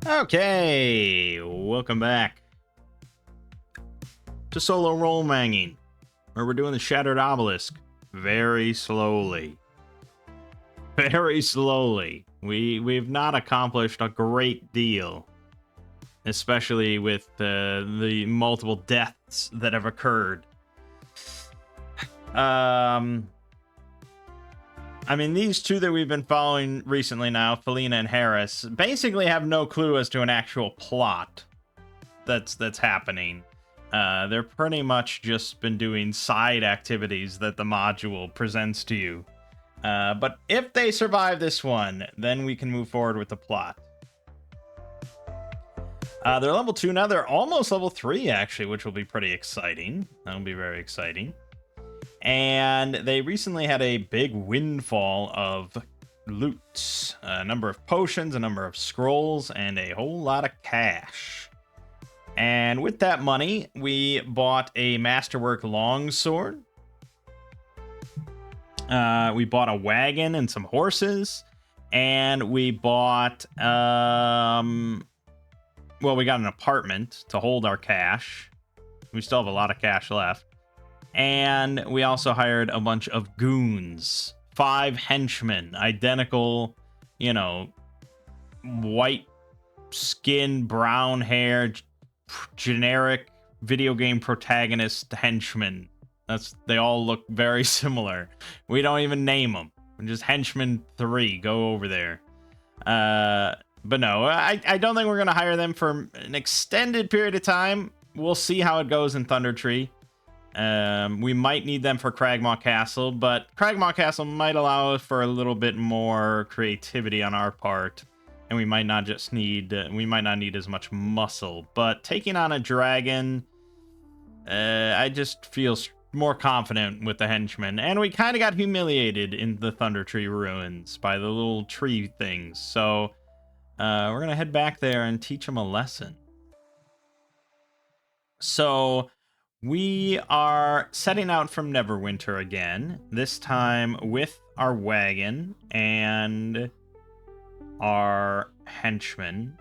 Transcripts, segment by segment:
Okay, welcome back to Solo Roll Mangging, where we're doing the Shattered Obelisk very slowly. Very slowly. We've not accomplished a great deal, especially with the multiple deaths that have occurred. I mean, these two that we've been following recently now, Felina and Harris, basically have no clue as to an actual plot that's happening. They're pretty much just been doing side activities that the module presents to you. But if they survive this one, then we can move forward with the plot. They're level 2 now. They're almost level 3, actually, which will be pretty exciting. That'll be very exciting. And they recently had a big windfall of loot. A number of potions, a number of scrolls, and a whole lot of cash. And with that money, we bought a Masterwork longsword. We bought a wagon and some horses. And we bought... well, we got an apartment to hold our cash. We still have a lot of cash left. And we also hired a bunch of goons. 5 henchmen. Identical, white skin, brown hair, generic video game protagonist henchmen. They all look very similar. We don't even name them. We're just henchmen 3. Go over there. But no, I don't think we're going to hire them for an extended period of time. We'll see how it goes in Thunder Tree. We might need them for Cragmaw Castle, but Cragmaw Castle might allow us for a little bit more creativity on our part, and we might not need as much muscle. But taking on a dragon, I just feel more confident with the henchmen, and we kind of got humiliated in the Thunder Tree ruins by the little tree things. So we're gonna head back there and teach them a lesson. So we are setting out from Neverwinter again, this time with our wagon and our henchmen.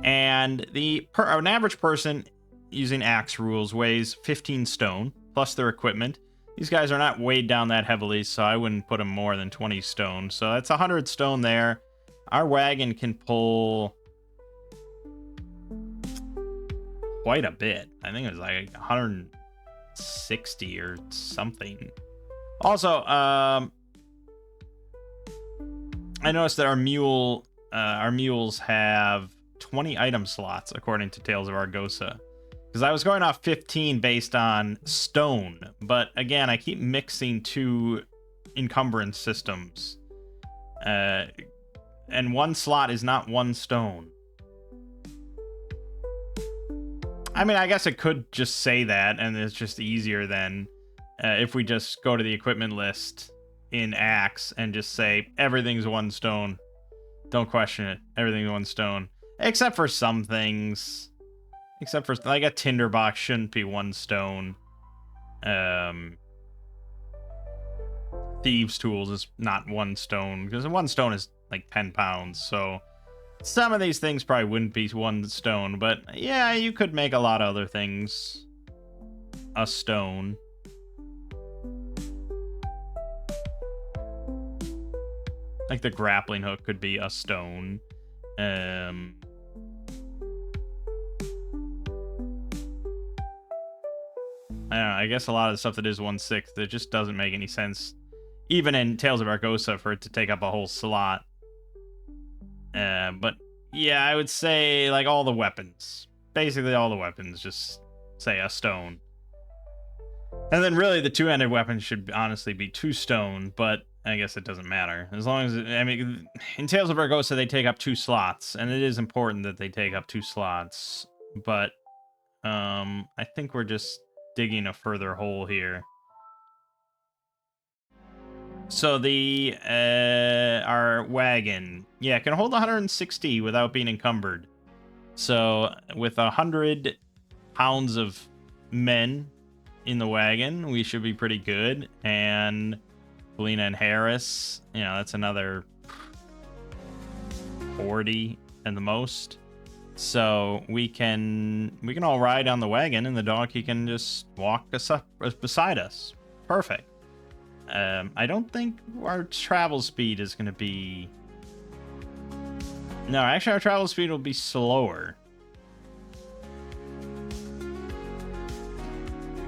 And an average person using axe rules weighs 15 stone, plus their equipment. These guys are not weighed down that heavily, so I wouldn't put them more than 20 stone. So that's 100 stone there. Our wagon can pull quite a bit. I think it was like 160 or something. Also, I noticed that our mules have 20 item slots according to Tales of Argosa. Because I was going off 15 based on stone, but again, I keep mixing 2 encumbrance systems. And 1 slot is not 1 stone. I mean, I guess it could just say that, and it's just easier than if we just go to the equipment list in Axe and just say, everything's 1 stone. Don't question it. Everything's 1 stone. Except for some things. Except for, like, a tinderbox shouldn't be 1 stone. Thieves' tools is not 1 stone, because 1 stone is like 10 pounds, so... Some of these things probably wouldn't be 1 stone, but yeah, you could make a lot of other things a stone. Like the grappling hook could be a stone. I don't know, I guess a lot of the stuff that is 1/6, it just doesn't make any sense, even in Tales of Argosa, for it to take up a whole slot. But yeah, I would say like all the weapons. Basically all the weapons, just say a stone. And then really the 2-handed weapons should honestly be 2 stone, but I guess it doesn't matter. As long as, I mean, in Tales of Argosa they take up 2 slots, and it is important that they take up 2 slots. But I think we're just digging a further hole here. So our wagon, yeah, can hold 160 without being encumbered. So with 100 pounds of men in the wagon, we should be pretty good. And Felina and Harris, that's another 40. and the most. So we can all ride on the wagon, and the donkey can just walk us up beside us. Perfect. I don't think our travel speed is going to be... No, actually our travel speed will be slower.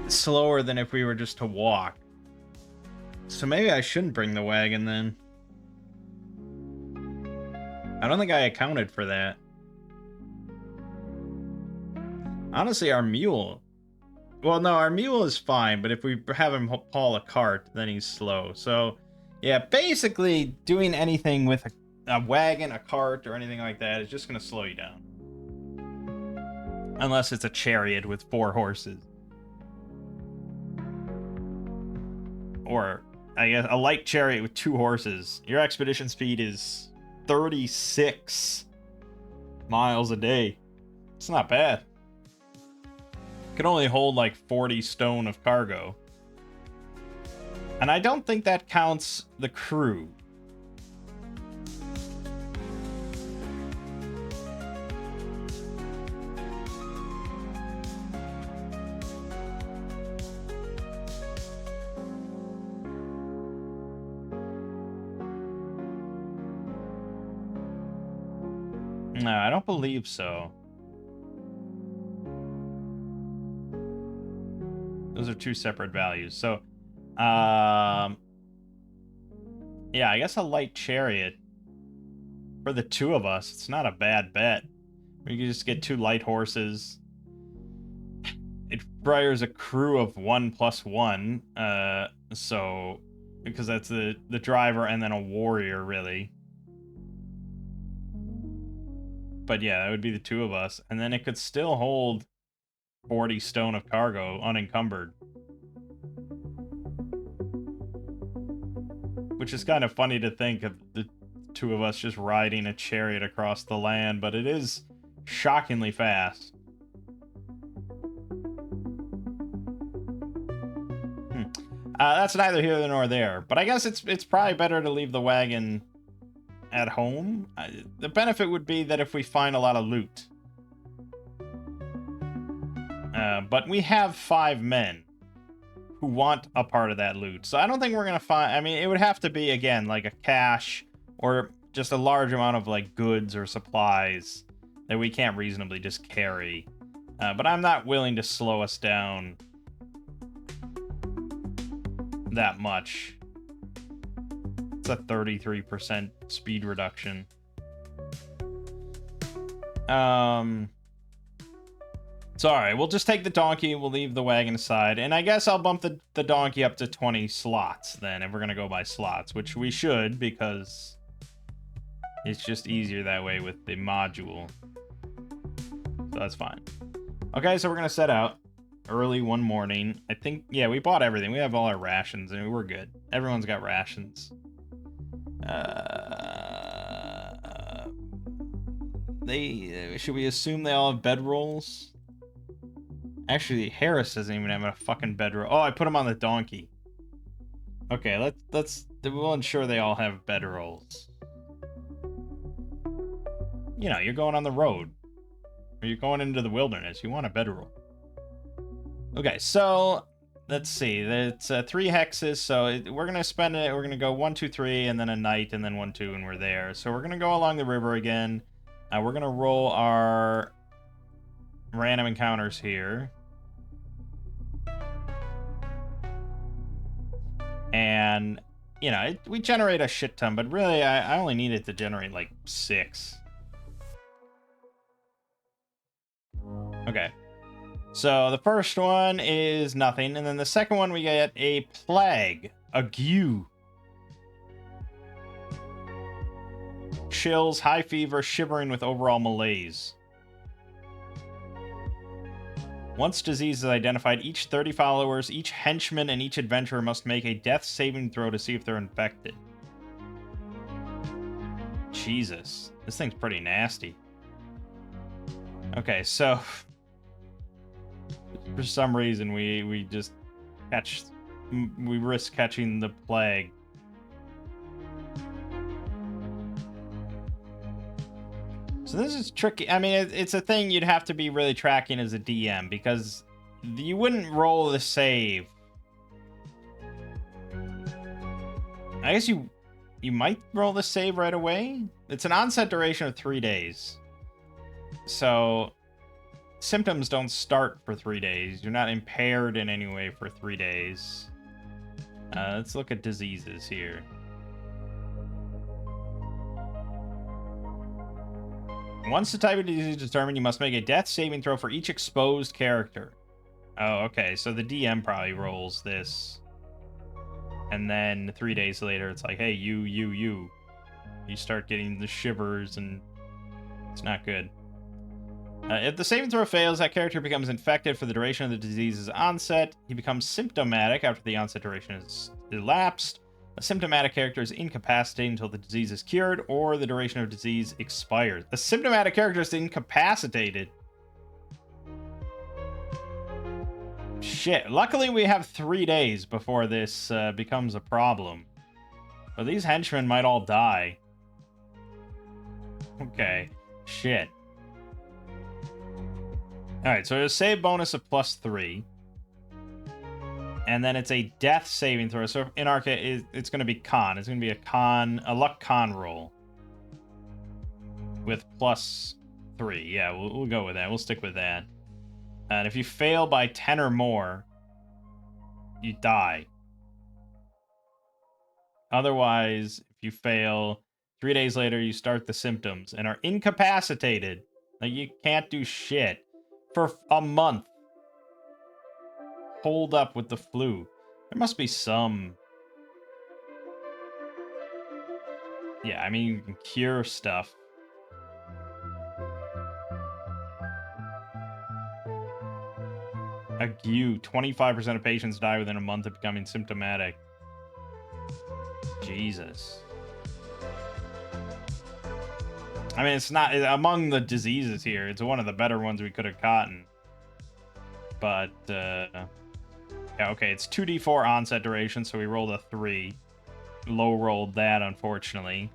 Slower than if we were just to walk. So maybe I shouldn't bring the wagon then. I don't think I accounted for that. Honestly, our mule... Well, no, our mule is fine, but if we have him haul a cart, then he's slow. So, yeah, basically, doing anything with a wagon, a cart, or anything like that is just going to slow you down. Unless it's a chariot with 4 horses. Or, I guess, a light chariot with 2 horses. Your expedition speed is 36 miles a day. It's not bad. Can only hold like 40 stone of cargo. And I don't think that counts the crew. No, I don't believe so. Those are 2 separate values. So, yeah, I guess a light chariot for the 2 of us. It's not a bad bet. We can just get 2 light horses. It requires a crew of 1 + 1. So, because that's the driver and then a warrior, really. But yeah, that would be the 2 of us. And then it could still hold 40 stone of cargo unencumbered. Which is kind of funny to think of the 2 of us just riding a chariot across the land, but it is shockingly fast. That's neither here nor there, but I guess it's probably better to leave the wagon at home. The benefit would be that if we find a lot of loot. But we have 5 men who want a part of that loot. So I don't think we're going to find... I mean, it would have to be, again, like a cache or just a large amount of, like, goods or supplies that we can't reasonably just carry. But I'm not willing to slow us down that much. It's a 33% speed reduction. So, alright, we'll just take the donkey, we'll leave the wagon aside, and I guess I'll bump the donkey up to 20 slots, then, if we're gonna go by slots, which we should, because it's just easier that way with the module. So that's fine. Okay, so we're gonna set out early one morning. I think, yeah, we bought everything. We have all our rations, and we're good. Everyone's got rations. Should we assume they all have bedrolls? Actually, Harris doesn't even have a fucking bedroll. Oh, I put him on the donkey. Okay, we'll ensure they all have bedrolls. You know, you're going on the road. Or you're going into the wilderness. You want a bedroll. Okay, so let's see. It's 3 hexes, so we're gonna spend it. We're gonna go 1, 2, 3, and then a night, and then 1, 2, and we're there. So we're gonna go along the river again. We're gonna roll our random encounters here. And, you know, we generate a shit ton, but really, I only need it to generate, like, 6. Okay. So, the first one is nothing, and then the second one we get a plague. Ague. Chills, high fever, shivering with overall malaise. Once disease is identified, each 30 followers, each henchman, and each adventurer must make a death saving throw to see if they're infected. Jesus. This thing's pretty nasty. Okay, so... for some reason, we just catch... we risk catching the plague. So this is tricky. I mean, it's a thing you'd have to be really tracking as a DM, because you wouldn't roll the save. I guess you might roll the save right away. It's an onset duration of 3 days. So symptoms don't start for 3 days. You're not impaired in any way for 3 days. Let's look at diseases here. Once the type of disease is determined, you must make a death saving throw for each exposed character. Oh, okay. So the DM probably rolls this. And then 3 days later, it's like, hey, you. You start getting the shivers, and it's not good. If the saving throw fails, that character becomes infected for the duration of the disease's onset. He becomes symptomatic after the onset duration is elapsed. A symptomatic character is incapacitated until the disease is cured or the duration of disease expires. A symptomatic character is incapacitated. Shit. Luckily, we have 3 days before this becomes a problem. But these henchmen might all die. Okay. Shit. Alright, so there's a save bonus of +3. And then it's a death saving throw. So in our case, it's going to be con. It's going to be a luck con roll. With +3. Yeah, we'll go with that. We'll stick with that. And if you fail by 10 or more, you die. Otherwise, if you fail, 3 days later, you start the symptoms and are incapacitated. Like, you can't do shit for a month. Hold up with the flu. There must be some... Yeah, I mean, you can cure stuff. Ague. 25% of patients die within a month of becoming symptomatic. Jesus. I mean, it's not... Among the diseases here, it's one of the better ones we could have gotten. But, yeah, okay, it's 2d4 onset duration, so we rolled a 3. Low rolled that, unfortunately.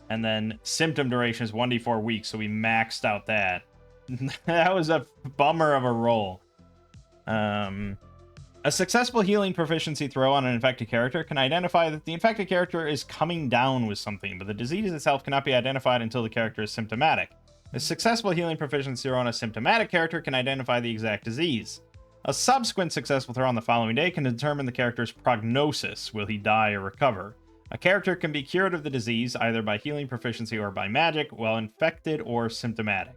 And then symptom duration is 1d4 weeks, so we maxed out that. That was a bummer of a roll. A successful healing proficiency throw on an infected character can identify that the infected character is coming down with something, but the disease itself cannot be identified until the character is symptomatic. A successful healing proficiency throw on a symptomatic character can identify the exact disease. A subsequent successful throw on the following day can determine the character's prognosis. Will he die or recover? A character can be cured of the disease either by healing proficiency or by magic, while infected or symptomatic.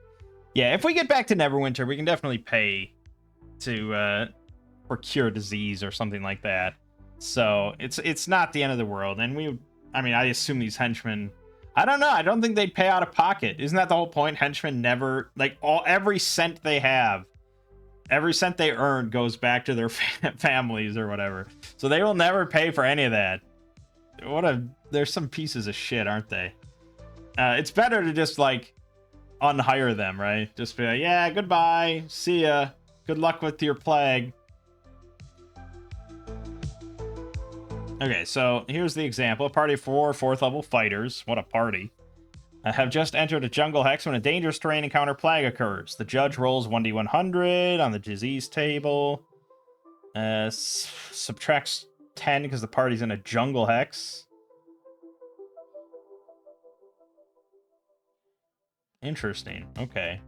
Yeah, if we get back to Neverwinter, we can definitely pay to for cure disease or something like that. So it's not the end of the world. And I assume these henchmen, I don't know. I don't think they'd pay out of pocket. Isn't that the whole point? Henchmen never, like, every cent they have, every cent they earn goes back to their families or whatever. So they will never pay for any of that. There's some pieces of shit, aren't they? It's better to just, like, unhire them, right? Just be like, yeah, goodbye, see ya, good luck with your plague. Okay, so here's the example. A party of 4 4th level fighters. What a party. Have just entered a jungle hex when a dangerous terrain encounter plague occurs. The judge rolls 1d100 on the disease table. Subtracts 10 because the party's in a jungle hex. Interesting. Okay.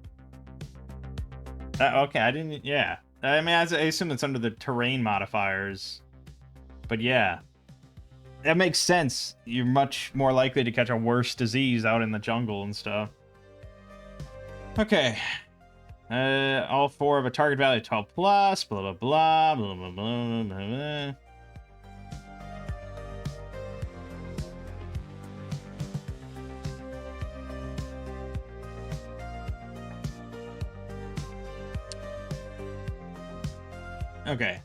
Okay, I didn't... Yeah. I mean, I assume it's under the terrain modifiers. But yeah. That makes sense. You're much more likely to catch a worse disease out in the jungle and stuff. Okay. All 4 of a target value of 12 plus, blah, blah, blah, blah, blah, blah, blah, blah. Okay.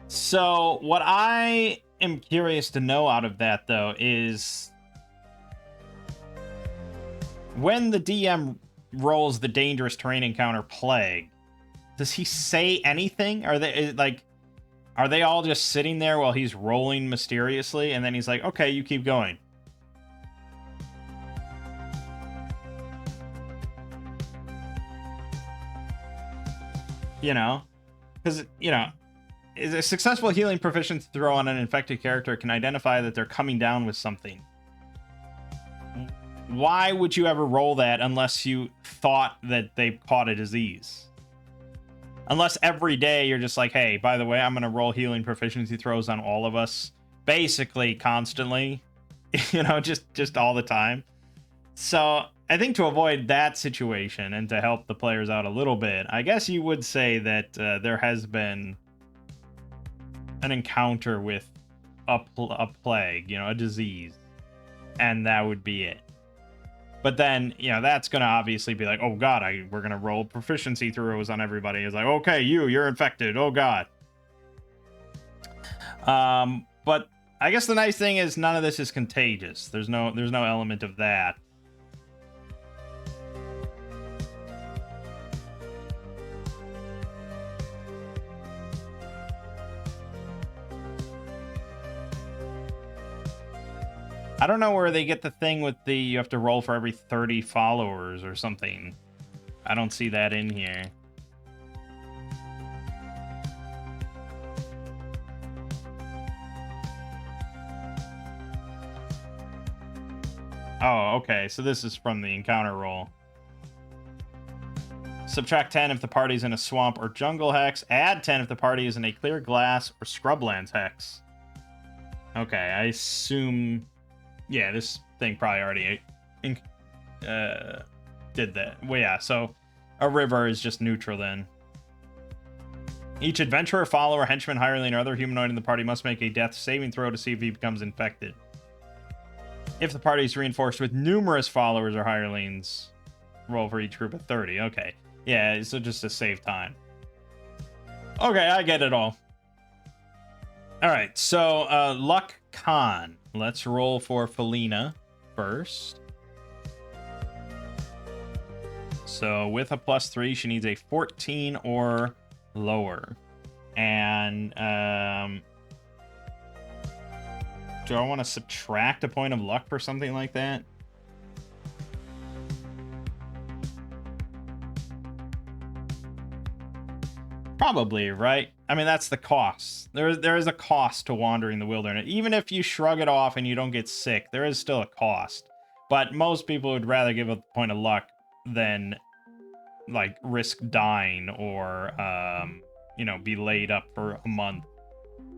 So, what I am curious to know out of that, though, is when the DM rolls the dangerous terrain encounter plague, does he say anything? Are they all just sitting there while he's rolling mysteriously, and then he's like, okay, you keep going? You know? Because, you know, is a successful healing proficiency throw on an infected character can identify that they're coming down with something. Why would you ever roll that unless you thought that they caught a disease? Unless every day you're just like, hey, by the way, I'm going to roll healing proficiency throws on all of us, basically constantly, you know, just all the time. So I think to avoid that situation and to help the players out a little bit, I guess you would say that there has been an encounter with a plague, you know, a disease, and that would be it. But then, you know, that's going to obviously be like, oh god, we're going to roll proficiency throws on everybody. It's like, okay, you're infected. Oh god. But I guess the nice thing is none of this is contagious. There's no element of that. I don't know where they get the thing with the you have to roll for every 30 followers or something. I don't see that in here. Oh, okay. So this is from the encounter roll. Subtract 10 if the party's in a swamp or jungle hex. Add 10 if the party is in a clear glass or scrublands hex. Okay, I assume... Yeah, this thing probably already did that. Well, yeah, so a river is just neutral then. Each adventurer, follower, henchman, hireling, or other humanoid in the party must make a death saving throw to see if he becomes infected. If the party is reinforced with numerous followers or hirelings, roll for each group of 30. Okay. Yeah, so just to save time. Okay, I get it all. Alright, so Luck Con. Let's roll for Felina first. So with a +3, she needs a 14 or lower. And do I want to subtract a point of luck for something like that? Probably, right? I mean, that's the cost. There is a cost to wandering the wilderness. Even if you shrug it off and you don't get sick, there is still a cost. But most people would rather give a point of luck than, like, risk dying or, you know, be laid up for a month.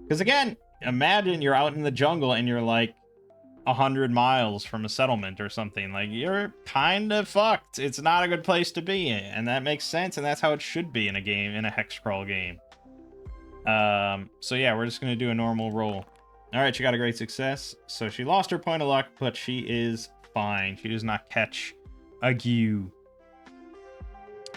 Because, again, imagine you're out in the jungle and you're, like, 100 miles from a settlement or something. Like, you're kind of fucked. It's not a good place to be in, and that makes sense, and that's how it should be in a game, in a hex crawl game. So yeah, we're just gonna do a normal roll. All right, she got a great success. So she lost her point of luck, but she is fine. She does not catch ague.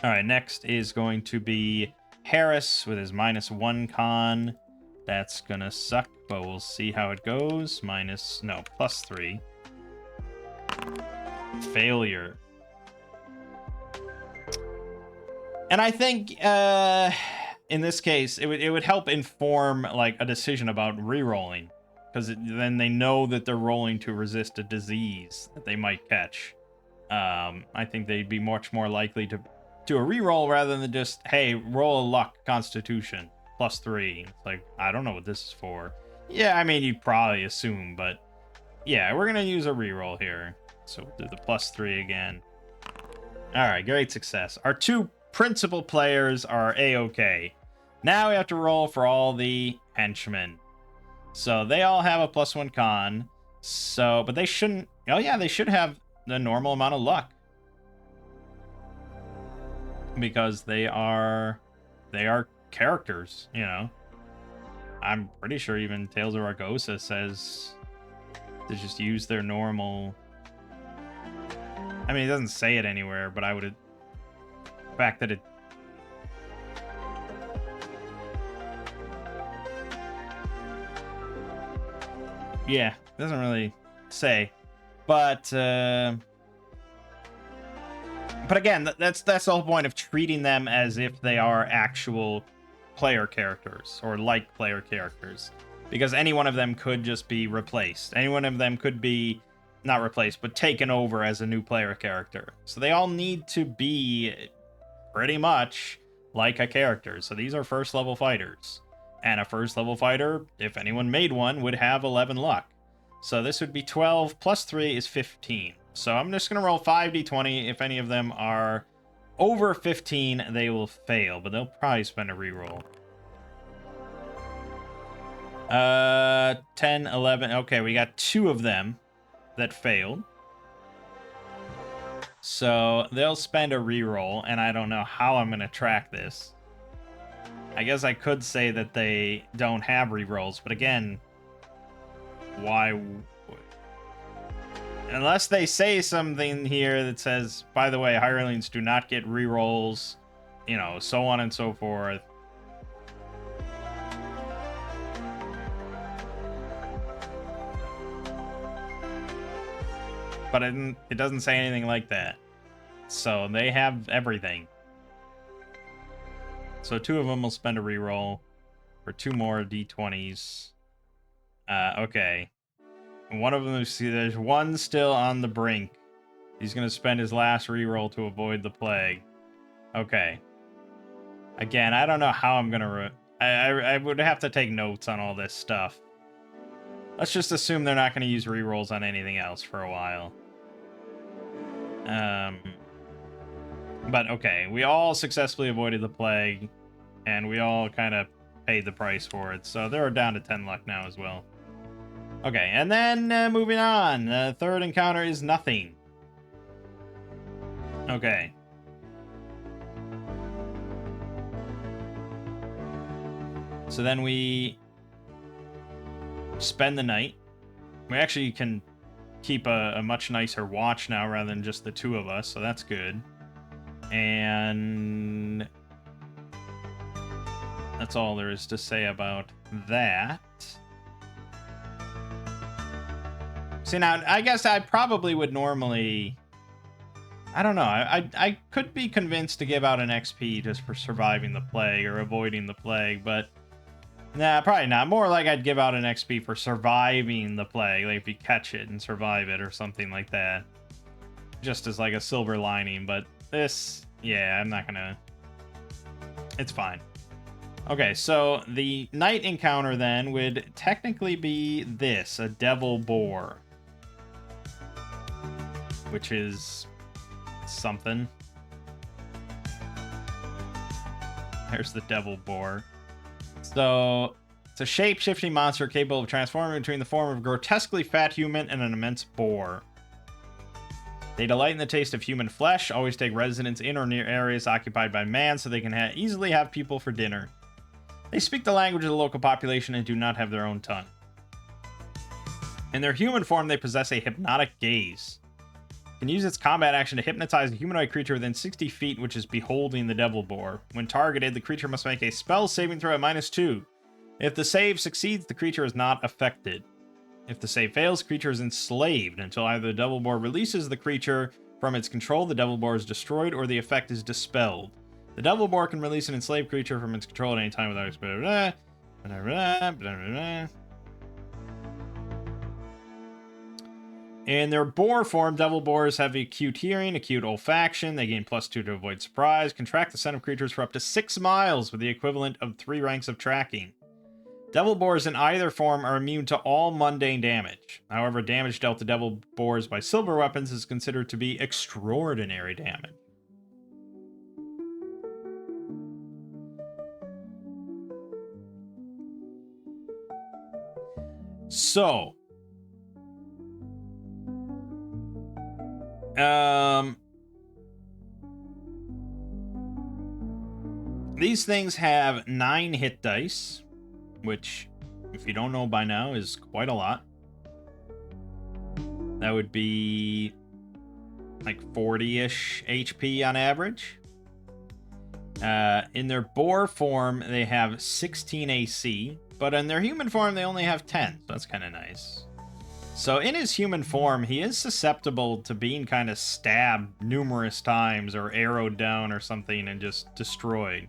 All right, next is going to be Harris with his -1 con. That's gonna suck, but we'll see how it goes. +3. Failure. And I think in this case, it would help inform like a decision about re-rolling, because then they know that they're rolling to resist a disease that they might catch. I think they'd be much more likely to do a re-roll rather than just, hey, roll a luck constitution +3. It's like, I don't know what this is for. Yeah, I mean, you'd probably assume, but yeah, we're gonna use a re-roll here. So we'll do the +3 again. All right, great success. Our two principal players are A-okay. Now we have to roll for all the henchmen. So they all have a +1 con. So, but they shouldn't. Oh yeah, they should have the normal amount of luck because they are characters. You know, I'm pretty sure even Tales of Argosa says to just use their normal. I mean, it doesn't say it anywhere, but I would. The fact that it. Yeah, it doesn't really say, but again, that's the whole point of treating them as if they are actual player characters or like player characters, because any one of them could just be replaced. Any one of them could be not replaced, but taken over as a new player character. So they all need to be pretty much like a character. So these are first level fighters. And a first level fighter, if anyone made one, would have 11 luck. So this would be 12 plus 3 is 15. So I'm just going to roll 5d20. If any of them are over 15, they will fail, but they'll probably spend a reroll. 10, 11. Okay, we got 2 of them that failed. So they'll spend a reroll, and I don't know how I'm going to track this. I guess I could say that they don't have rerolls, but again, why? Unless they say something here that says, by the way, hirelings do not get rerolls, you know, so on and so forth. But it doesn't say anything like that. So they have everything. So 2 of them will spend a reroll for 2 more d20s. Okay. And one of them, see, there's one still on the brink. He's going to spend his last reroll to avoid the plague. Okay. Again, I don't know how I'm going to... I would have to take notes on all this stuff. Let's just assume they're not going to use rerolls on anything else for a while. But okay, we all successfully avoided the plague, and we all kind of paid the price for it. So they're down to 10 luck now as well. Okay, and then moving on. The third encounter is nothing. Okay. So then we spend the night. We actually can keep a much nicer watch now rather than just the 2 of us, so that's good. And that's all there is to say about that. See, now, I guess I probably would normally... I don't know. I could be convinced to give out an XP just for surviving the plague or avoiding the plague, but... Nah, probably not. More like I'd give out an XP for surviving the plague, like if you catch it and survive it or something like that. Just as like a silver lining, but this... Yeah, I'm not gonna... It's fine. Okay, so the night encounter then would technically be this, a devil boar. Which is something. There's the devil boar. So, it's a shape-shifting monster capable of transforming between the form of a grotesquely fat human and an immense boar. They delight in the taste of human flesh, always take residence in or near areas occupied by man so they can easily have people for dinner. They speak the language of the local population and do not have their own tongue. In their human form, they possess a hypnotic gaze. It can use its combat action to hypnotize a humanoid creature within 60 feet, which is beholding the devil boar. When targeted, the creature must make a spell saving throw at -2. If the save succeeds, the creature is not affected. If the save fails, the creature is enslaved until either the devil boar releases the creature from its control, the devil boar is destroyed, or the effect is dispelled. The devil boar can release an enslaved creature from its control at any time without In their boar form, devil boars have acute hearing, acute olfaction. They gain +2 to avoid surprise, can track the scent of creatures for up to 6 miles with the equivalent of 3 ranks of tracking. Devil boars in either form are immune to all mundane damage. However, damage dealt to devil boars by silver weapons is considered to be extraordinary damage. So, these things have 9 hit dice, which, if you don't know by now, is quite a lot. That would be like 40-ish HP on average. In their boar form, they have 16 AC, but in their human form, they only have 10, so that's kind of nice. So in his human form, he is susceptible to being kind of stabbed numerous times or arrowed down or something and just destroyed.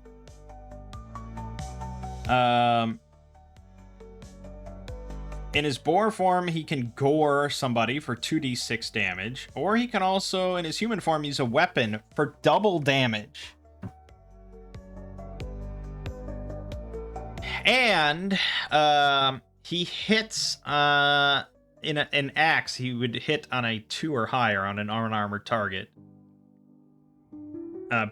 In his boar form, he can gore somebody for 2d6 damage, or he can also, in his human form, use a weapon for double damage. And he hits in an axe, he would hit on a 2 or higher on an unarmored target.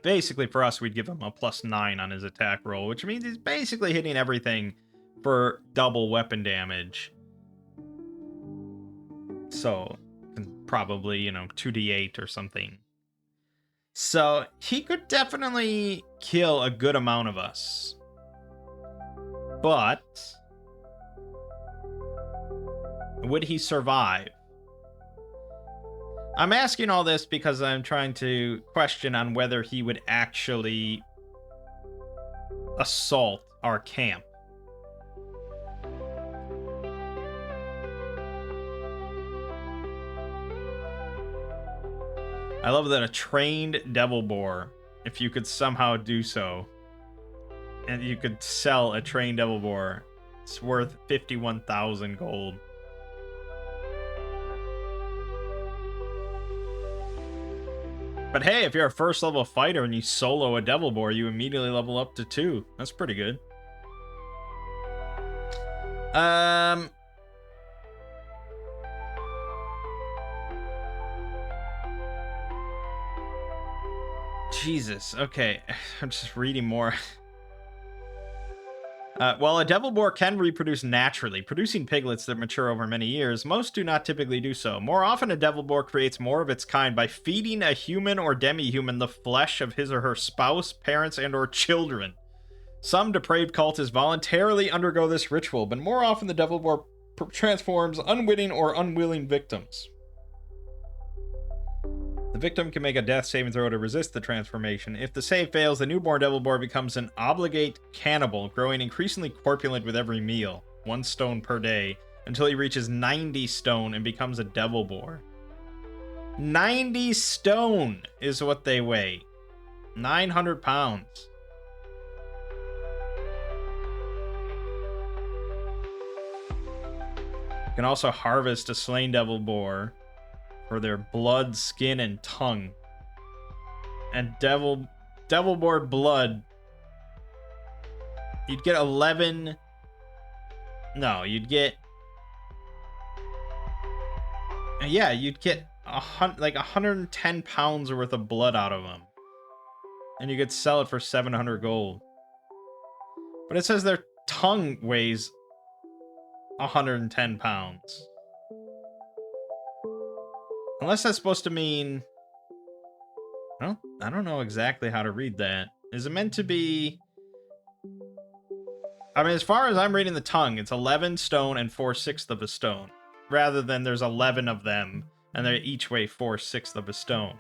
Basically, for us, we'd give him a +9 on his attack roll, which means he's basically hitting everything for double weapon damage. So, probably, 2d8 or something. So, he could definitely kill a good amount of us. But would he survive? I'm asking all this because I'm trying to question on whether he would actually assault our camp. I love that a trained devil boar, if you could somehow do so, and you could sell a trained devil boar, it's worth 51,000 gold. But hey, if you're a first level fighter and you solo a devil boar, you immediately level up to 2. That's pretty good. Jesus, okay. I'm just reading more. While a devil boar can reproduce naturally, producing piglets that mature over many years, most do not typically do so. More often, a devil boar creates more of its kind by feeding a human or demi-human the flesh of his or her spouse, parents, and or children. Some depraved cultists voluntarily undergo this ritual, but more often the devil boar transforms unwitting or unwilling victims. The victim can make a death saving throw to resist the transformation. If the save fails, the newborn devil boar becomes an obligate cannibal, growing increasingly corpulent with every meal, 1 stone per day, until he reaches 90 stone and becomes a devil boar. 90 stone is what they weigh. 900 pounds. You can also harvest a slain devil boar for their blood, skin, and tongue. And devil boar blood, you'd get 11. No, you'd get. Yeah, you'd get 110 pounds worth of blood out of them, and you could sell it for 700 gold. But it says their tongue weighs 110 pounds. Unless that's supposed to mean... Well, I don't know exactly how to read that. Is it meant to be... I mean, as far as I'm reading the tongue, it's 11 stone and 4/6 of a stone. Rather than there's 11 of them, and they each weigh 4/6 of a stone.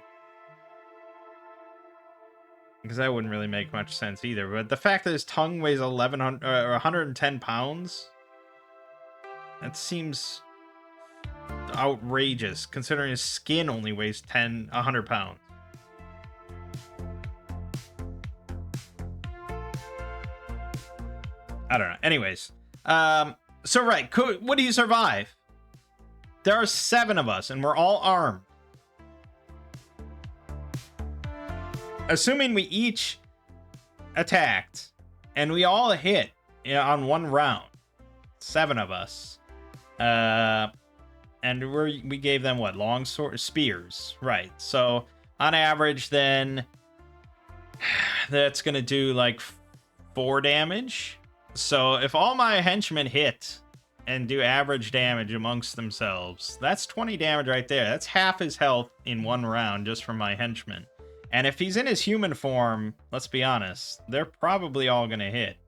Because that wouldn't really make much sense either. But the fact that his tongue weighs 110 pounds... That seems... outrageous, considering his skin only weighs 100 pounds. I don't know. Anyways, so right, would he survive? There are 7 of us, and we're all armed. Assuming we each attacked, and we all hit on 1 round. 7 of us. And we gave them what? Long sword spears. Right. So on average then that's gonna do like 4 damage. So if all my henchmen hit and do average damage amongst themselves, that's 20 damage right there. That's half his health in 1 round just from my henchmen. And if he's in his human form, let's be honest, they're probably all gonna hit.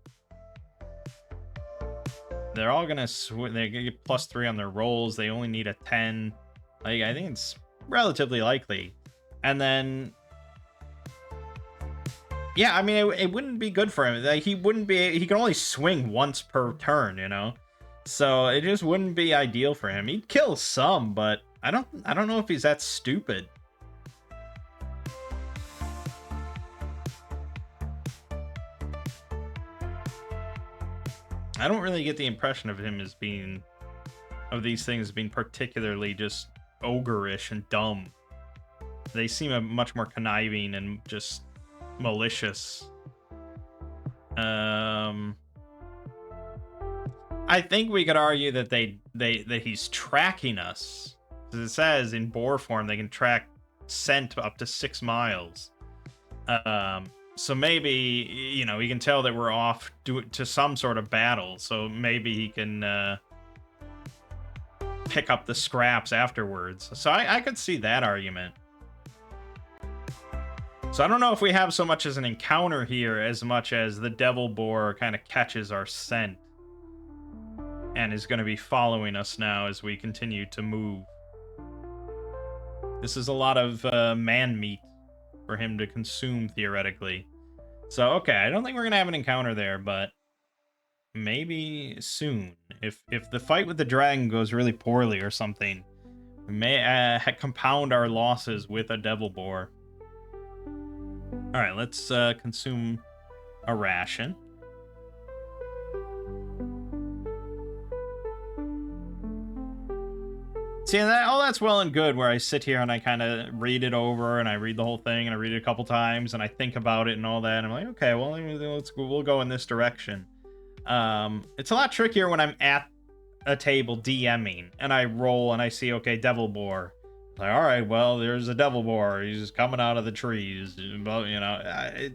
They're all gonna they get +3 on their rolls. They only need a 10. Like, I think it's relatively likely. And then, yeah, I mean, it wouldn't be good for him. Like, he can only swing once per turn, So it just wouldn't be ideal for him. He'd kill some, but I don't know if he's that stupid. I don't really get the impression of him as being, of these things being particularly just ogre-ish and dumb. They seem much more conniving and just malicious. I think we could argue that that he's tracking us. As it says in boar form, they can track scent up to 6 miles. So maybe, you know, he can tell that we're off to some sort of battle. So maybe he can pick up the scraps afterwards. So I could see that argument. So I don't know if we have so much as an encounter here as much as the devil boar kind of catches our scent and is going to be following us now as we continue to move. This is a lot of man meat for him to consume, theoretically. So, okay, I don't think we're going to have an encounter there, but maybe soon. If the fight with the dragon goes really poorly or something, we may compound our losses with a devil boar. Alright, let's consume a ration. See, all that's well and good where I sit here and I kind of read it over and I read the whole thing and I read it a couple times and I think about it and all that. And I'm like, okay, well, we'll go in this direction. It's a lot trickier when I'm at a table DMing and I roll and I see, okay, devil boar. Like, all right, well, there's a devil boar. He's coming out of the trees. But, you know,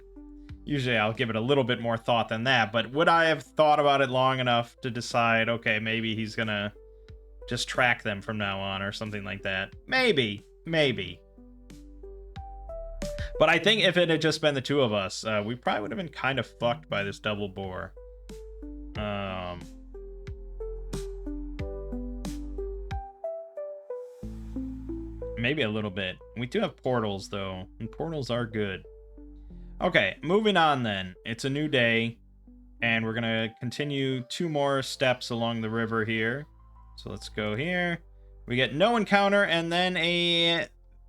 usually I'll give it a little bit more thought than that. But would I have thought about it long enough to decide, okay, maybe he's going to just track them from now on or something like that? Maybe. But I think if it had just been the two of us, we probably would have been kind of fucked by this devil boar. Maybe a little bit. We do have portals, though, and portals are good. Okay, moving on then. It's a new day, and we're going to continue 2 more steps along the river here. So let's go here. We get no encounter, and then a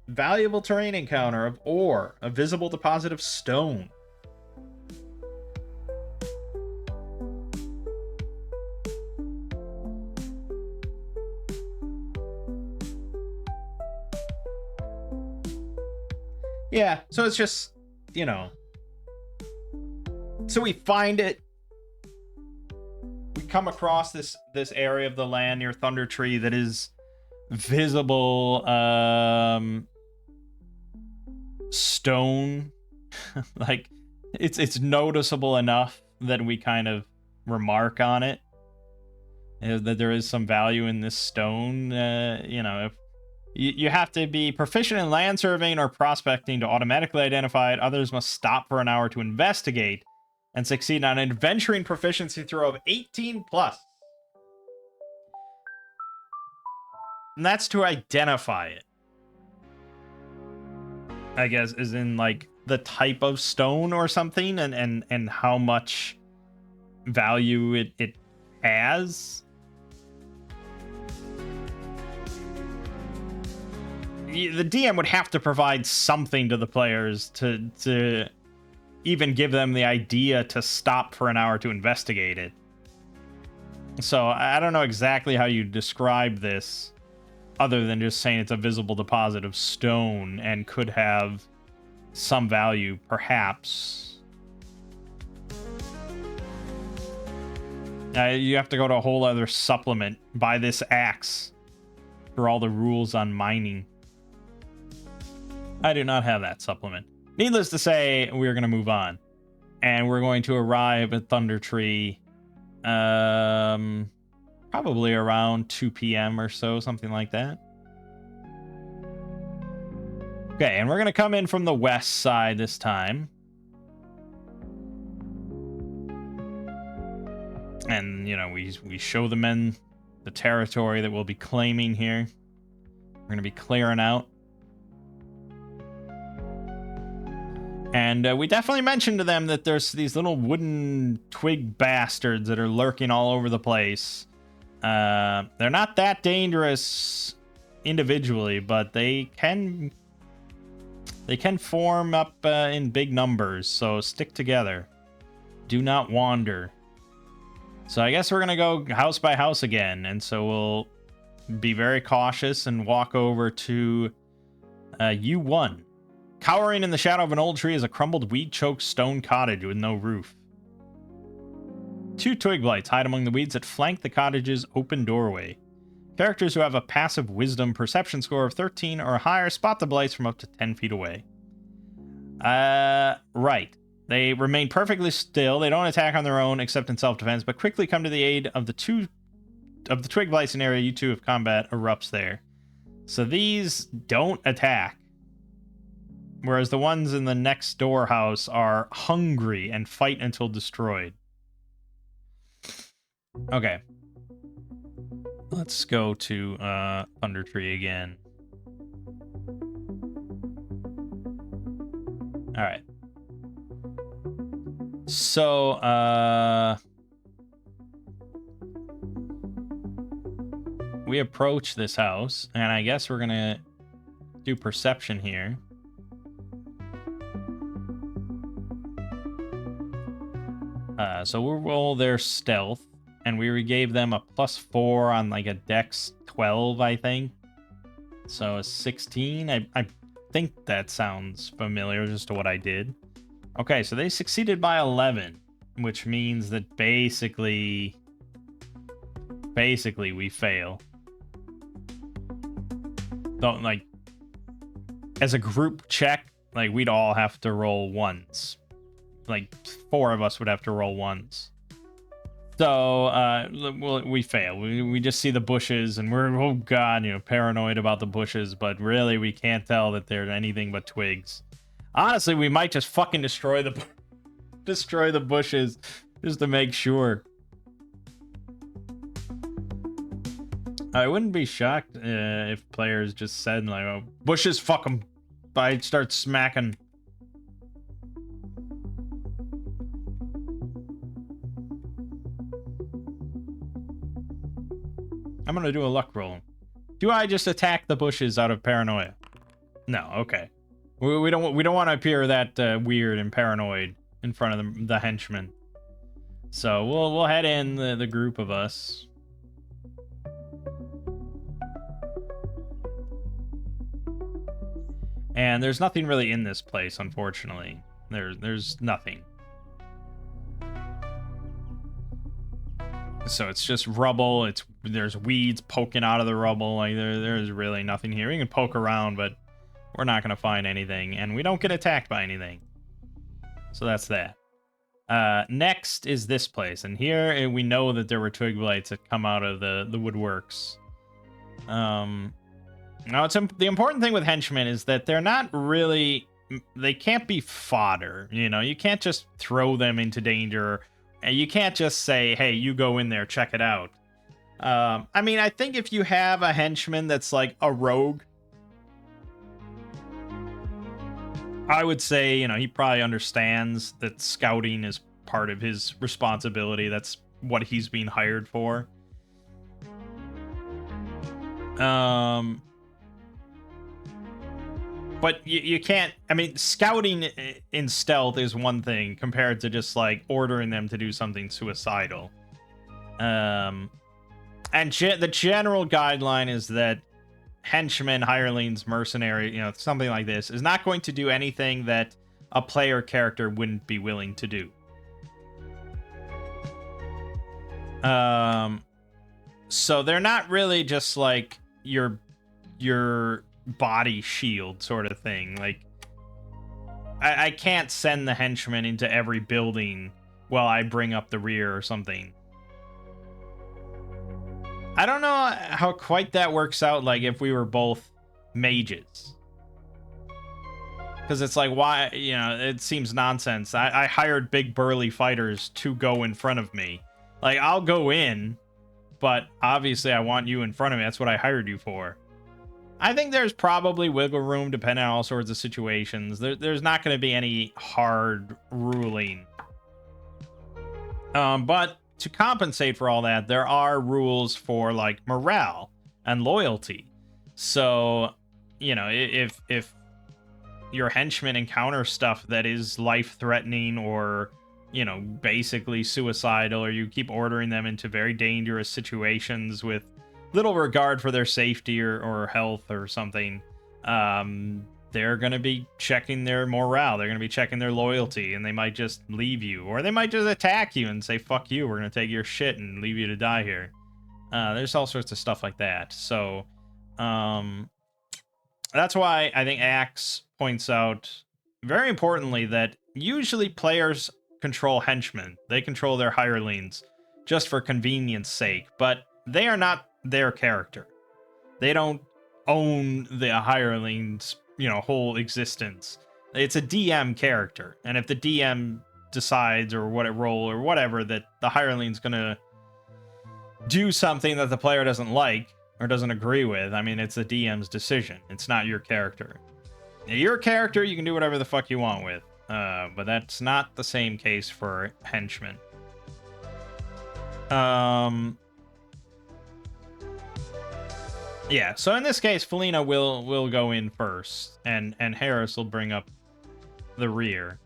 valuable terrain encounter of ore, a visible deposit of stone. Yeah, so it's just, you know. So we find it. We come across this area of the land near Thunder Tree that is visible stone. Like it's noticeable enough that we kind of remark on it. That there is some value in this stone. You know, if you have to be proficient in land surveying or prospecting to automatically identify it. Others must stop for an hour to investigate and succeed on an adventuring proficiency throw of 18+. And that's to identify it. I guess, is in like the type of stone or something and how much value it has. The DM would have to provide something to the players to even give them the idea to stop for an hour to investigate it. So I don't know exactly how you describe this other than just saying it's a visible deposit of stone and could have some value, perhaps. You have to go to a whole other supplement, buy this axe for all the rules on mining. I do not have that supplement. Needless to say, we're going to move on. And we're going to arrive at Thunder Tree probably around 2 p.m. or so, something like that. Okay, and we're going to come in from the west side this time. And, you know, we show the men the territory that we'll be claiming here. We're going to be clearing out. And we definitely mentioned to them that there's these little wooden twig bastards that are lurking all over the place. They're not that dangerous individually, but they can form up in big numbers, so stick together. Do not wander. So I guess we're going to go house by house again, and so we'll be very cautious and walk over to U1. Cowering in the shadow of an old tree is a crumbled, weed-choked stone cottage with no roof. 2 twig blights hide among the weeds that flank the cottage's open doorway. Characters who have a passive wisdom perception score of 13 or higher spot the blights from up to 10 feet away. Right. They remain perfectly still. They don't attack on their own except in self-defense, but quickly come to the aid of the twig blights in area U2 if combat erupts there. So these don't attack. Whereas the ones in the next door house are hungry and fight until destroyed. Okay. Let's go to Thunder Tree again. All right. So, we approach this house, and I guess we're gonna do perception here. So we'll roll their stealth, and we gave them a +4 on like a Dex 12, I think. So a 16. I think that sounds familiar just to what I did. Okay, so they succeeded by 11, which means that basically we fail. Don't, like, as a group check, like, we'd all have to roll ones. Like, 4 of us would have to roll ones. So, we fail. We just see the bushes, and we're, oh god, paranoid about the bushes, but really we can't tell that they're anything but twigs. Honestly, we might just fucking destroy the bushes just to make sure. I wouldn't be shocked if players just said, like, oh, bushes, fuck them. I'd start smacking. I'm gonna do a luck roll. Do I just attack the bushes out of paranoia? No, okay. We don't want to appear that weird and paranoid in front of the henchmen. So we'll head in the group of us. And there's nothing really in this place, unfortunately. There's nothing. So it's just rubble. There's weeds poking out of the rubble. Like there's really nothing here. We can poke around, but we're not gonna find anything, and we don't get attacked by anything. So that's that. Next is this place, and here we know that there were twig blights that come out of the woodworks. Now the important thing with henchmen is that they're not really. They can't be fodder. You can't just throw them into danger. And you can't just say, hey, you go in there, check it out. I mean, I think if you have a henchman that's like a rogue, I would say, he probably understands that scouting is part of his responsibility. That's what he's being hired for. But you can't, I mean, scouting in stealth is one thing compared to just, like, ordering them to do something suicidal. And the general guideline is that henchmen, hirelings, mercenary, something like this, is not going to do anything that a player character wouldn't be willing to do. So they're not really just, like, your body shield sort of thing. Like, I can't send the henchmen into every building while I bring up the rear or something. I don't know how quite that works out, like, if we were both mages. Because it's like, why, it seems nonsense. I hired big burly fighters to go in front of me. Like, I'll go in, but obviously I want you in front of me. That's what I hired you for. I think there's probably wiggle room depending on all sorts of situations. There's not going to be any hard ruling. But to compensate for all that, there are rules for, like, morale and loyalty. So, if your henchmen encounter stuff that is life-threatening or, basically suicidal, or you keep ordering them into very dangerous situations with little regard for their safety or health or something, they're going to be checking their morale. They're going to be checking their loyalty, and they might just leave you. Or they might just attack you and say, fuck you, we're going to take your shit and leave you to die here. There's all sorts of stuff like that. So, that's why I think Axe points out, very importantly, that usually players control henchmen. They control their hirelings just for convenience sake, but they are not their character. They don't own the hirelings, whole existence. It's a DM character, and if the DM decides or what role or whatever that the hireling's gonna do something that the player doesn't like or doesn't agree with, I mean, it's the DM's decision. It's not your character. Your character, you can do whatever the fuck you want with, but that's not the same case for henchmen. Yeah, so in this case, Felina will go in first, and Harris will bring up the rear.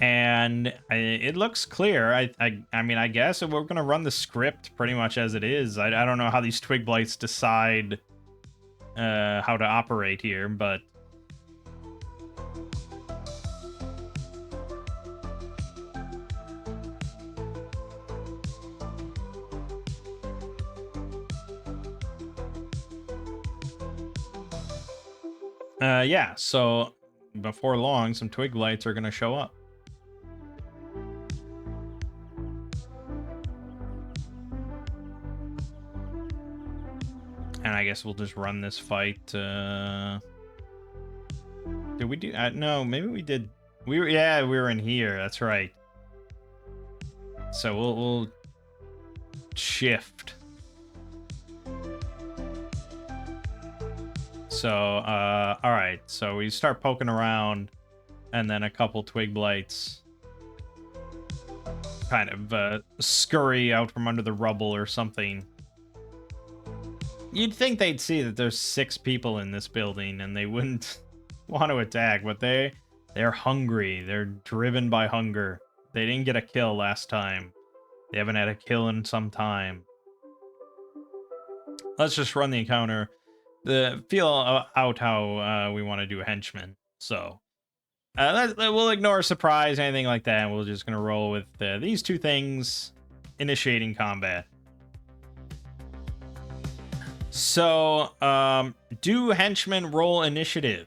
And it looks clear. I mean, I guess we're going to run the script pretty much as it is. I don't know how these twig blights decide how to operate here, but... yeah, so before long, some twig blights are going to show up. And I guess we'll just run this fight. Did we do? No, maybe we did. We were in here. That's right. So we'll shift. So all right. So we start poking around, and then a couple twig blights kind of scurry out from under the rubble or something. You'd think they'd see that there's 6 people in this building and they wouldn't want to attack, but they're hungry. They're driven by hunger. They didn't get a kill last time. They haven't had a kill in some time. Let's just run the encounter. Feel out how we want to do a henchman. So we'll ignore surprise, anything like that. We're just going to roll with these 2 things. Initiating combat. So, do henchmen roll initiative?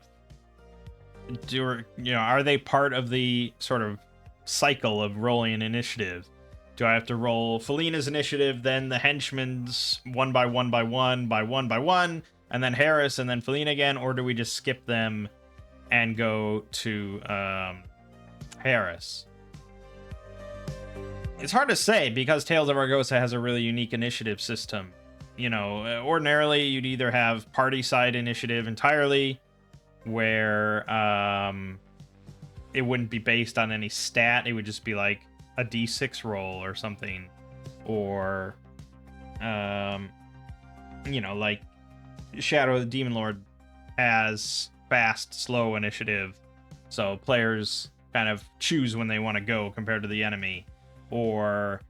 Are they part of the sort of cycle of rolling an initiative? Do I have to roll Felina's initiative, then the henchmen's 1 by 1 by 1 by 1 by 1, and then Harris, and then Felina again? Or do we just skip them and go to Harris? It's hard to say because Tales of Argosa has a really unique initiative system. Ordinarily you'd either have party side initiative entirely, where it wouldn't be based on any stat. It would just be like a d6 roll or something, or like Shadow of the Demon Lord has fast, slow initiative, so players kind of choose when they want to go compared to the enemy, or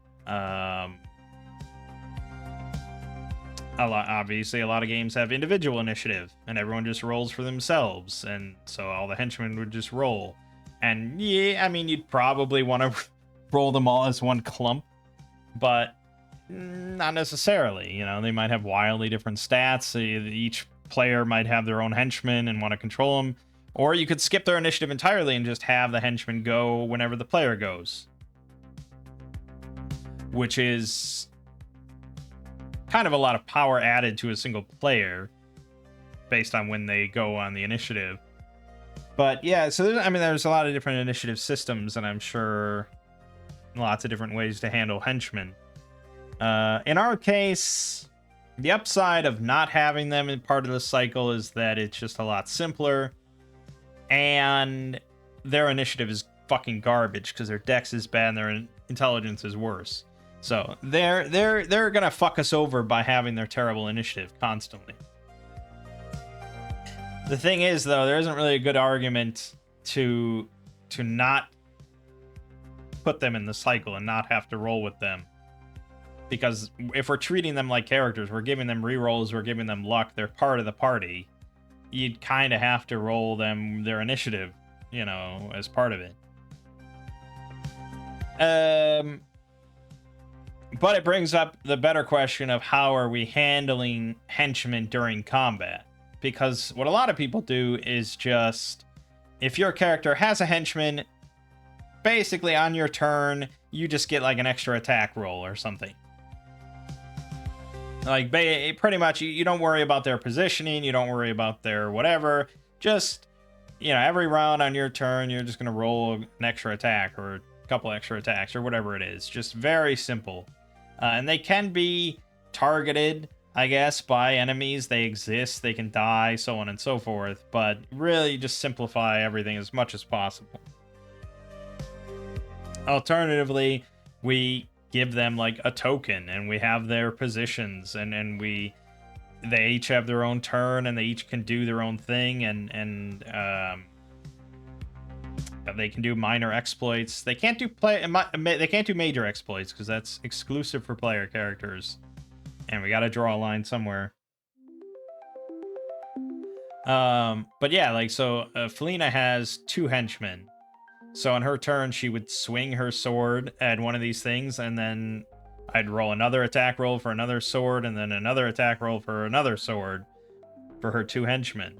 obviously a lot of games have individual initiative and everyone just rolls for themselves, and so all the henchmen would just roll. And yeah, I mean, you'd probably want to roll them all as one clump, but not necessarily. They might have wildly different stats. Each player might have their own henchmen and want to control them, or you could skip their initiative entirely and just have the henchmen go whenever the player goes, which is kind of a lot of power added to a single player based on when they go on the initiative. But yeah, so there's a lot of different initiative systems, and I'm sure lots of different ways to handle henchmen. In our case, the upside of not having them in part of the cycle is that it's just a lot simpler, and their initiative is fucking garbage because their dex is bad and their intelligence is worse. So they're gonna fuck us over by having their terrible initiative constantly. The thing is, though, there isn't really a good argument to not put them in the cycle and not have to roll with them, because if we're treating them like characters, we're giving them rerolls, we're giving them luck, they're part of the party, you'd kind of have to roll them their initiative, you know, as part of it. But it brings up the better question of how are we handling henchmen during combat? Because what a lot of people do is just, if your character has a henchman, basically on your turn, you just get like an extra attack roll or something. Like, pretty much, you don't worry about their positioning, you don't worry about their whatever. Just, you know, every round on your turn, you're just going to roll an extra attack or a couple extra attacks or whatever it is. Just very simple. And they can be targeted, I guess, by enemies. They exist, they can die, so on and so forth. But really, just simplify everything as much as possible. Alternatively, we give them like a token, and we have their positions, and they each have their own turn, and they each can do their own thing, and they can do minor exploits. They can't do major exploits because that's exclusive for player characters, and we got to draw a line somewhere. But yeah, like, so Felina has 2 henchmen. So on her turn, she would swing her sword at one of these things, and then I'd roll another attack roll for another sword, and then another attack roll for another sword for her 2 henchmen.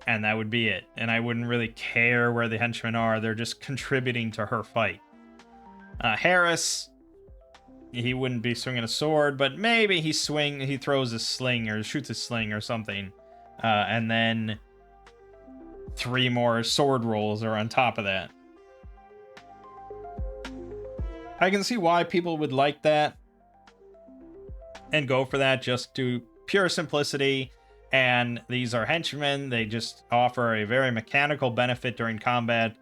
And that would be it. And I wouldn't really care where the henchmen are. They're just contributing to her fight. Harris, he wouldn't be swinging a sword, but maybe he throws a sling or shoots a sling or something. And then 3 more sword rolls are on top of that. I can see why people would like that and go for that, just to pure simplicity. And these are henchmen. They just offer a very mechanical benefit during combat,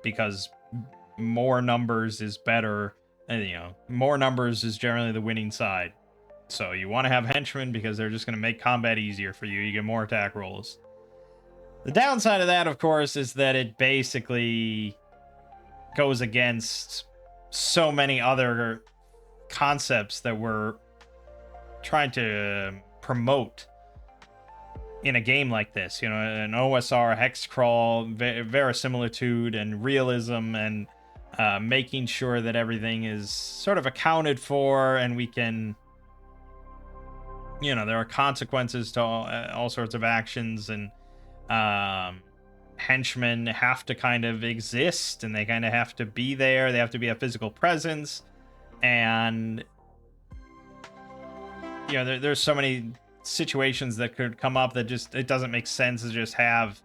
because more numbers is better. And, you know, more numbers is generally the winning side. So you want to have henchmen because they're just going to make combat easier for you. You get more attack rolls. The downside of that, of course, is that it basically goes against so many other concepts that we're trying to promote in a game like this. You know, an OSR, hex crawl, verisimilitude, and realism, and making sure that everything is sort of accounted for, and we can, you know, there are consequences to all sorts of actions, and henchmen have to kind of exist, and they kind of have to be there. They have to be a physical presence, and you know, there's so many situations that could come up that just, it doesn't make sense to just have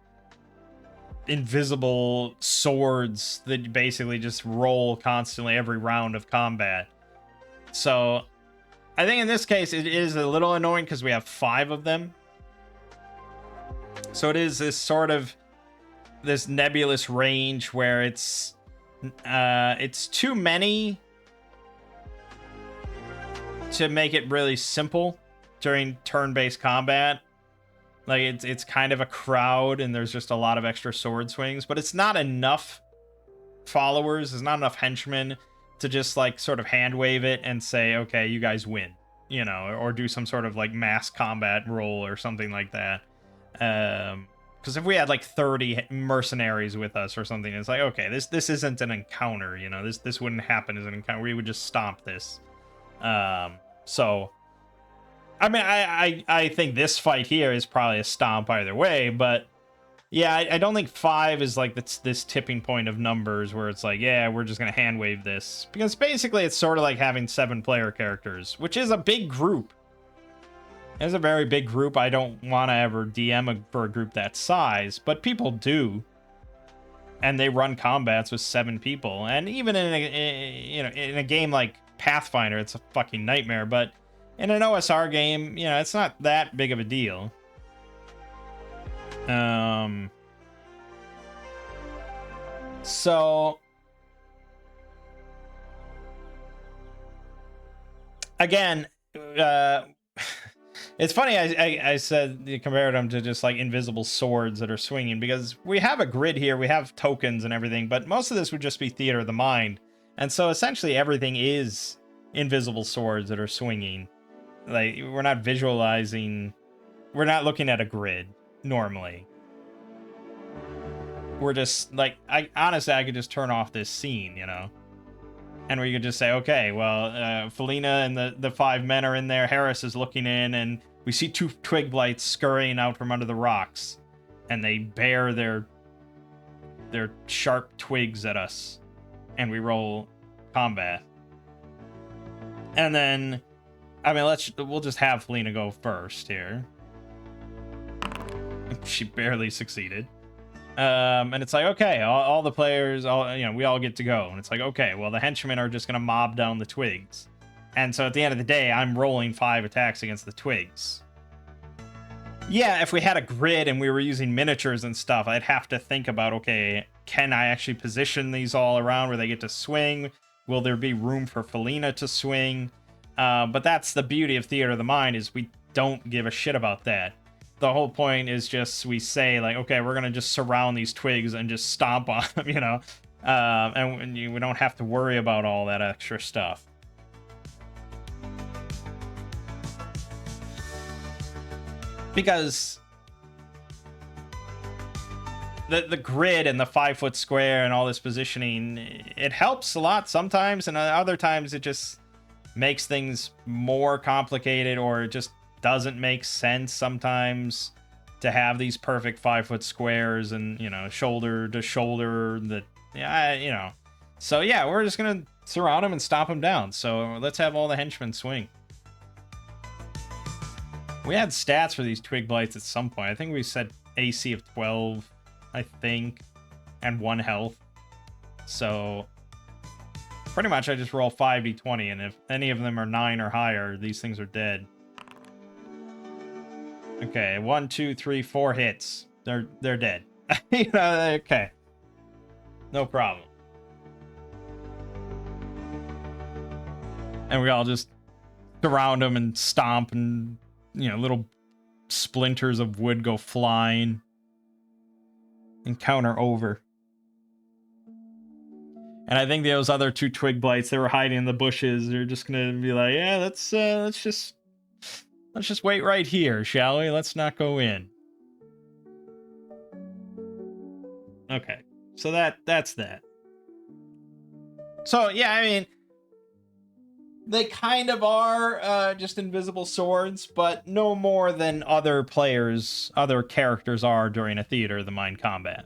invisible swords that basically just roll constantly every round of combat. So I think in this case it is a little annoying because we have 5 of them. So it is this sort of this nebulous range where it's too many to make it really simple during turn-based combat. Like, it's kind of a crowd, and there's just a lot of extra sword swings, but it's not enough followers, there's not enough henchmen to just like sort of hand wave it and say, okay, you guys win, you know, or do some sort of like mass combat roll or something like that. Because if we had like 30 mercenaries with us or something, it's like, okay, this isn't an encounter, you know, this wouldn't happen as an encounter. We would just stomp this. So, I mean, I think this fight here is probably a stomp either way, but yeah, I don't think 5 is like this tipping point of numbers where it's like, yeah, we're just gonna hand wave this, because basically it's sort of like having 7 player characters, which is a big group. It's a very big group. I don't want to ever DM for a group that size, but people do, and they run combats with 7 people, and even in a game like Pathfinder, it's a fucking nightmare, but in an OSR game, you know, it's not that big of a deal. So again, it's funny I said you compared them to just like invisible swords that are swinging, because we have a grid here, we have tokens and everything, but most of this would just be theater of the mind. And so essentially everything is invisible swords that are swinging. Like, we're not visualizing we're not looking at a grid normally. We're just like, honestly, I could just turn off this scene, you know, and we could just say, okay, well, Felina and the 5 men are in there. Harris is looking in, and we see 2 twig blights scurrying out from under the rocks, and they bear their sharp twigs at us, and we roll combat. And then, I mean, we'll just have Felina go first here. She barely succeeded. And it's like, okay, all the players, we all get to go. And it's like, okay, well, the henchmen are just going to mob down the twigs. And so at the end of the day, I'm rolling 5 attacks against the twigs. Yeah, if we had a grid and we were using miniatures and stuff, I'd have to think about, okay, can I actually position these all around where they get to swing? Will there be room for Felina to swing? But that's the beauty of Theater of the Mind, is we don't give a shit about that. The whole point is just we say, like, okay, we're going to just surround these twigs and just stomp on them, you know? And we don't have to worry about all that extra stuff. Because the grid and the 5-foot square and all this positioning, it helps a lot sometimes, and other times it just makes things more complicated, or it just doesn't make sense sometimes to have these perfect 5-foot squares and, you know, shoulder to shoulder, so yeah, we're just gonna surround them and stomp them down. So let's have all the henchmen swing. We had stats for these twig blights at some point. I think we said AC of 12, I think, and 1 health. So pretty much I just roll 5d20, and if any of them are 9 or higher, these things are dead. Okay, 1, 2, 3, 4 hits. They're dead. You know, okay. No problem. And we all just surround them and stomp, and, you know, little splinters of wood go flying. Encounter over. And I think those other 2 twig blights, they were hiding in the bushes. They're just gonna be like, yeah, let's just wait right here, shall we? Let's not go in. Okay, so that's that. So yeah, I mean, they kind of are just invisible swords, but no more than other characters are during a Theater of the Mind combat.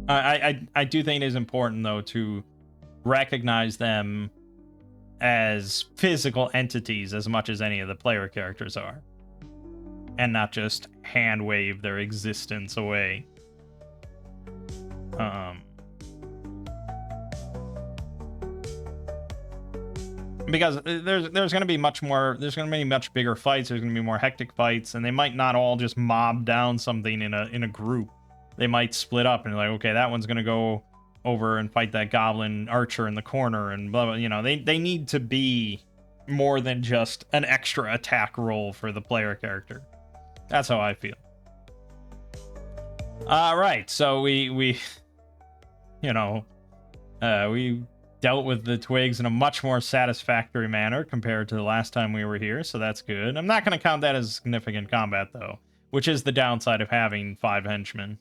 I do think it is important, though, to recognize them as physical entities as much as any of the player characters are, and not just hand wave their existence away. Because there's going to be much bigger fights. There's going to be more hectic fights, and they might not all just mob down something in a group. They might split up and like, okay, that one's going to go over and fight that goblin archer in the corner, and blah, blah. You know, they need to be more than just an extra attack roll for the player character. That's how I feel. All right, so we dealt with the twigs in a much more satisfactory manner compared to the last time we were here, so that's good. I'm not going to count that as significant combat, though, which is the downside of having 5 henchmen.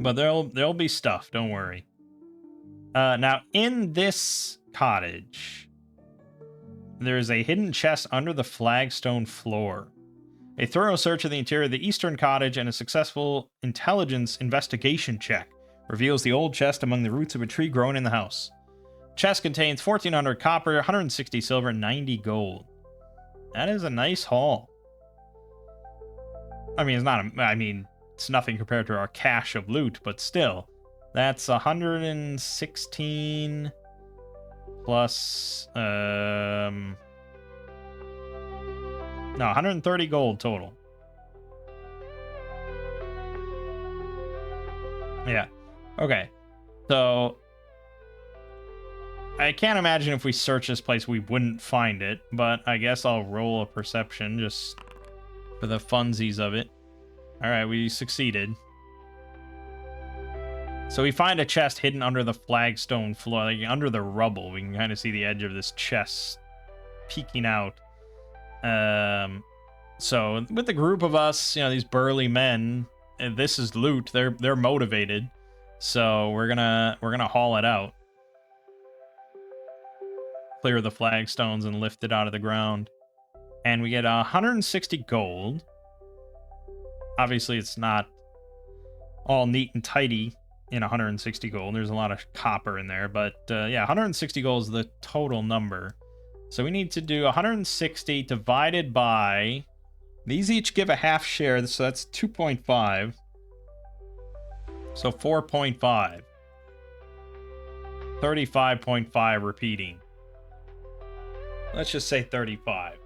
But there'll be stuff, don't worry. Now, in this cottage, there is a hidden chest under the flagstone floor. A thorough search of the interior of the eastern cottage and a successful intelligence investigation check reveals the old chest among the roots of a tree growing in the house. Chest contains 1,400 copper, 160 silver, and 90 gold. That is a nice haul. I mean, it's nothing compared to our cache of loot, but still. That's 116 plus, 130 gold total. Yeah. Okay. So I can't imagine if we search this place we wouldn't find it, but I guess I'll roll a perception just for the funsies of it. All right, we succeeded. So we find a chest hidden under the flagstone floor, like under the rubble. We can kind of see the edge of this chest peeking out. So with the group of us, you know, these burly men, and this is loot. They're motivated. So we're gonna haul it out. Clear the flagstones and lift it out of the ground. And we get 160 gold. Obviously, it's not all neat and tidy in 160 gold. There's a lot of copper in there. But yeah, 160 gold is the total number. So we need to do 160 divided by... These each give a half share, so that's 2.5. So 4.5. 35.5 repeating. Let's just say 35.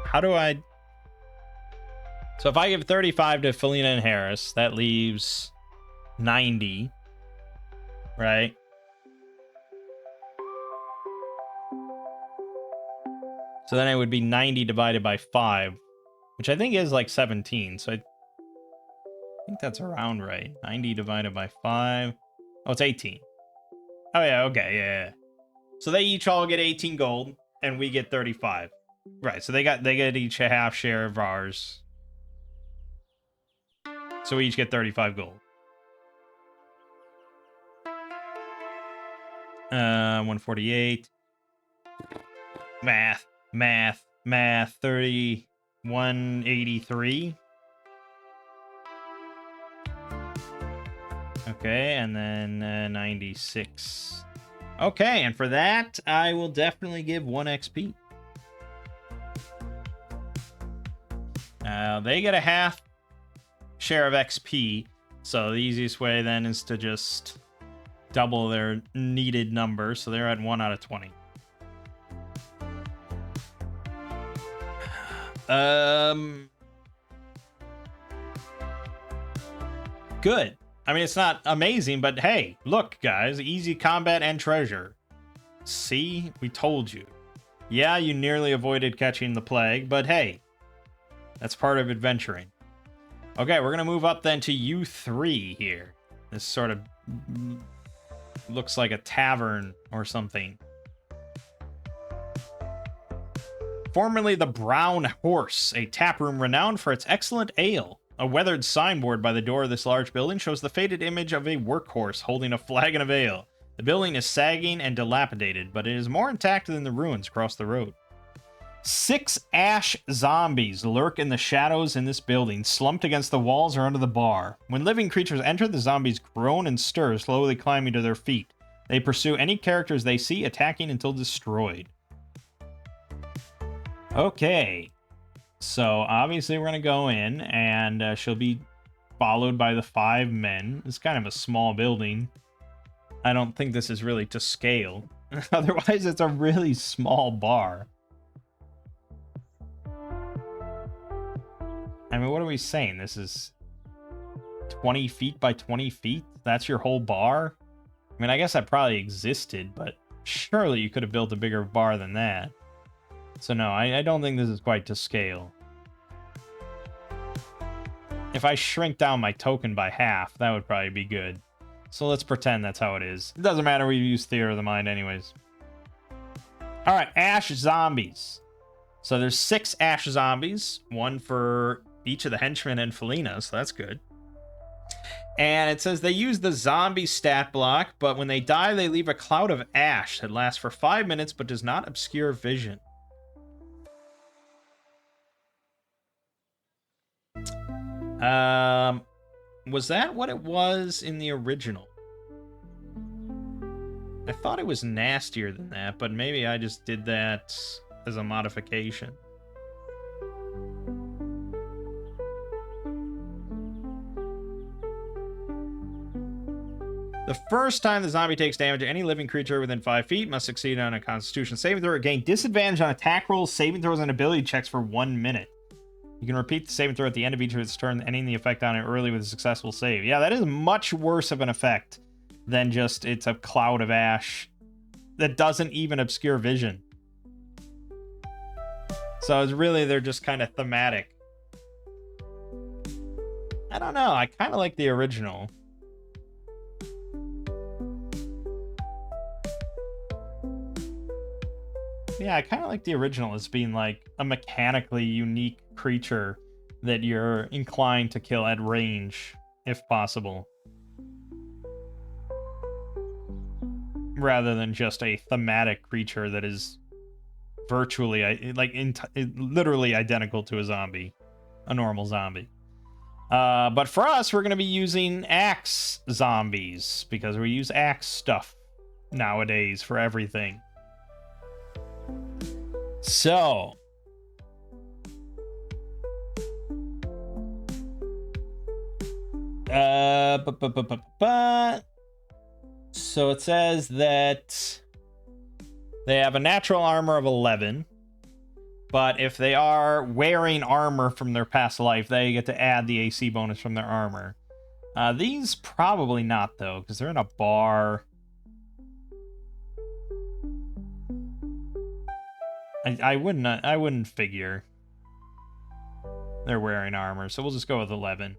How do I... So if I give 35 to Felina and Harris, that leaves 90, right? So then it would be 90 divided by 5, which I think is like 17. So I think that's around right. 90 divided by 5. Oh, it's 18. Oh, yeah, okay, yeah. So they each all get 18 gold, and we get 35. Right, so they get each a half share of ours. So we each get 35 gold. 148. Math. 183. Okay, and then 96. Okay, and for that, I will definitely give 1 XP. They get a half share of XP, so the easiest way then is to just double their needed number, so they're at 1 out of 20. Good. I mean, it's not amazing, but hey, look, guys, easy combat and treasure. See? We told you. Yeah, you nearly avoided catching the plague, but hey, that's part of adventuring. Okay, we're gonna move up then to U3 here. This sort of looks like a tavern or something. Formerly the Brown Horse, a taproom renowned for its excellent ale. A weathered signboard by the door of this large building shows the faded image of a workhorse holding a flagon of ale. The building is sagging and dilapidated, but it is more intact than the ruins across the road. 6 ash zombies lurk in the shadows in this building, slumped against the walls or under the bar. When living creatures enter, the zombies groan and stir, slowly climbing to their feet. They pursue any characters they see, attacking until destroyed. Okay. So, obviously we're going to go in, and she'll be followed by the 5 men. It's kind of a small building. I don't think this is really to scale. Otherwise, it's a really small bar. I mean, what are we saying? This is 20 feet by 20 feet? That's your whole bar? I mean, I guess that probably existed, but surely you could have built a bigger bar than that. So no, I don't think this is quite to scale. If I shrink down my token by half, that would probably be good. So let's pretend that's how it is. It doesn't matter, we use theater of the mind anyways. Alright, ash zombies. So there's 6 ash zombies, 1 for each of the henchmen and Felina, so that's good. And it says they use the zombie stat block, but when they die, they leave a cloud of ash that lasts for 5 minutes but does not obscure vision. Was that what it was in the original? I thought it was nastier than that, but maybe I just did that as a modification. The first time the zombie takes damage, any living creature within 5 feet must succeed on a Constitution saving throw or gain disadvantage on attack rolls, saving throws, and ability checks for 1 minute. You can repeat the saving throw at the end of each of its turn, ending the effect on it early with a successful save. Yeah, that is much worse of an effect than just it's a cloud of ash that doesn't even obscure vision. So it's really, they're just kind of thematic. I don't know. I kind of like the original. Yeah, I kind of like the original as being like a mechanically unique creature that you're inclined to kill at range, if possible. Rather than just a thematic creature that is virtually, like, literally identical to a zombie. A normal zombie. But for us, we're going to be using axe zombies, because we use axe stuff nowadays for everything. So... So it says that they have a natural armor of 11, but if they are wearing armor from their past life, they get to add the AC bonus from their armor. These probably not, though, because they're in a bar. I wouldn't figure they're wearing armor, so we'll just go with 11.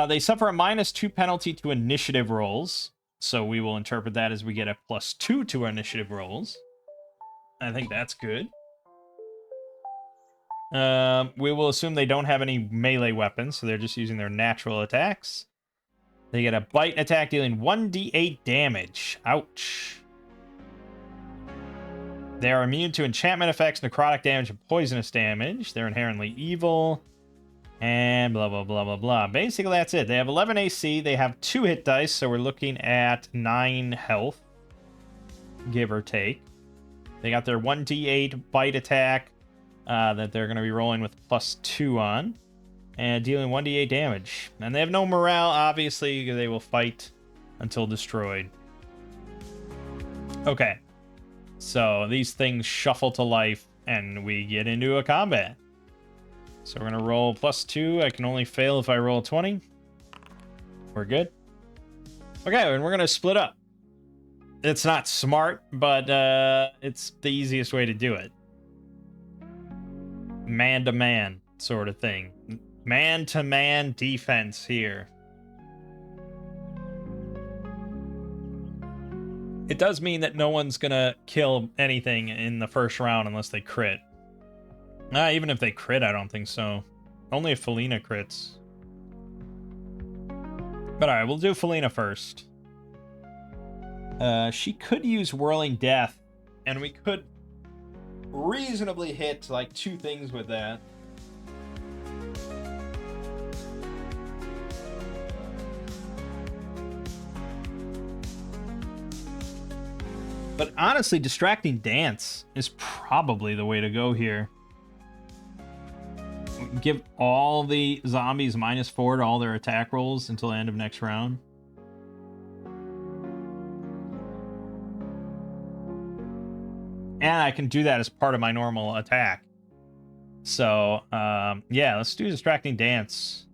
They suffer a -2 penalty to initiative rolls, so we will interpret that as we get a +2 to our initiative rolls. I think that's good. We will assume they don't have any melee weapons, so they're just using their natural attacks. They get a bite attack dealing 1d8 damage. Ouch. They are immune to enchantment effects, necrotic damage, and poisonous damage. They're inherently evil. And blah, blah, blah, blah, blah. Basically, that's it. They have 11 AC. They have 2 hit dice, so we're looking at 9 health, give or take. They got their 1d8 bite attack that they're going to be rolling with +2 on, and dealing 1d8 damage. And they have no morale, obviously. They will fight until destroyed. Okay. So these things shuffle to life, and we get into a combat. So we're going to roll +2. I can only fail if I roll a 20. We're good. Okay, and we're going to split up. It's not smart, but it's the easiest way to do it. Man-to-man sort of thing. Man-to-man defense here. It does mean that no one's going to kill anything in the first round unless they crit. Even if they crit, I don't think so. Only if Felina crits. But alright, we'll do Felina first. She could use Whirling Death, and we could reasonably hit like 2 things with that. But honestly, Distracting Dance is probably the way to go here. Give all the zombies -4 to all their attack rolls until the end of next round. And I can do that as part of my normal attack. So, yeah, let's do Distracting Dance.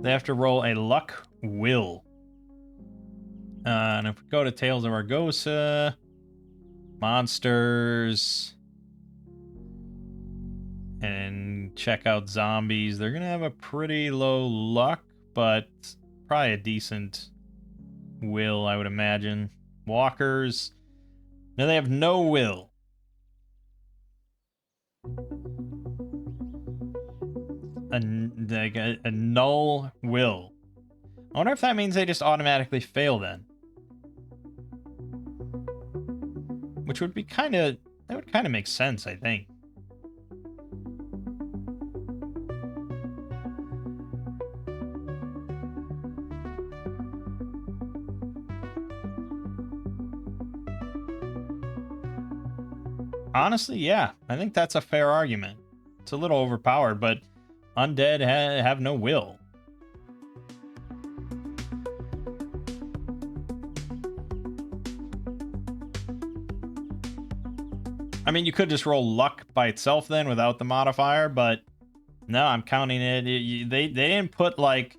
They have to roll a Luck Will. And if we go to Tales of Argosa, Monsters, and check out Zombies, they're going to have a pretty low luck, but probably a decent will, I would imagine. Walkers, no, they have no will. A null will. I wonder if that means they just automatically fail then. Which would be that would kind of make sense, I think. Honestly, yeah, I think that's a fair argument. It's a little overpowered, but undead have no will. I mean, you could just roll luck by itself then without the modifier, but no, I'm counting it. They didn't put like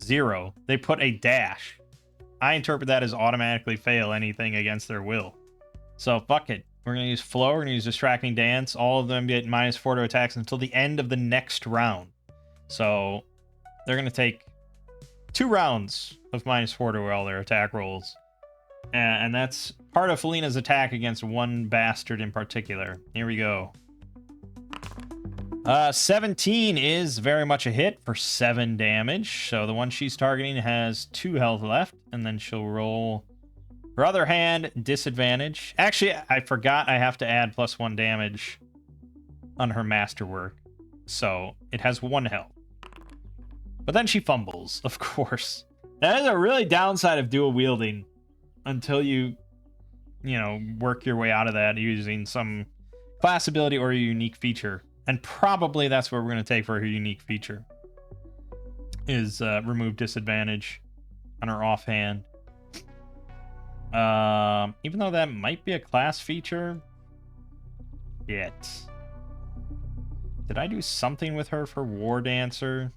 0. They put a dash. I interpret that as automatically fail anything against their will. So fuck it. We're going to use Flow. We're going to use Distracting Dance. All of them get -4 to attacks until the end of the next round. So they're going to take 2 rounds of -4 to all their attack rolls. And that's part of Felina's attack against one bastard in particular. Here we go. 17 is very much a hit for 7 damage. So the one she's targeting has 2 health left. And then she'll roll her other hand, disadvantage. Actually, I forgot I have to add +1 damage on her masterwork. So it has 1 health. But then she fumbles, of course. That is a really downside of dual wielding until you work your way out of that using some class ability or a unique feature. And probably that's what we're going to take for her unique feature. Is remove disadvantage on her offhand. Even though that might be a class feature. Yet. Did I do something with her for War Dancer?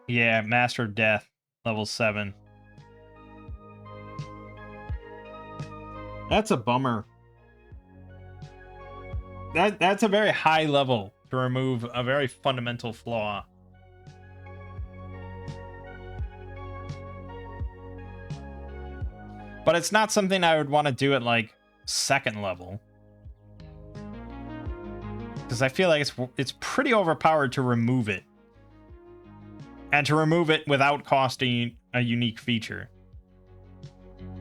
Yeah, Master of Death, level 7. That's a bummer. That's a very high level to remove a very fundamental flaw. But it's not something I would want to do at like 2nd level. Because I feel like it's pretty overpowered to remove it. And to remove it without costing a unique feature.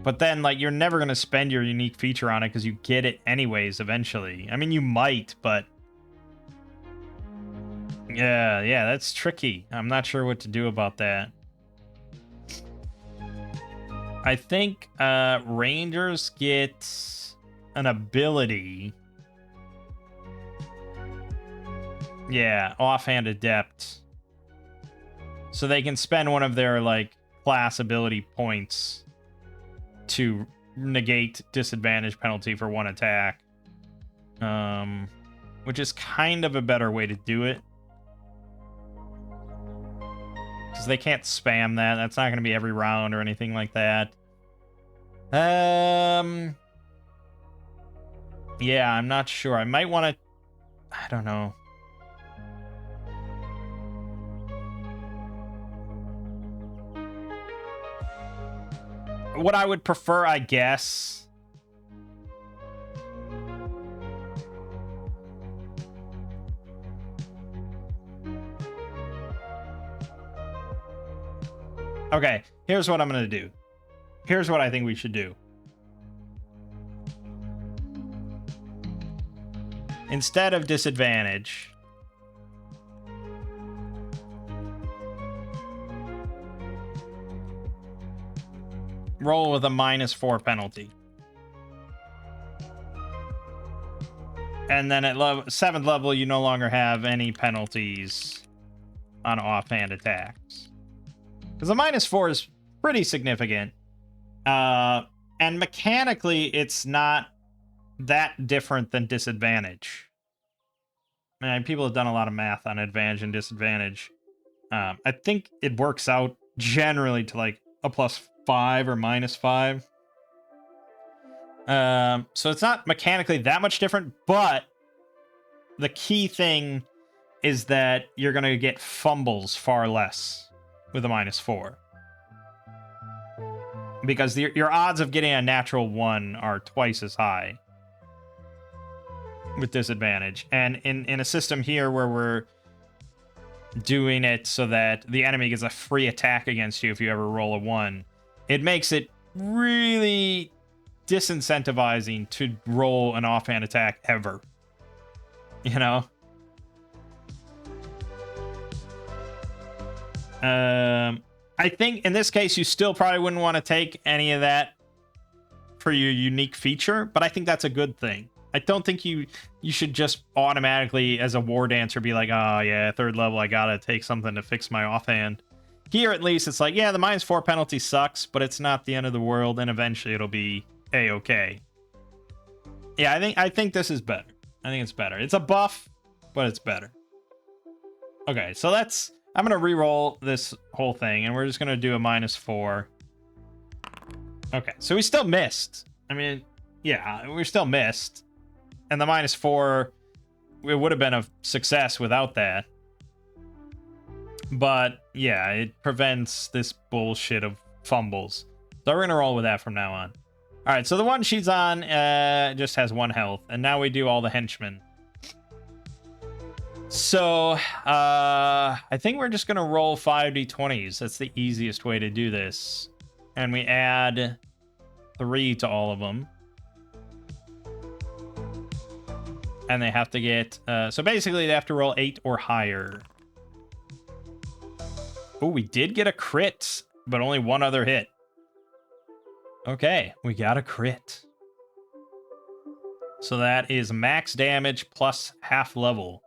But then, like, you're never going to spend your unique feature on it because you get it anyways eventually. I mean, you might, but... Yeah, that's tricky. I'm not sure what to do about that. I think Rangers get an ability. Yeah, Offhand Adept. So they can spend one of their, like, class ability points to negate disadvantage penalty for 1 attack. Which is kind of a better way to do it. Because they can't spam that. That's not going to be every round or anything like that. Yeah, I'm not sure. I might want to... I don't know. What I would prefer, I guess... Okay, here's what I'm going to do. Here's what I think we should do. Instead of disadvantage... roll with a -4 penalty. And then at 7th level, you no longer have any penalties on offhand attacks. Because a -4 is pretty significant. And mechanically, it's not that different than disadvantage. I mean, people have done a lot of math on advantage and disadvantage. I think it works out generally to like a +5 or -5. So it's not mechanically that much different, but the key thing is that you're going to get fumbles far less with a -4. Because your odds of getting a natural 1 are twice as high with disadvantage. And in a system here where we're doing it so that the enemy gets a free attack against you if you ever roll a 1, it makes it really disincentivizing to roll an offhand attack ever. You know? I think in this case, you still probably wouldn't want to take any of that for your unique feature, but I think that's a good thing. I don't think you should just automatically, as a War Dancer, be like, oh yeah, 3rd level, I gotta take something to fix my offhand. here at least it's like, yeah, the -4 penalty sucks, but it's not the end of the world, and eventually it'll be a-okay. Yeah, I think this is better. I think it's better. It's a buff, but it's better. Okay, so I'm gonna re-roll this whole thing, and we're just gonna do a -4. Okay, so we still missed. I mean, yeah, we still missed. And the -4, it would have been a success without that. But, yeah, it prevents this bullshit of fumbles. So we're gonna roll with that from now on. Alright, so the one she's on just has 1 health. And now we do all the henchmen. So, I think we're just gonna roll 5d20s. That's the easiest way to do this. And we add 3 to all of them. And they have to get... so basically, they have to roll 8 or higher. Oh, we did get a crit, but only 1 other hit. Okay, we got a crit. So that is max damage plus half level.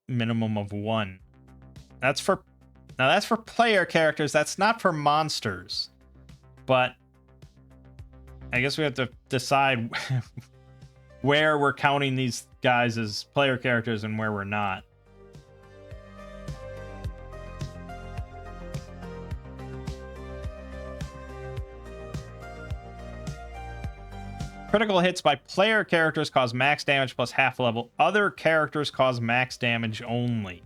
Minimum of 1. That's for player characters. That's not for monsters. But I guess we have to decide where we're counting these guys as player characters and where we're not. Critical hits by player characters cause max damage plus half level. Other characters cause max damage only.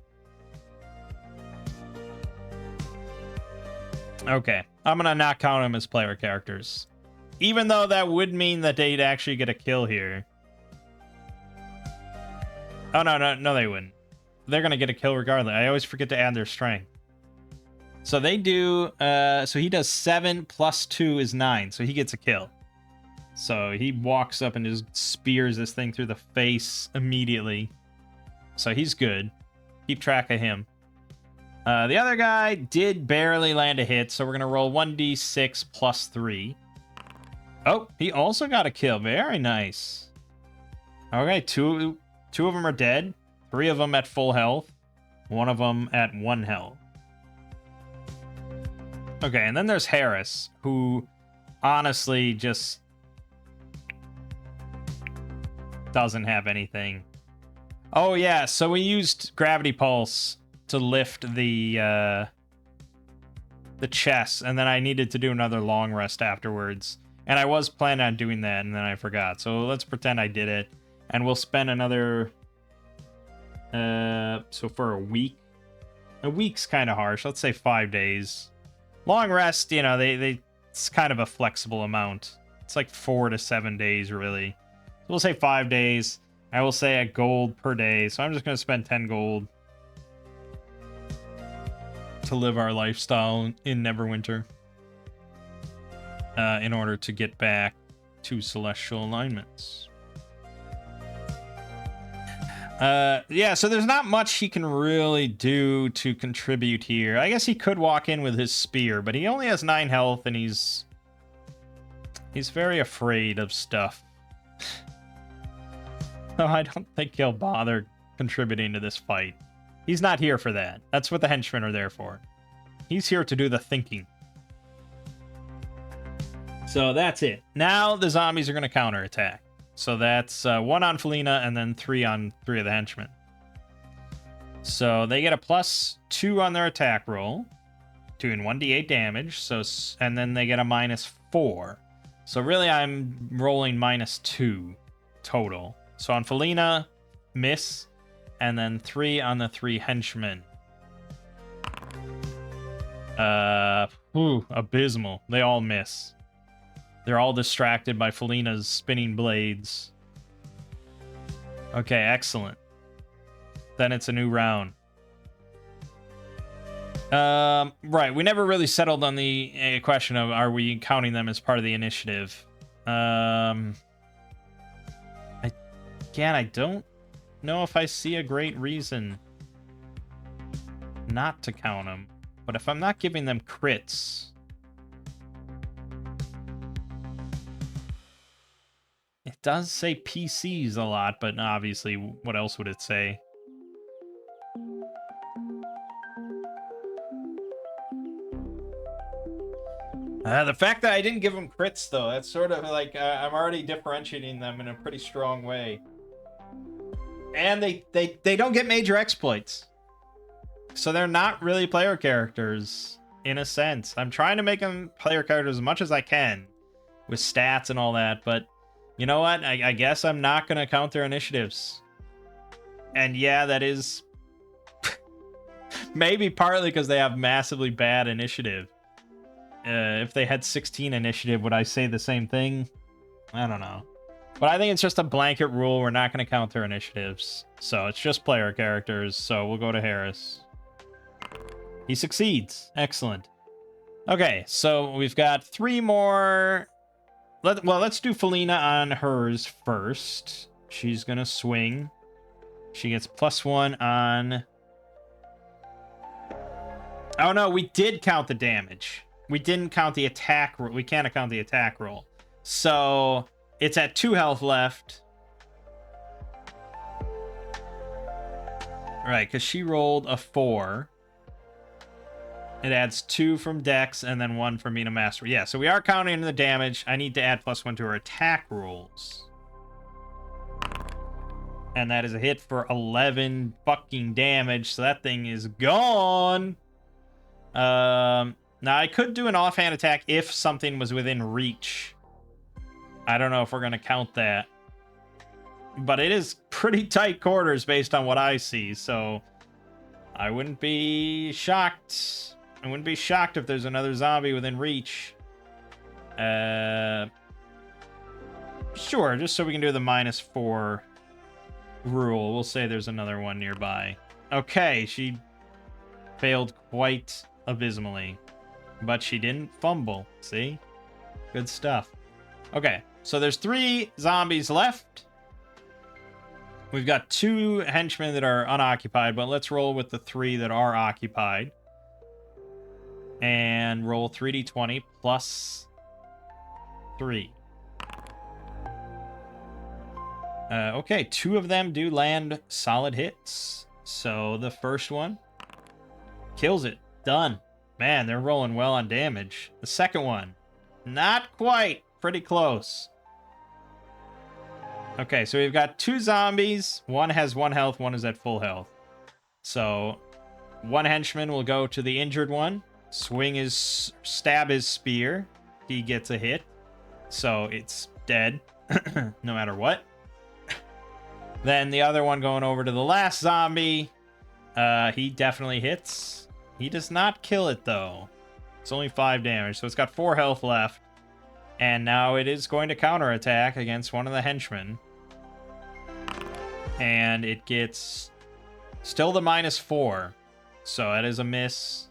Okay, I'm gonna not count them as player characters. Even though that would mean that they'd actually get a kill here. Oh, no, they wouldn't. They're gonna get a kill regardless. I always forget to add their strength. So they do, so he does 7 plus 2 is 9, so he gets a kill. So he walks up and just spears this thing through the face immediately. So he's good. Keep track of him. The other guy did barely land a hit, so we're going to roll 1d6 plus 3. Oh, he also got a kill. Very nice. Okay, two of them are dead. 3 of them at full health. 1 of them at 1 health. Okay, and then there's Harris, who honestly just doesn't have anything. Oh yeah, so we used Gravity Pulse to lift the chest, and then I needed to do another long rest afterwards. And I was planning on doing that, and then I forgot. So let's pretend I did it, and we'll spend another... so for a week. A week's kind of harsh. Let's say 5 days. Long rest, you know, it's kind of a flexible amount. It's like 4 to 7 days, really. So we'll say 5 days. I will say a gold per day. So I'm just going to spend 10 gold to live our lifestyle in Neverwinter. In order to get back to Celestial Alignments. Yeah, so there's not much he can really do to contribute here. I guess he could walk in with his spear, but he only has 9 health, and he's very afraid of stuff. So I don't think he'll bother contributing to this fight. He's not here for that. That's what the henchmen are there for. He's here to do the thinking. So that's it. Now the zombies are going to counterattack. So that's 1 on Felina and then 3 on 3 of the henchmen. So they get a +2 on their attack roll, doing 1d8 damage. So, and then they get a -4. So really I'm rolling -2 total. So on Felina, miss, and then 3 on the 3 henchmen. Abysmal. They all miss. They're all distracted by Felina's spinning blades. Okay, excellent. Then it's a new round. Right, we never really settled on the question of are we counting them as part of the initiative. Again, I don't know if I see a great reason not to count them. But if I'm not giving them crits... It does say PCs a lot, but obviously, what else would it say? The fact that I didn't give them crits, though, that's sort of like I'm already differentiating them in a pretty strong way. And they don't get major exploits. So they're not really player characters, in a sense. I'm trying to make them player characters as much as I can, with stats and all that, but you know what? I guess I'm not going to count their initiatives. And yeah, that is maybe partly because they have massively bad initiative. If they had 16 initiative, would I say the same thing? I don't know. But I think it's just a blanket rule. We're not going to count their initiatives. So it's just player characters. So we'll go to Harris. He succeeds. Excellent. Okay, so we've got 3 more. Let's do Felina on hers first. She's going to swing. She gets +1 on... Oh, no, we did count the damage. We didn't count the attack roll. We can't count the attack roll. So it's at 2 health left. Right, because she rolled a 4. It adds 2 from Dex and then 1 from Mina Master. Yeah, so we are counting the damage. I need to add +1 to her attack rolls. And that is a hit for 11 fucking damage. So that thing is gone. Now, I could do an offhand attack if something was within reach. I don't know if we're going to count that. But it is pretty tight quarters based on what I see, so I wouldn't be shocked. I wouldn't be shocked if there's another zombie within reach. Sure, just so we can do the -4 rule. We'll say there's another one nearby. Okay, she failed quite abysmally. But she didn't fumble. See? Good stuff. Okay, so there's 3 zombies left. We've got 2 henchmen that are unoccupied, but let's roll with the 3 that are occupied. And roll 3d20 plus 3. Okay, 2 of them do land solid hits. So the first one kills it. Done. Man, they're rolling well on damage. The second one, not quite. Pretty close. Okay, so we've got 2 zombies. One has 1 health, one is at full health. So, 1 henchman will go to the injured one, stab his spear. He gets a hit. So, it's dead, no matter what. Then the other one going over to the last zombie. He definitely hits. He does not kill it, though. It's only 5 damage, so it's got 4 health left. And now it is going to counterattack against one of the henchmen. And it gets still the -4. So that is a miss.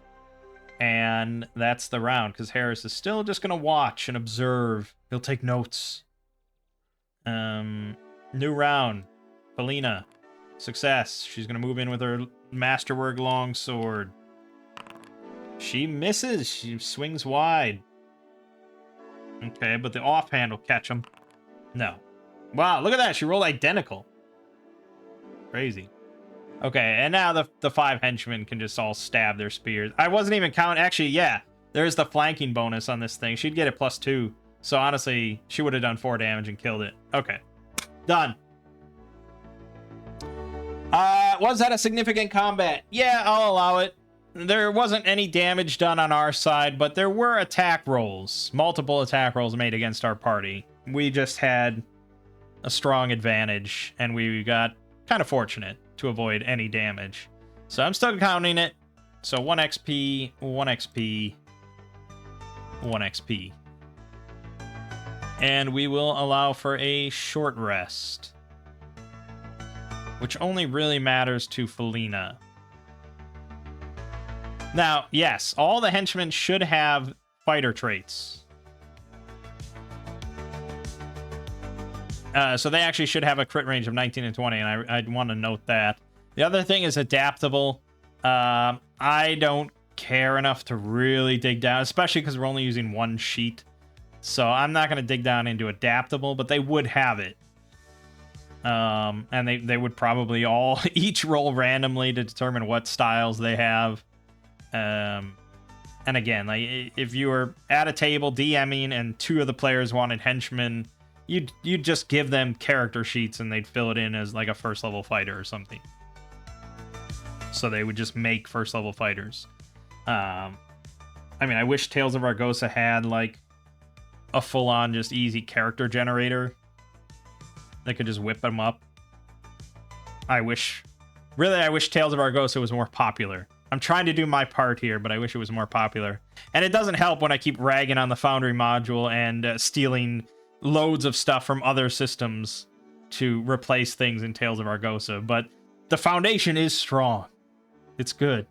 And that's the round, because Harris is still just going to watch and observe. He'll take notes. New round. Felina. Success. She's going to move in with her Masterwork longsword. She misses. She swings wide. Okay, but the offhand will catch him. No. Wow, look at that. She rolled identical. Crazy. Okay, and now the 5 henchmen can just all stab their spears. I wasn't even counting. Actually, yeah, there's the flanking bonus on this thing. She'd get it +2. So honestly, she would have done 4 damage and killed it. Okay. Done. Was that a significant combat? Yeah, I'll allow it. There wasn't any damage done on our side, but there were attack rolls. Multiple attack rolls made against our party. We just had a strong advantage, and we got kind of fortunate to avoid any damage. So I'm still counting it. So 1 XP, 1 XP, 1 XP. And we will allow for a short rest, which only really matters to Felina. Now, yes, all the henchmen should have fighter traits. So they actually should have a crit range of 19 and 20, and I'd want to note that. The other thing is adaptable. I don't care enough to really dig down, especially because we're only using 1 sheet. So I'm not going to dig down into adaptable, but they would have it. And they would probably all each roll randomly to determine what styles they have. And And again, like, if you were at a table DMing and 2 of the players wanted henchmen, you'd just give them character sheets and they'd fill it in as like a first level fighter or something. So they would just make first level fighters. I mean, I wish Tales of Argosa had like a full-on just easy character generator that could just whip them up. I wish Tales of Argosa was more popular. I'm trying to do my part here, but I wish it was more popular. And it doesn't help when I keep ragging on the Foundry module and stealing loads of stuff from other systems to replace things in Tales of Argosa. But the foundation is strong. It's good.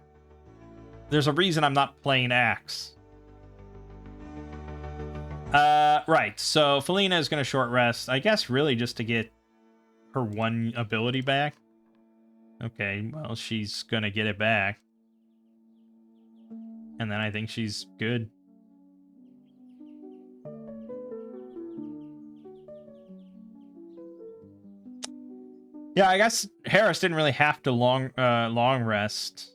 There's a reason I'm not playing Axe. Right, so Felina is going to short rest. I guess really just to get her 1 ability back. Okay, well, she's going to get it back. And then I think she's good. Yeah, I guess Harris didn't really have to long rest,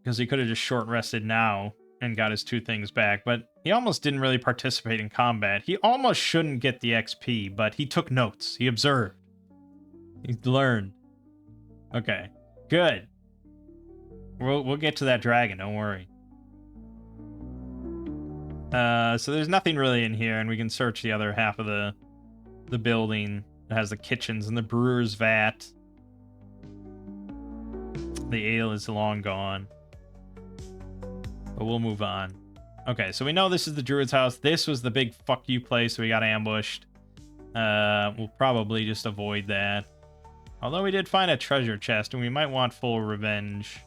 because he could have just short rested now and got his 2 things back, but he almost didn't really participate in combat. He almost shouldn't get the XP, but he took notes. He observed. He learned. Okay, good. We'll get to that dragon, don't worry. So there's nothing really in here, and we can search the other half of the building. It has the kitchens and the brewer's vat. The ale is long gone. But we'll move on. Okay, so we know this is the druid's house. This was the big fuck you place, so we got ambushed. We'll probably just avoid that. Although we did find a treasure chest, and we might want full revenge.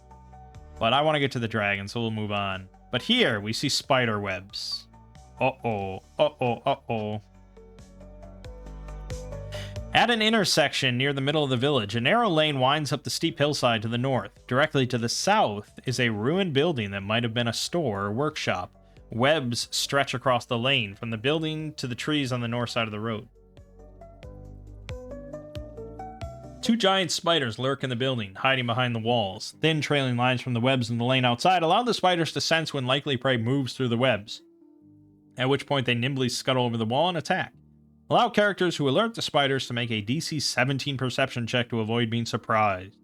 But I want to get to the dragon, so we'll move on. But here, we see spider webs. Uh-oh, uh-oh, uh-oh. At an intersection near the middle of the village, a narrow lane winds up the steep hillside to the north. Directly to the south is a ruined building that might have been a store or workshop. Webs stretch across the lane, from the building to the trees on the north side of the road. 2 giant spiders lurk in the building, hiding behind the walls. Thin trailing lines from the webs in the lane outside allow the spiders to sense when likely prey moves through the webs, at which point they nimbly scuttle over the wall and attack. Allow characters who alert the spiders to make a DC 17 perception check to avoid being surprised.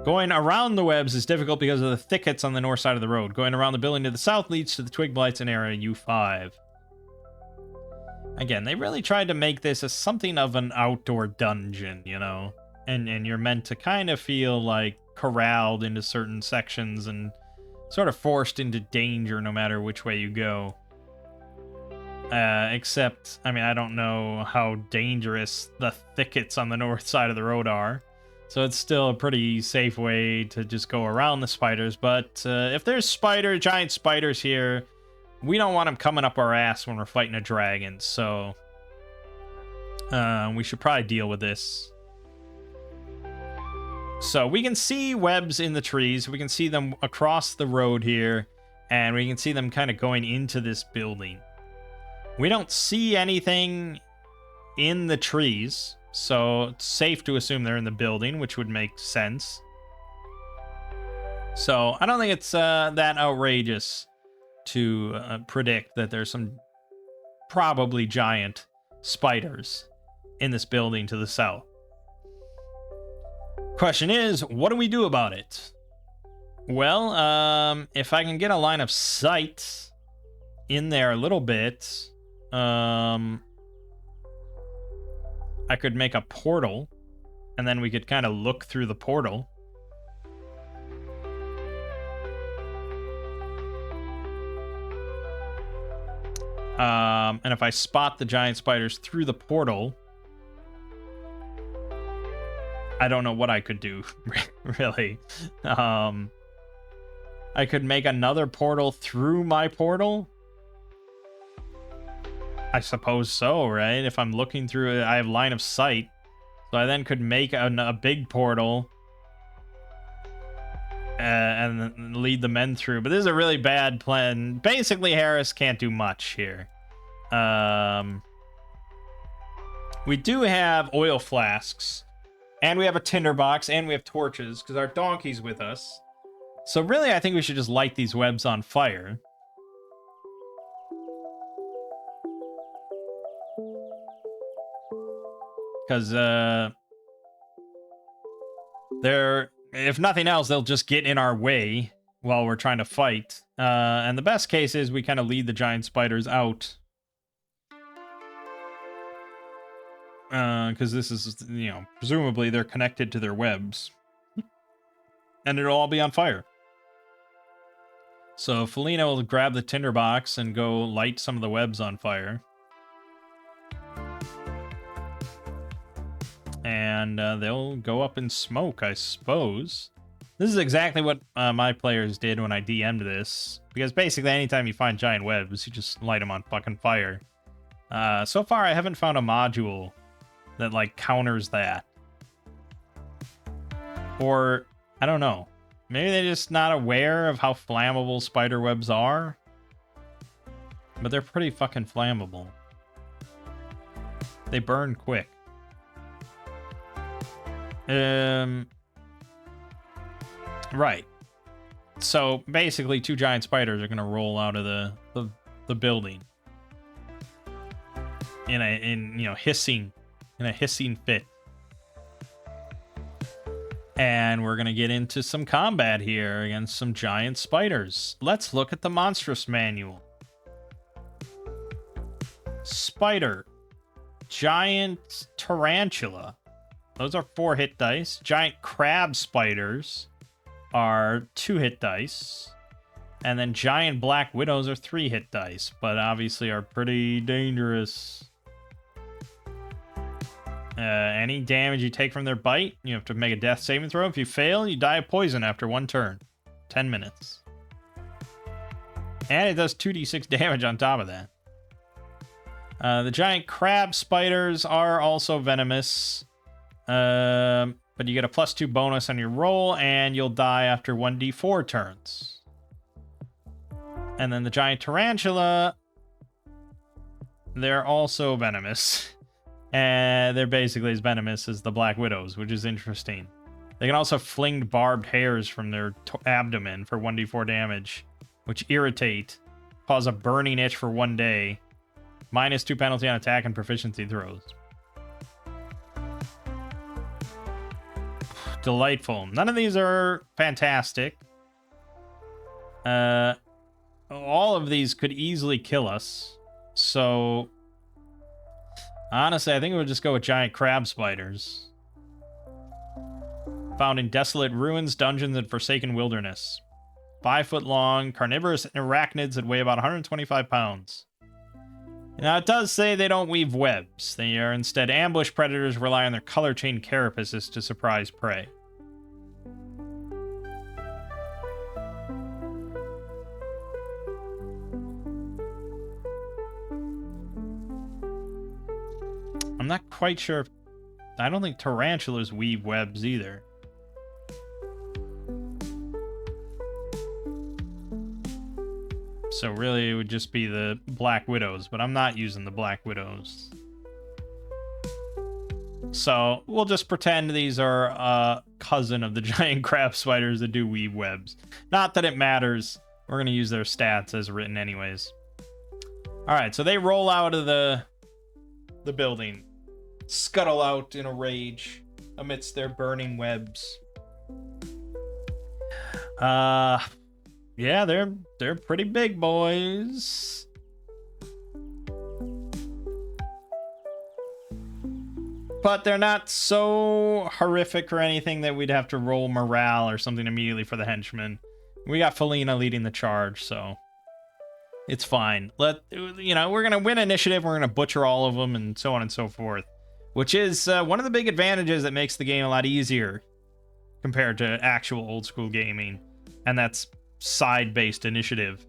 Going around the webs is difficult because of the thickets on the north side of the road. Going around the building to the south leads to the twig blights in area U5. Again, they really tried to make this as something of an outdoor dungeon, you know? And you're meant to kind of feel like corralled into certain sections and sort of forced into danger no matter which way you go. Except, I mean, I don't know how dangerous the thickets on the north side of the road are. So it's still a pretty safe way to just go around the spiders. But if there's giant spiders here, we don't want them coming up our ass when we're fighting a dragon. So we should probably deal with this. So we can see webs in the trees. We can see them across the road here. And we can see them kind of going into this building. We don't see anything in the trees, so it's safe to assume they're in the building, which would make sense. So I don't think it's that outrageous to predict that there's some probably giant spiders in this building to the south. Question is, what do we do about it? Well, if I can get a line of sight in there a little bit... I could make a portal, and then we could kind of look through the portal. And if I spot the giant spiders through the portal, I don't know what I could do, really. I could make another portal through my portal. I suppose so, right? If I'm looking through it, I have line of sight. So I then could make a big portal and lead the men through. But this is a really bad plan. Basically, Harris can't do much here. We do have oil flasks. And we have a tinderbox. And we have torches. Because our donkey's with us. So really, I think we should just light these webs on fire. Because, if nothing else, they'll just get in our way while we're trying to fight. And the best case is we kind of lead the giant spiders out. Because this is, presumably they're connected to their webs. And it'll all be on fire. So Felina will grab the tinderbox and go light some of the webs on fire. And they'll go up in smoke, I suppose. This is exactly what my players did when I DM'd this. Because basically anytime you find giant webs, you just light them on fucking fire. So far, I haven't found a module that, like, counters that. Or, I don't know. Maybe they're just not aware of how flammable spider webs are. But they're pretty fucking flammable. They burn quick. Right. So basically, two giant spiders are gonna roll out of the building in a hissing fit, and we're gonna get into some combat here against some giant spiders. Let's look at the monstrous manual. Spider, giant tarantula. Those are 4 hit dice. Giant crab spiders are 2 hit dice. And then giant black widows are 3 hit dice, but obviously are pretty dangerous. Any damage you take from their bite, you have to make a death saving throw. If you fail, you die of poison after 1 turn. 10 minutes. And it does 2d6 damage on top of that. The giant crab spiders are also venomous. But you get a +2 bonus on your roll, and you'll die after 1d4 turns. And then the giant tarantula, they're also venomous. And they're basically as venomous as the black widows, which is interesting. They can also fling barbed hairs from their abdomen for 1d4 damage, which irritate, cause a burning itch for 1 day, -2 penalty on attack and proficiency throws. Delightful. None of these are fantastic. All of these could easily kill us. So, honestly, I think we'll just go with giant crab spiders. Found in desolate ruins, dungeons, and forsaken wilderness. 5 foot long, carnivorous arachnids that weigh about 125 pounds. Now, it does say they don't weave webs. They are instead ambush predators, rely on their color chain carapaces to surprise prey. I'm not quite sure if... I don't think tarantulas weave webs either. So really, it would just be the black widows, but I'm not using the black widows. So we'll just pretend these are a cousin of the giant crab spiders that do weave webs. Not that it matters. We're going to use their stats as written anyways. All right, so they roll out of the building, scuttle out in a rage amidst their burning webs. Yeah, they're pretty big boys. But they're not so horrific or anything that we'd have to roll morale or something immediately for the henchmen. We got Felina leading the charge, so it's fine. We're gonna win initiative, we're gonna butcher all of them, and so on and so forth. Which is one of the big advantages that makes the game a lot easier compared to actual old school gaming, and that's side-based initiative.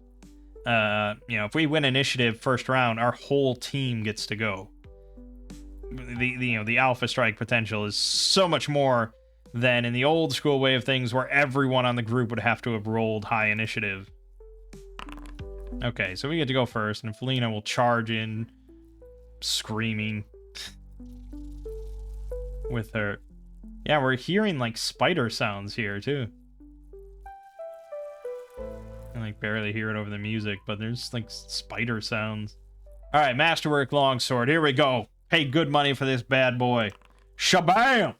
If we win initiative first round, our whole team gets to go. The alpha strike potential is so much more than in the old school way of things, where everyone on the group would have to have rolled high initiative. Okay, so we get to go first, and Felina will charge in, screaming with her. Yeah, we're hearing like spider sounds here too. barely hear it over the music, but there's like spider sounds. All right, Masterwork Longsword. Here we go. Paid good money for this bad boy. Shabam!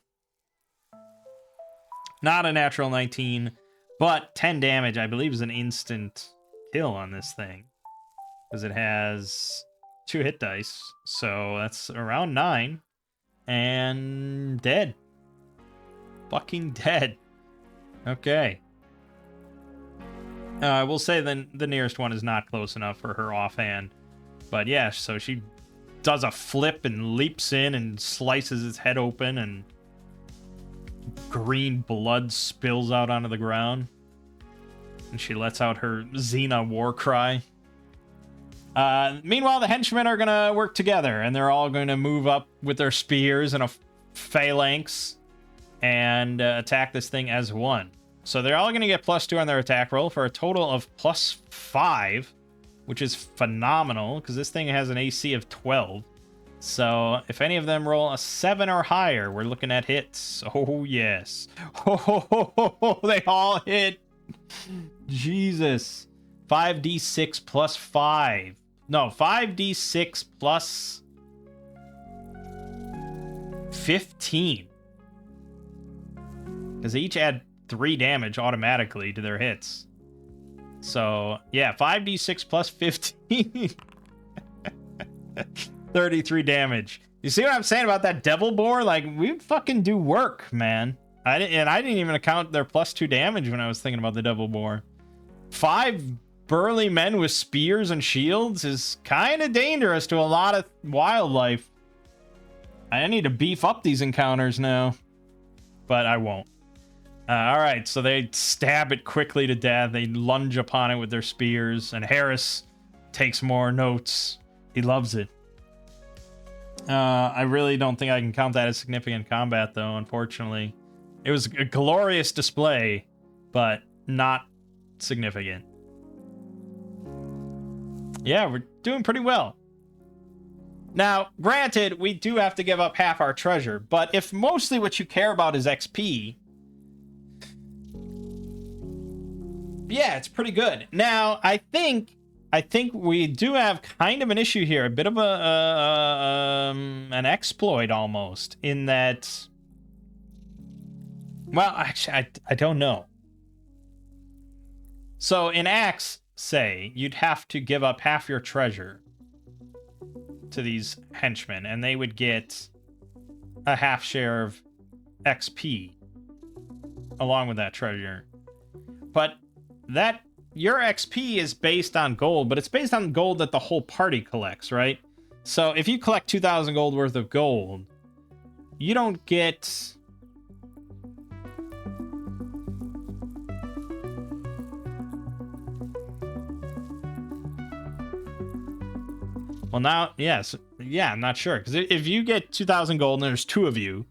Not a natural 19, but 10 damage, I believe, is an instant kill on this thing. Because it has 2 hit dice. So that's around 9. And dead. Fucking dead. Okay. We'll say then the nearest one is not close enough for her offhand. But yeah, so she does a flip and leaps in and slices its head open, and green blood spills out onto the ground. And she lets out her Xena war cry. Meanwhile, the henchmen are going to work together, and they're all going to move up with their spears in a phalanx and attack this thing as one. So they're all going to get +2 on their attack roll for a total of +5, which is phenomenal because this thing has an AC of 12. So if any of them roll a 7 or higher, we're looking at hits. Oh, yes. Oh, they all hit. Jesus. 5d6 plus 5. No, 5d6 plus 15. Because they each add 3 damage automatically to their hits. So, yeah, 5d6 plus 15. 33 damage. You see what I'm saying about that devil boar? Like, we fucking do work, man. I didn't even account their +2 damage when I was thinking about the devil boar. 5 burly men with spears and shields is kind of dangerous to a lot of wildlife. I need to beef up these encounters now. But I won't. Alright, so they stab it quickly to death. They lunge upon it with their spears. And Harris takes more notes. He loves it. I really don't think I can count that as significant combat, though, unfortunately. It was a glorious display, but not significant. Yeah, we're doing pretty well. Now, granted, we do have to give up half our treasure, but if mostly what you care about is XP, yeah, it's pretty good. Now, I think we do have kind of an issue here, a bit of an exploit almost, in that, well, actually, I don't know. So in Axe, say, you'd have to give up half your treasure to these henchmen, and they would get a half share of XP along with that treasure. But that your XP is based on gold, but it's based on gold that the whole party collects, right? So if you collect 2,000 gold worth of gold, you don't get... Well, now, yes. Yeah, I'm not sure. Because if you get 2,000 gold and there's 2 of you,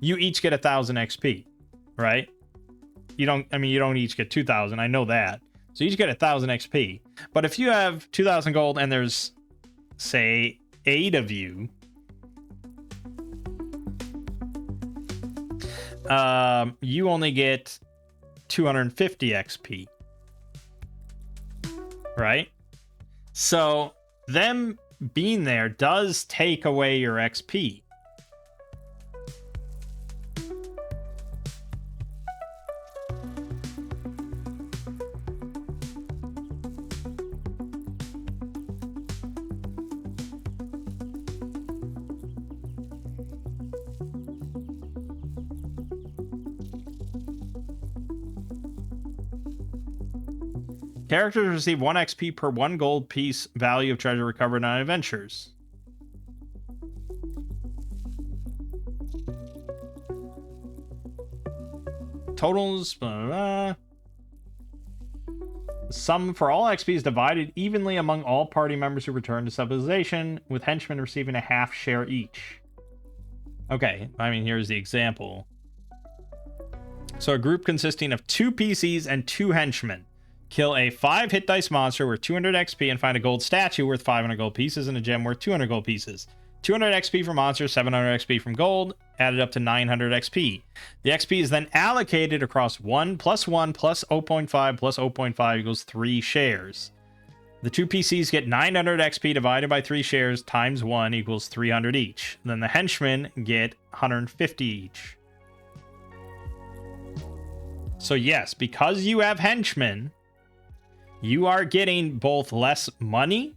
you each get 1,000 XP, right? You don't each get 2,000. I know that. So you each get 1,000 XP. But if you have 2,000 gold and there's, say, 8 of you, you only get 250 XP. Right? So them being there does take away your XP. Characters receive 1 XP per 1 gold piece value of treasure recovered on adventures. Totals. Sum for all XP is divided evenly among all party members who return to civilization, with henchmen receiving a half share each. Okay, I mean, here's the example. So a group consisting of 2 PCs and 2 henchmen. Kill a 5 hit dice monster worth 200 XP and find a gold statue worth 500 gold pieces and a gem worth 200 gold pieces. 200 XP from monsters, 700 XP from gold, added up to 900 XP. The XP is then allocated across 1 plus 1 plus 0.5 plus 0.5 equals 3 shares. The two PCs get 900 XP divided by 3 shares times 1 equals 300 each. Then the henchmen get 150 each. So yes, because you have henchmen, you are getting both less money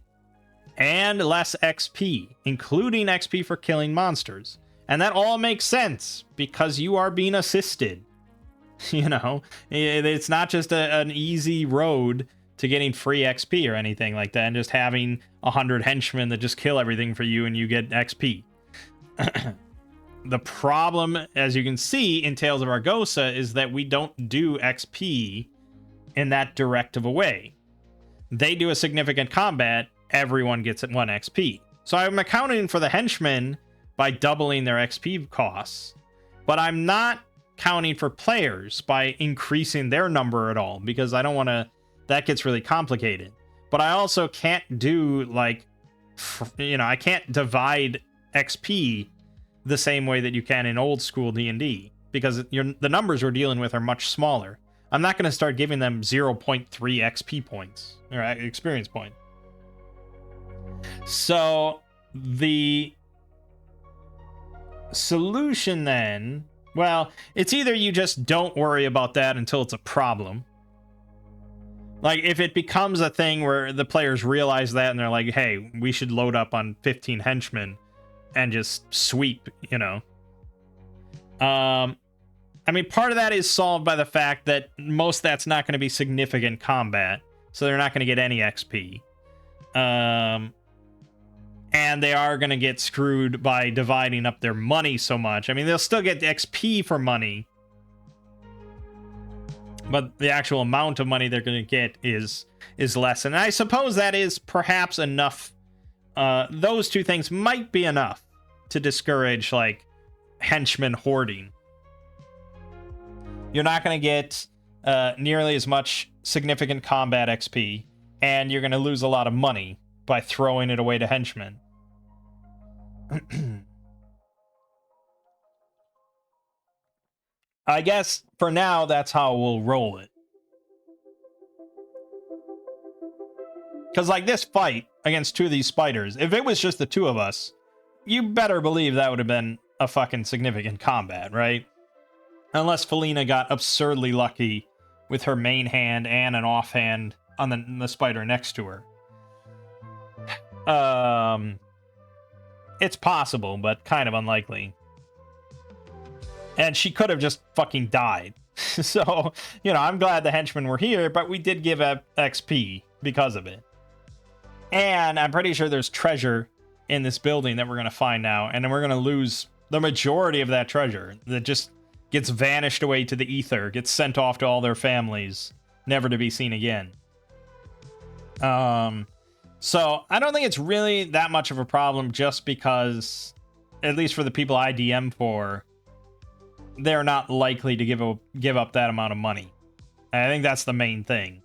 and less XP, including XP for killing monsters. And that all makes sense because you are being assisted. You know, it's not just an easy road to getting free XP or anything like that, and just having 100 henchmen that just kill everything for you and you get XP. The problem, as you can see in Tales of Argosa, is that we don't do XP in that direct of a way. They do a significant combat, everyone gets 1 XP. So I'm accounting for the henchmen by doubling their XP costs, but I'm not counting for players by increasing their number at all, because I don't want to. That gets really complicated. But I also can't do, like, I can't divide XP the same way that you can in old school D&D, because the numbers we're dealing with are much smaller. I'm not going to start giving them 0.3 XP points, or experience point. So the solution then, well, it's either you just don't worry about that until it's a problem. Like, if it becomes a thing where the players realize that and they're like, hey, we should load up on 15 henchmen and just sweep, you know. I mean, part of that is solved by the fact that most of that's not going to be significant combat, so they're not going to get any XP. And they are going to get screwed by dividing up their money so much. I mean, they'll still get XP for money, but the actual amount of money they're going to get is less. And I suppose that is perhaps enough. Those two things might be enough to discourage, like, henchman hoarding. You're not going to get nearly as much significant combat XP, and you're going to lose a lot of money by throwing it away to henchmen. I guess for now, that's how we'll roll it. Because, like, this fight against 2 of these spiders, if it was just the 2 of us, you better believe that would have been a fucking significant combat, right? Unless Felina got absurdly lucky with her main hand and an offhand on the spider next to her. It's possible, but kind of unlikely. And she could have just fucking died. So, you know, I'm glad the henchmen were here, but we did give up XP because of it. And I'm pretty sure there's treasure in this building that we're going to find now, and then we're going to lose the majority of that treasure that just gets vanished away to the ether, gets sent off to all their families, never to be seen again. So I don't think it's really that much of a problem, just because, at least for the people I DM for, they're not likely to give up that amount of money. And I think that's the main thing.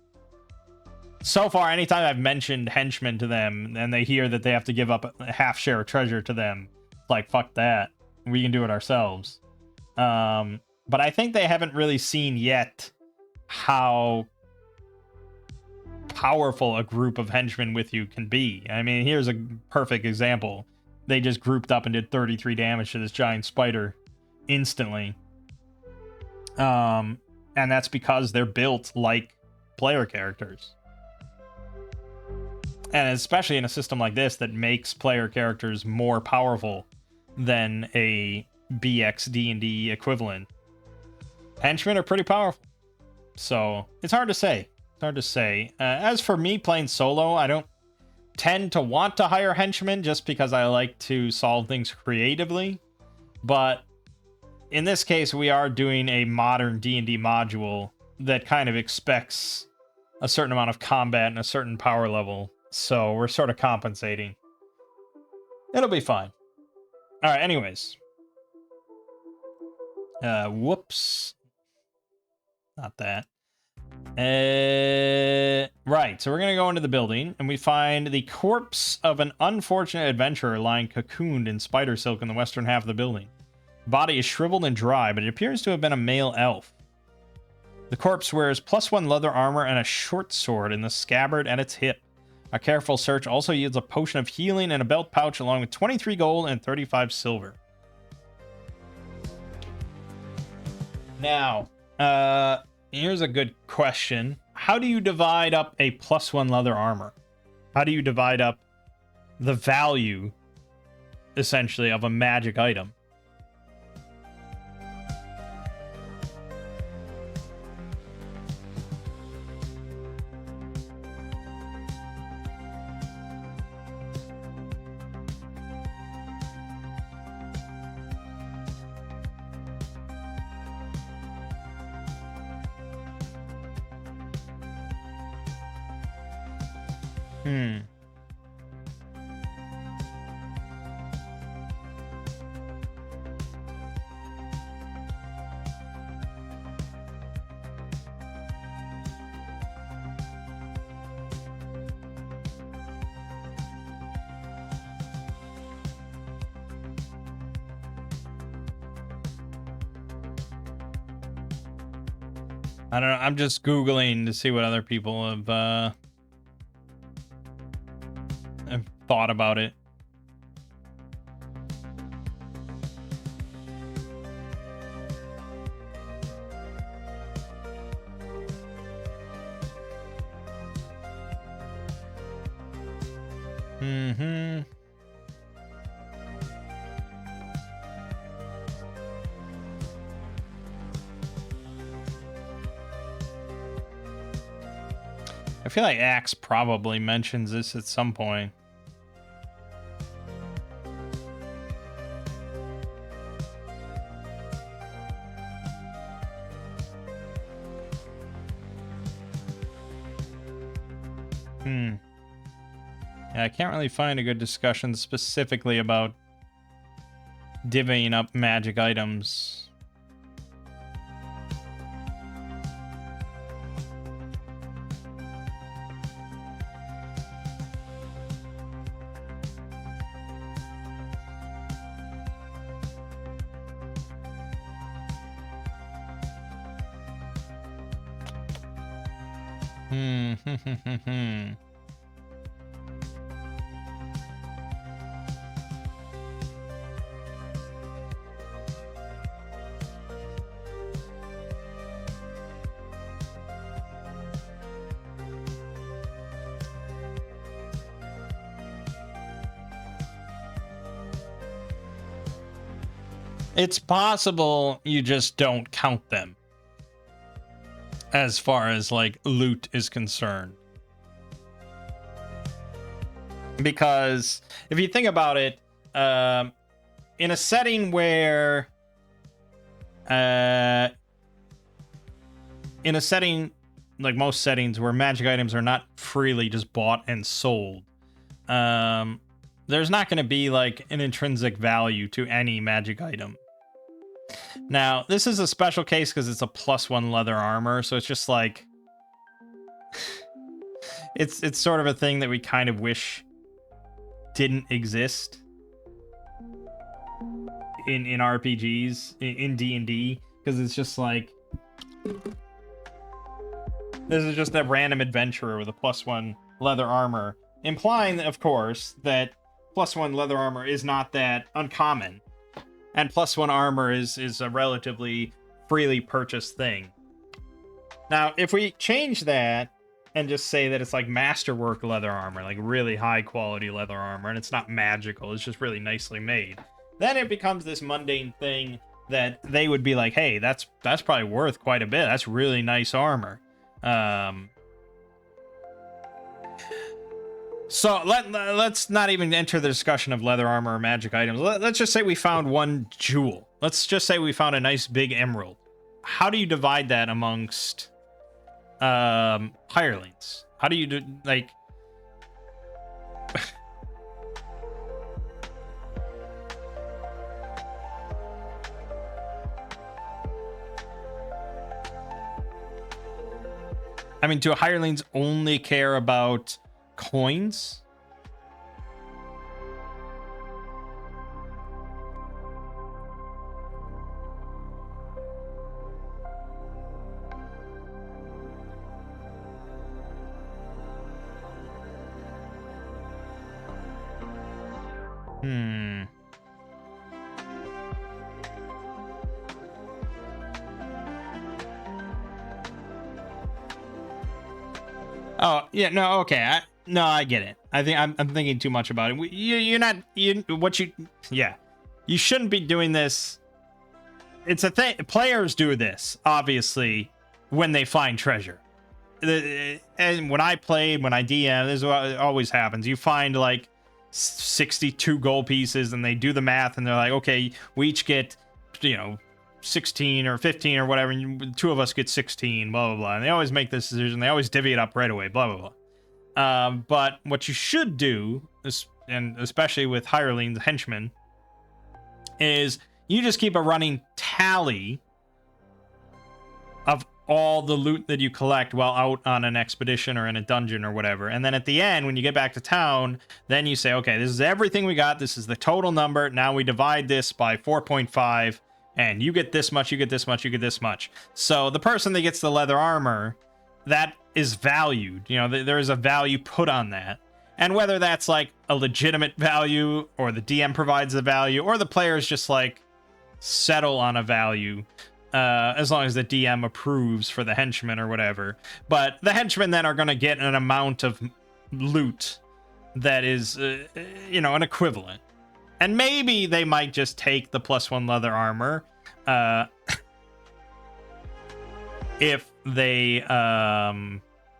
So far, anytime I've mentioned henchmen to them and they hear that they have to give up a half share of treasure to them, like, fuck that. We can do it ourselves. But I think they haven't really seen yet how powerful a group of henchmen with you can be. I mean, here's a perfect example. They just grouped up and did 33 damage to this giant spider instantly. And that's because they're built like player characters. And especially in a system like this that makes player characters more powerful than a BX D&D equivalent, henchmen are pretty powerful. So it's hard to say. It's hard to say. As for me playing solo, I don't tend to want to hire henchmen just because I like to solve things creatively. But in this case, we are doing a modern D&D module that kind of expects a certain amount of combat and a certain power level. So we're sort of compensating. It'll be fine. All right, anyways. Whoops. Not that. Right, so we're gonna go into the building, and we find the corpse of an unfortunate adventurer lying cocooned in spider silk in the western half of the building. The body is shriveled and dry, but it appears to have been a male elf. The corpse wears +1 leather armor and a short sword in the scabbard at its hip. A careful search also yields a potion of healing and a belt pouch along with 23 gold and 35 silver. Now, here's a good question. How do you divide up a +1 leather armor? How do you divide up the value, essentially, of a magic item? I don't know. I'm just Googling to see what other people have thought about it. I feel like Axe probably mentions this at some point. Yeah, I can't really find a good discussion specifically about divvying up magic items. It's possible you just don't count them as far as like loot is concerned. Because if you think about it, in a setting where in a setting like most settings where magic items are not freely just bought and sold, there's not going to be like an intrinsic value to any magic item. Now, this is a special case because it's a +1 leather armor, so it's just like it's sort of a thing that we kind of wish didn't exist in RPGs, in D&D, because it's just like this is just a random adventurer with a +1 leather armor, implying, of course, that +1 leather armor is not that uncommon. And +1 armor is a relatively freely purchased thing. Now, if we change that and just say that it's like masterwork leather armor, like really high quality leather armor, and it's not magical, it's just really nicely made, then it becomes this mundane thing that they would be like, hey, that's probably worth quite a bit. That's really nice armor. So let's not even enter the discussion of leather armor or magic items. Let's just say we found one jewel. Let's just say we found a nice big emerald. How do you divide that amongst hirelings? How do you do, like... I mean, do hirelings only care about coins? Oh, yeah, no, okay. I get it. I think I'm thinking too much about it. You're not, yeah. You shouldn't be doing this. It's a thing. Players do this, obviously, when they find treasure. And when I played, when I DM, this is what always happens. You find like 62 gold pieces, and they do the math, and they're like, okay, we each get, 16 or 15 or whatever, and two of us get 16, blah, blah, blah. And they always make this decision. They always divvy it up right away, blah, blah, blah. But what you should do, and especially with hirelings, henchmen, is you just keep a running tally of all the loot that you collect while out on an expedition or in a dungeon or whatever. And then at the end, when you get back to town, then you say, okay, this is everything we got. This is the total number. Now we divide this by 4.5, and you get this much, you get this much, you get this much. So the person that gets the leather armor, that is valued. There is a value put on that. And whether that's like a legitimate value, or the DM provides the value, or the players just like settle on a value, as long as the DM approves for the henchmen or whatever. But the henchmen then are going to get an amount of loot that is, an equivalent. And maybe they might just take the +1 leather armor, if they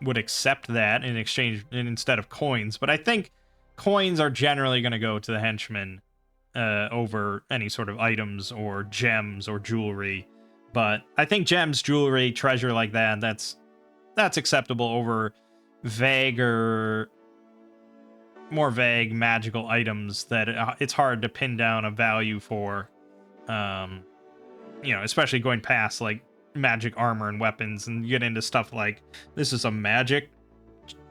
would accept that in exchange instead of coins. But I think coins are generally going to go to the henchmen over any sort of items or gems or jewelry. But I think gems, jewelry, treasure like that, that's acceptable over more vague magical items that it's hard to pin down a value for. Especially going past like magic armor and weapons, and you get into stuff like, this is a magic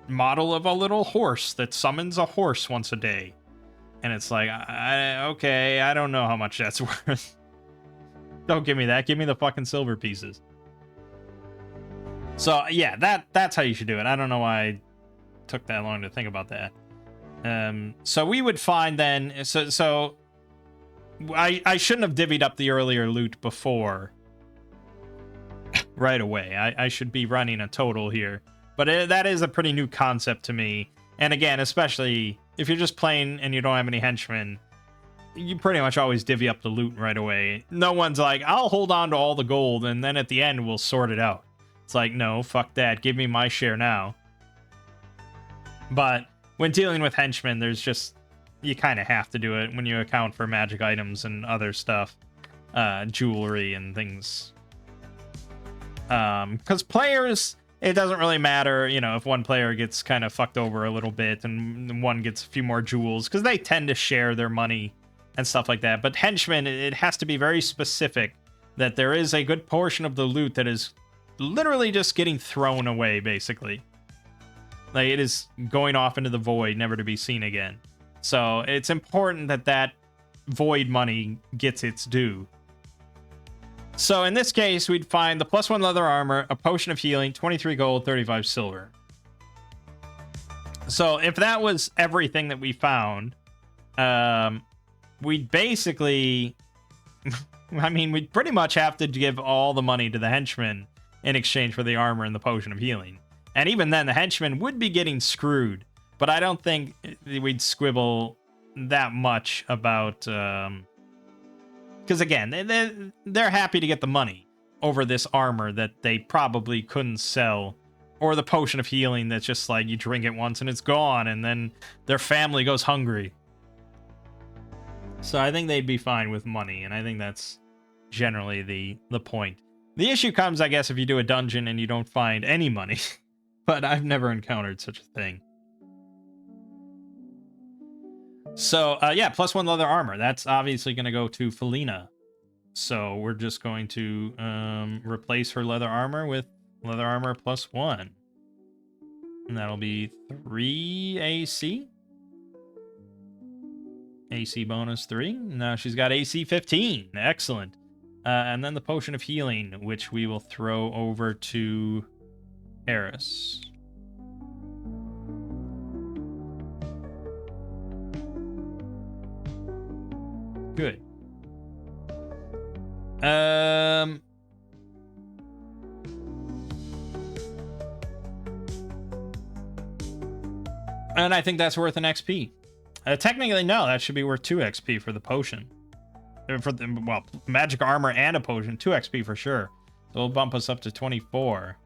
model of a little horse that summons a horse once a day. And it's like, okay, I don't know how much that's worth. Don't give me that. Give me the fucking silver pieces. So yeah, that's how you should do it. I don't know why I took that long to think about that. So we would find then, so I shouldn't have divvied up the earlier loot before right away. I should be running a total here. But that is a pretty new concept to me. And again, especially if you're just playing and you don't have any henchmen, you pretty much always divvy up the loot right away. No one's like, I'll hold on to all the gold, and then at the end we'll sort it out. It's like, no, fuck that. Give me my share now. But when dealing with henchmen, there's just, you kind of have to do it when you account for magic items and other stuff, jewelry and things. Because players, it doesn't really matter, if one player gets kind of fucked over a little bit and one gets a few more jewels, because they tend to share their money and stuff like that. But henchmen, it has to be very specific that there is a good portion of the loot that is literally just getting thrown away, basically. Like, it is going off into the void, never to be seen again. So it's important that that void money gets its due. So in this case, we'd find the +1 leather armor, a potion of healing, 23 gold, 35 silver. So if that was everything that we found, we'd basically, we'd pretty much have to give all the money to the henchmen in exchange for the armor and the potion of healing. And even then, the henchmen would be getting screwed. But I don't think we'd squibble that much about, because again, they're happy to get the money over this armor that they probably couldn't sell, or the potion of healing that's just like, you drink it once and it's gone, and then their family goes hungry. So I think they'd be fine with money, and I think that's generally the point. The issue comes, I guess, if you do a dungeon and you don't find any money. But I've never encountered such a thing. So, yeah, +1 leather armor. That's obviously going to go to Felina. So we're just going to replace her leather armor with leather armor +1. And that'll be 3 AC. AC bonus 3. Now she's got AC 15. Excellent. And then the Potion of Healing, which we will throw over to Eris. Good. And I think that's worth an XP. Technically, no, that should be worth 2 XP for the potion. For the, well, magic armor and a potion, 2 XP for sure. So it'll bump us up to 24.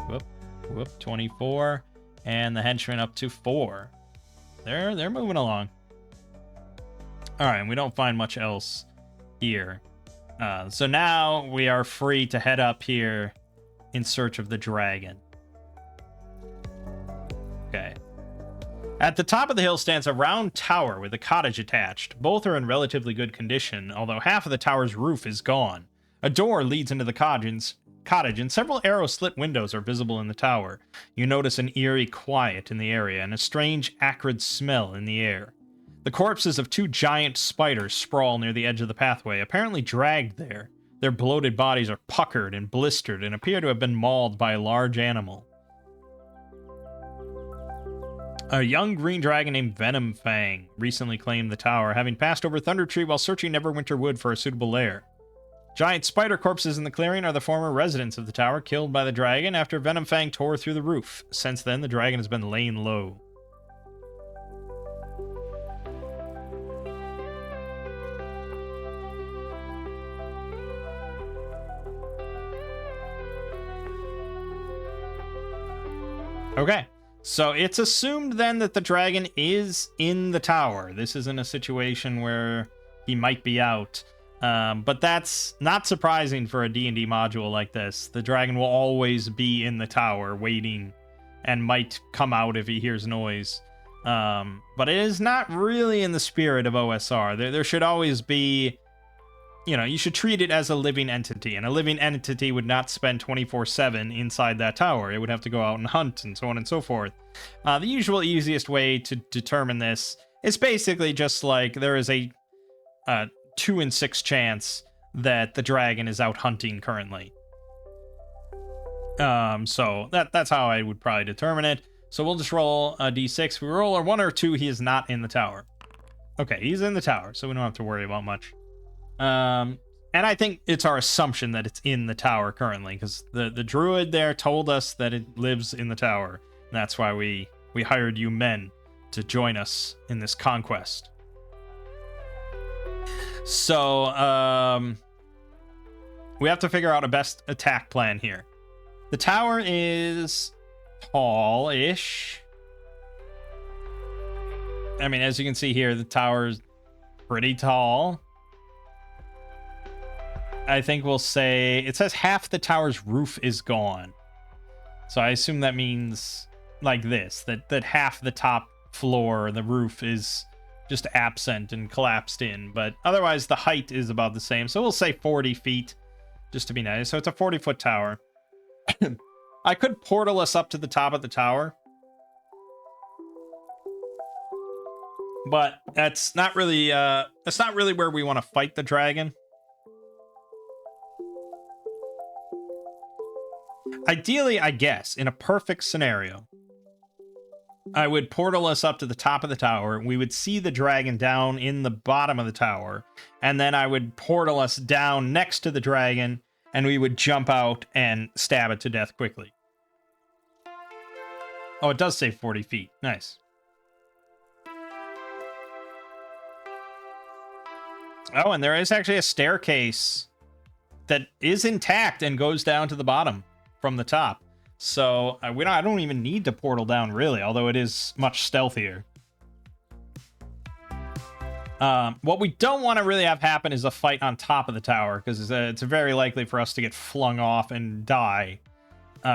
Whoop, 24. And the henchman up to 4. They're moving along. Alright, and we don't find much else here. So now we are free to head up here in search of the dragon. Okay. At the top of the hill stands a round tower with a cottage attached. Both are in relatively good condition, although half of the tower's roof is gone. A door leads into the cottage, and several arrow-slit windows are visible in the tower. You notice an eerie quiet in the area and a strange, acrid smell in the air. The corpses of 2 giant spiders sprawl near the edge of the pathway, apparently dragged there. Their bloated bodies are puckered and blistered and appear to have been mauled by a large animal. A young green dragon named Venom Fang recently claimed the tower, having passed over Thunder Tree while searching Neverwinter Wood for a suitable lair. Giant spider corpses in the clearing are the former residents of the tower, killed by the dragon after Venom Fang tore through the roof. Since then, the dragon has been laying low. Okay. So it's assumed then that the dragon is in the tower. This isn't a situation where he might be out. But that's not surprising for a D&D module like this. The dragon will always be in the tower waiting and might come out if he hears noise. But it is not really in the spirit of OSR. There should always be... You know, you should treat it as a living entity, and a living entity would not spend 24/7 inside that tower. It would have to go out and hunt, and so on and so forth. The usual easiest way to determine this is basically just like there is a 2 in 6 chance that the dragon is out hunting currently. So that's how I would probably determine it. So we'll just roll a d6. If we roll a 1 or 2, he is not in the tower. Okay, he's in the tower, so we don't have to worry about much. And I think it's our assumption that it's in the tower currently, because the druid there told us that it lives in the tower. And that's why we hired you men to join us in this conquest. So, we have to figure out a best attack plan here. The tower is tall-ish. I mean, as you can see here, the tower is pretty tall. I think we'll say... It says half the tower's roof is gone. So I assume that means like this. That half the top floor, the roof, is just absent and collapsed in. But otherwise, the height is about the same. So we'll say 40 feet, just to be nice. So it's a 40-foot tower. I could portal us up to the top of the tower. But that's not really where we want to fight the dragon. Ideally, I guess, in a perfect scenario, I would portal us up to the top of the tower. We would see the dragon down in the bottom of the tower. And then I would portal us down next to the dragon, and we would jump out and stab it to death quickly. Oh, it does say 40 feet. Nice. Oh, and there is actually a staircase that is intact and goes down to the bottom from the top. So I don't even need to portal down, really, although it is much stealthier. What we don't want to really have happen is a fight on top of the tower, because it's very likely for us to get flung off and die.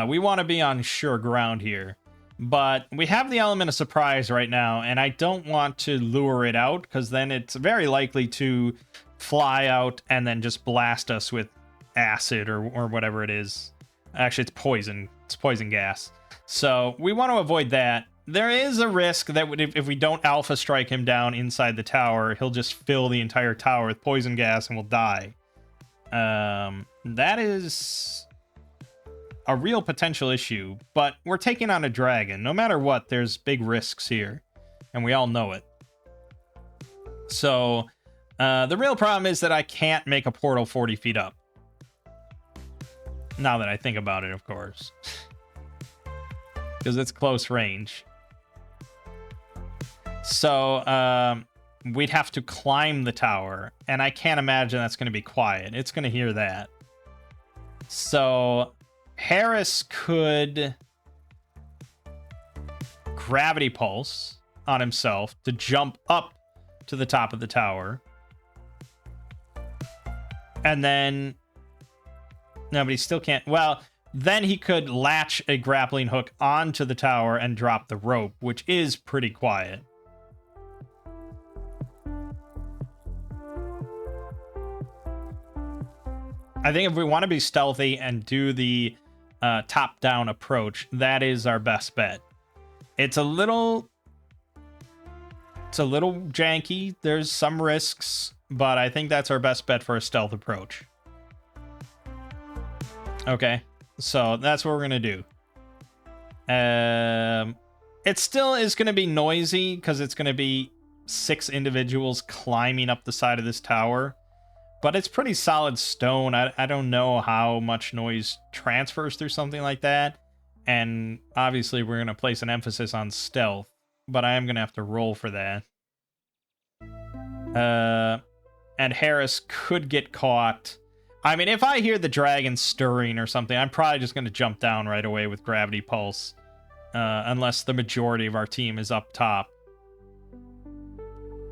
We want to be on sure ground here. But we have the element of surprise right now, and I don't want to lure it out, because then it's very likely to fly out and then just blast us with acid or whatever it is. Actually, it's poison. It's poison gas. So we want to avoid that. There is a risk that if we don't alpha strike him down inside the tower, he'll just fill the entire tower with poison gas and we'll die. That is a real potential issue, but we're taking on a dragon. No matter what, there's big risks here, and we all know it. So the real problem is that I can't make a portal 40 feet up. Now that I think about it, of course. Because it's close range. So we'd have to climb the tower, and I can't imagine that's going to be quiet. It's going to hear that. So Harris could gravity pulse on himself to jump up to the top of the tower. And then... No, but he still can't... Well, then he could latch a grappling hook onto the tower and drop the rope, which is pretty quiet. I think if we want to be stealthy and do the top-down approach, that is our best bet. It's a little janky. There's some risks, but I think that's our best bet for a stealth approach. Okay, so that's what we're going to do. It still is going to be noisy because it's going to be 6 individuals climbing up the side of this tower. But it's pretty solid stone. I don't know how much noise transfers through something like that. And obviously we're going to place an emphasis on stealth. But I am going to have to roll for that. And Harris could get caught. I mean, if I hear the dragon stirring or something, I'm probably just going to jump down right away with Gravity Pulse. Unless the majority of our team is up top.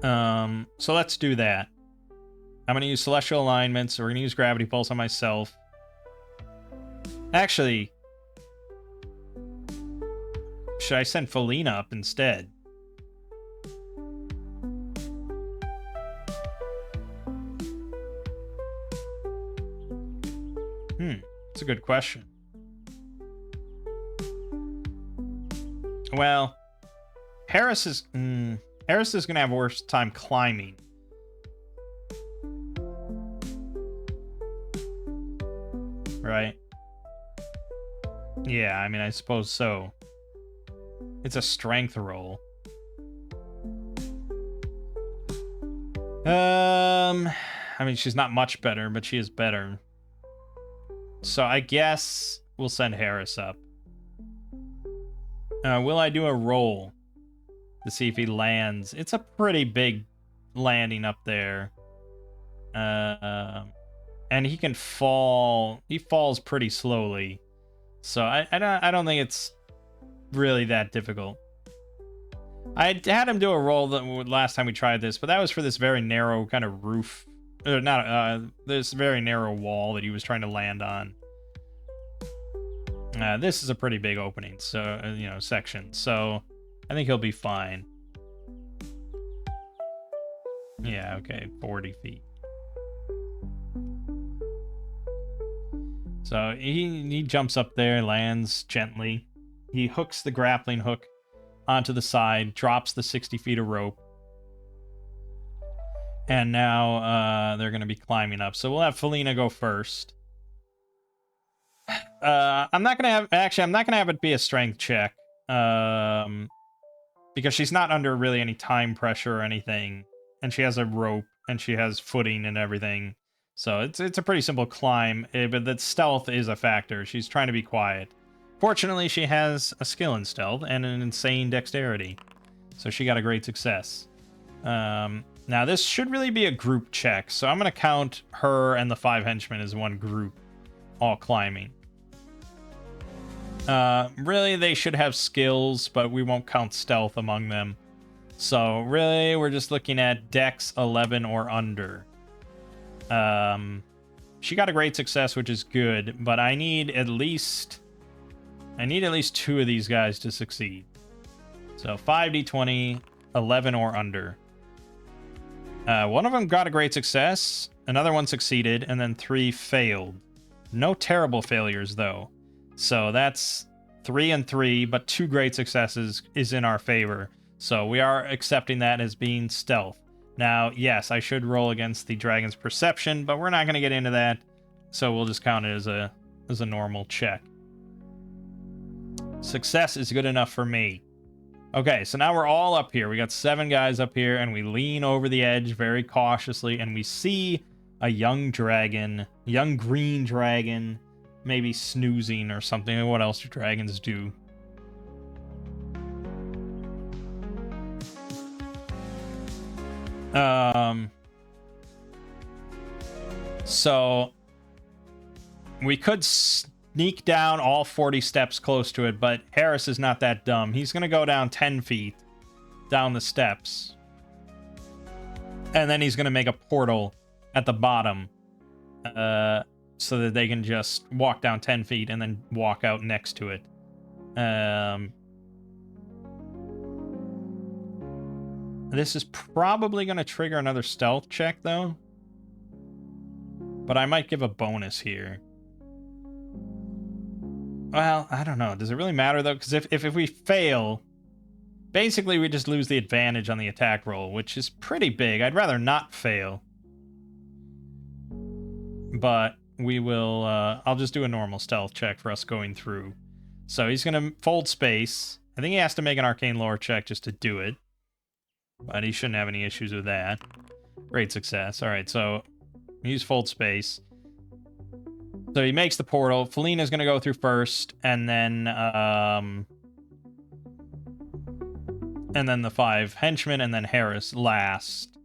So let's do that. I'm going to use Celestial Alignments. We're going to use Gravity Pulse on myself. Actually, should I send Felina up instead? That's a good question. Well, Harris is going to have a worse time climbing. Right? Yeah, I mean, I suppose so. It's a strength roll. I mean, she's not much better, but she is better. So I guess we'll send Harris up. Will I do a roll to see if he lands? It's a pretty big landing up there. And he can fall. He falls pretty slowly. So I don't think it's really that difficult. I had him do a roll last time we tried this, but that was for this very narrow kind of roof. This very narrow wall that he was trying to land on. This is a pretty big opening, so, section. So I think he'll be fine. Yeah, okay, 40 feet. So he jumps up there, lands gently. He hooks the grappling hook onto the side, drops the 60 feet of rope. And now they're going to be climbing up. So we'll have Felina go first. I'm not going to have it be a strength check. Because she's not under really any time pressure or anything. And she has a rope, and she has footing and everything. So it's a pretty simple climb, but the stealth is a factor. She's trying to be quiet. Fortunately, she has a skill in stealth and an insane dexterity. So she got a great success. Now, this should really be a group check. So I'm going to count her and the 5 henchmen as one group, all climbing. Really, they should have skills, but we won't count stealth among them. So really, we're just looking at Dex 11 or under. She got a great success, which is good, but I need at least 2 of these guys to succeed. So 5d20, 11 or under. One of them got a great success, another one succeeded, and then 3 failed. No terrible failures, though. So that's 3 and 3, but 2 great successes is in our favor. So we are accepting that as being stealth. Now, yes, I should roll against the dragon's perception, but we're not going to get into that. So we'll just count it as a normal check. Success is good enough for me. Okay, so now we're all up here. We got 7 guys up here, and we lean over the edge very cautiously, and we see a young dragon, young green dragon, maybe snoozing or something. What else do dragons do? So we could sneak down all 40 steps close to it, but Harris is not that dumb. He's going to go down 10 feet down the steps. And then he's going to make a portal at the bottom so that they can just walk down 10 feet and then walk out next to it. This is probably going to trigger another stealth check, though. But I might give a bonus here. Well, I don't know. Does it really matter, though? Because if we fail, basically we just lose the advantage on the attack roll, which is pretty big. I'd rather not fail. But we will... I'll just do a normal stealth check for us going through. So he's going to fold space. I think he has to make an arcane lore check just to do it. But he shouldn't have any issues with that. Great success. All right, so use fold space. So he makes the portal. Felina's going to go through first, and then the 5 henchmen, and then Harris last.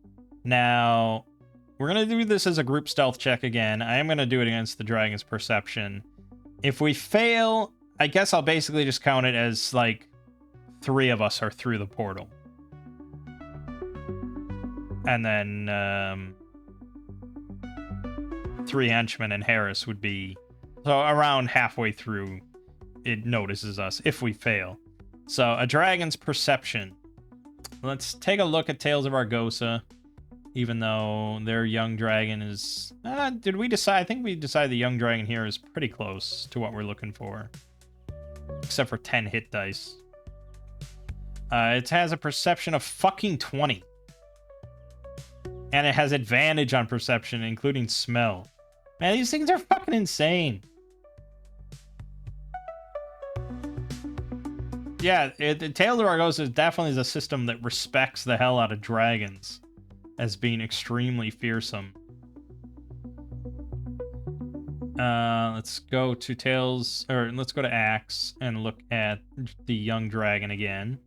Now, we're going to do this as a group stealth check again. I am going to do it against the dragon's perception. If we fail, I guess I'll basically just count it as, like, 3 of us are through the portal. And then 3 henchmen and Harris would be... So around halfway through, it notices us if we fail. So a dragon's perception. Let's take a look at Tales of Argosa. Even though their young dragon is... did we decide? I think we decided the young dragon here is pretty close to what we're looking for. Except for 10 hit dice. It has a perception of fucking 20. And it has advantage on perception, including smell. Man, these things are fucking insane. Yeah, Tales of Argosa definitely is a system that respects the hell out of dragons as being extremely fearsome. Let's go to Tales, or let's go to Axe and look at the young dragon again.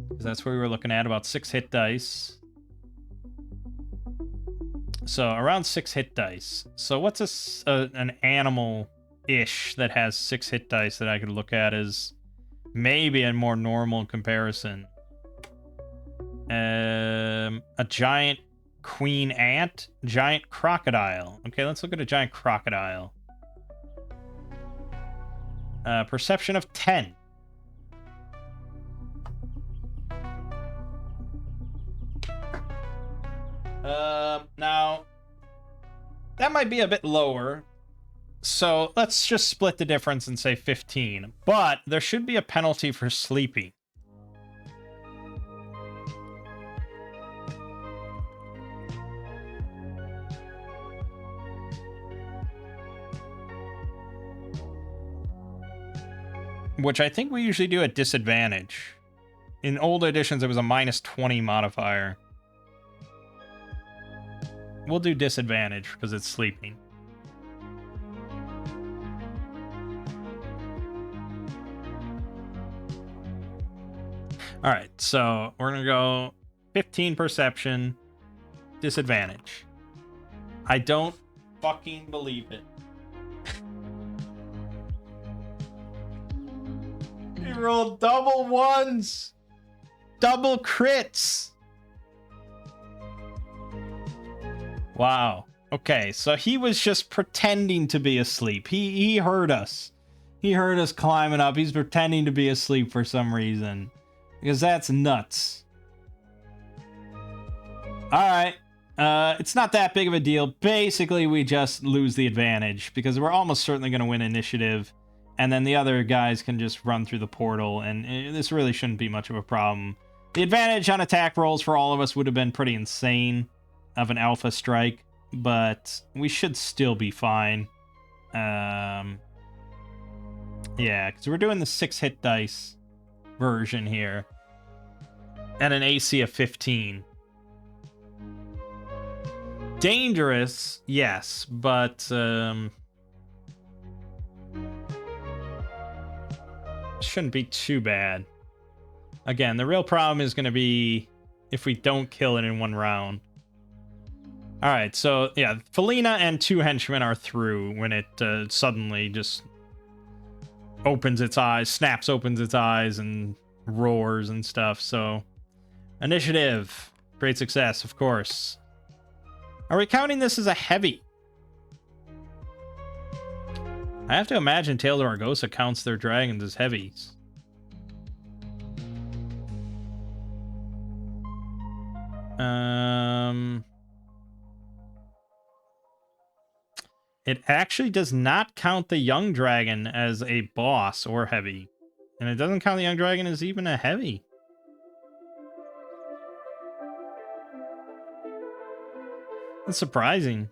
Because that's what we were looking at, about 6 hit dice. So around 6 hit dice. So what's an animal-ish that has 6 hit dice that I could look at as maybe a more normal comparison? A giant queen ant, giant crocodile. Okay, let's look at a giant crocodile. Perception of 10. Now, that might be a bit lower, so let's just split the difference and say 15. But there should be a penalty for sleeping. Which I think we usually do at disadvantage. In old editions, it was a -20 modifier. We'll do disadvantage because it's sleeping. All right, so we're going to go 15 perception, disadvantage. I don't fucking believe it. He rolled double ones. Double crits. Wow. Okay, so he was just pretending to be asleep. He heard us. He heard us climbing up. He's pretending to be asleep for some reason. Because that's nuts. Alright. It's not that big of a deal. Basically, we just lose the advantage. Because we're almost certainly going to win initiative. And then the other guys can just run through the portal, and this really shouldn't be much of a problem. The advantage on attack rolls for all of us would have been pretty insane of an alpha strike, but we should still be fine. Yeah, because we're doing the 6-hit dice version here. And an AC of 15. Dangerous, yes, but shouldn't be too bad. Again, the real problem is going to be if we don't kill it in one round. All right, so yeah, Felina and 2 henchmen are through when it suddenly just opens its eyes, opens its eyes, and roars and stuff. So, initiative, great success, of course. Are we counting this as a heavy? I have to imagine Tales of Argosa counts their dragons as heavies. It actually does not count the young dragon as a boss or heavy. And it doesn't count the young dragon as even a heavy. That's surprising.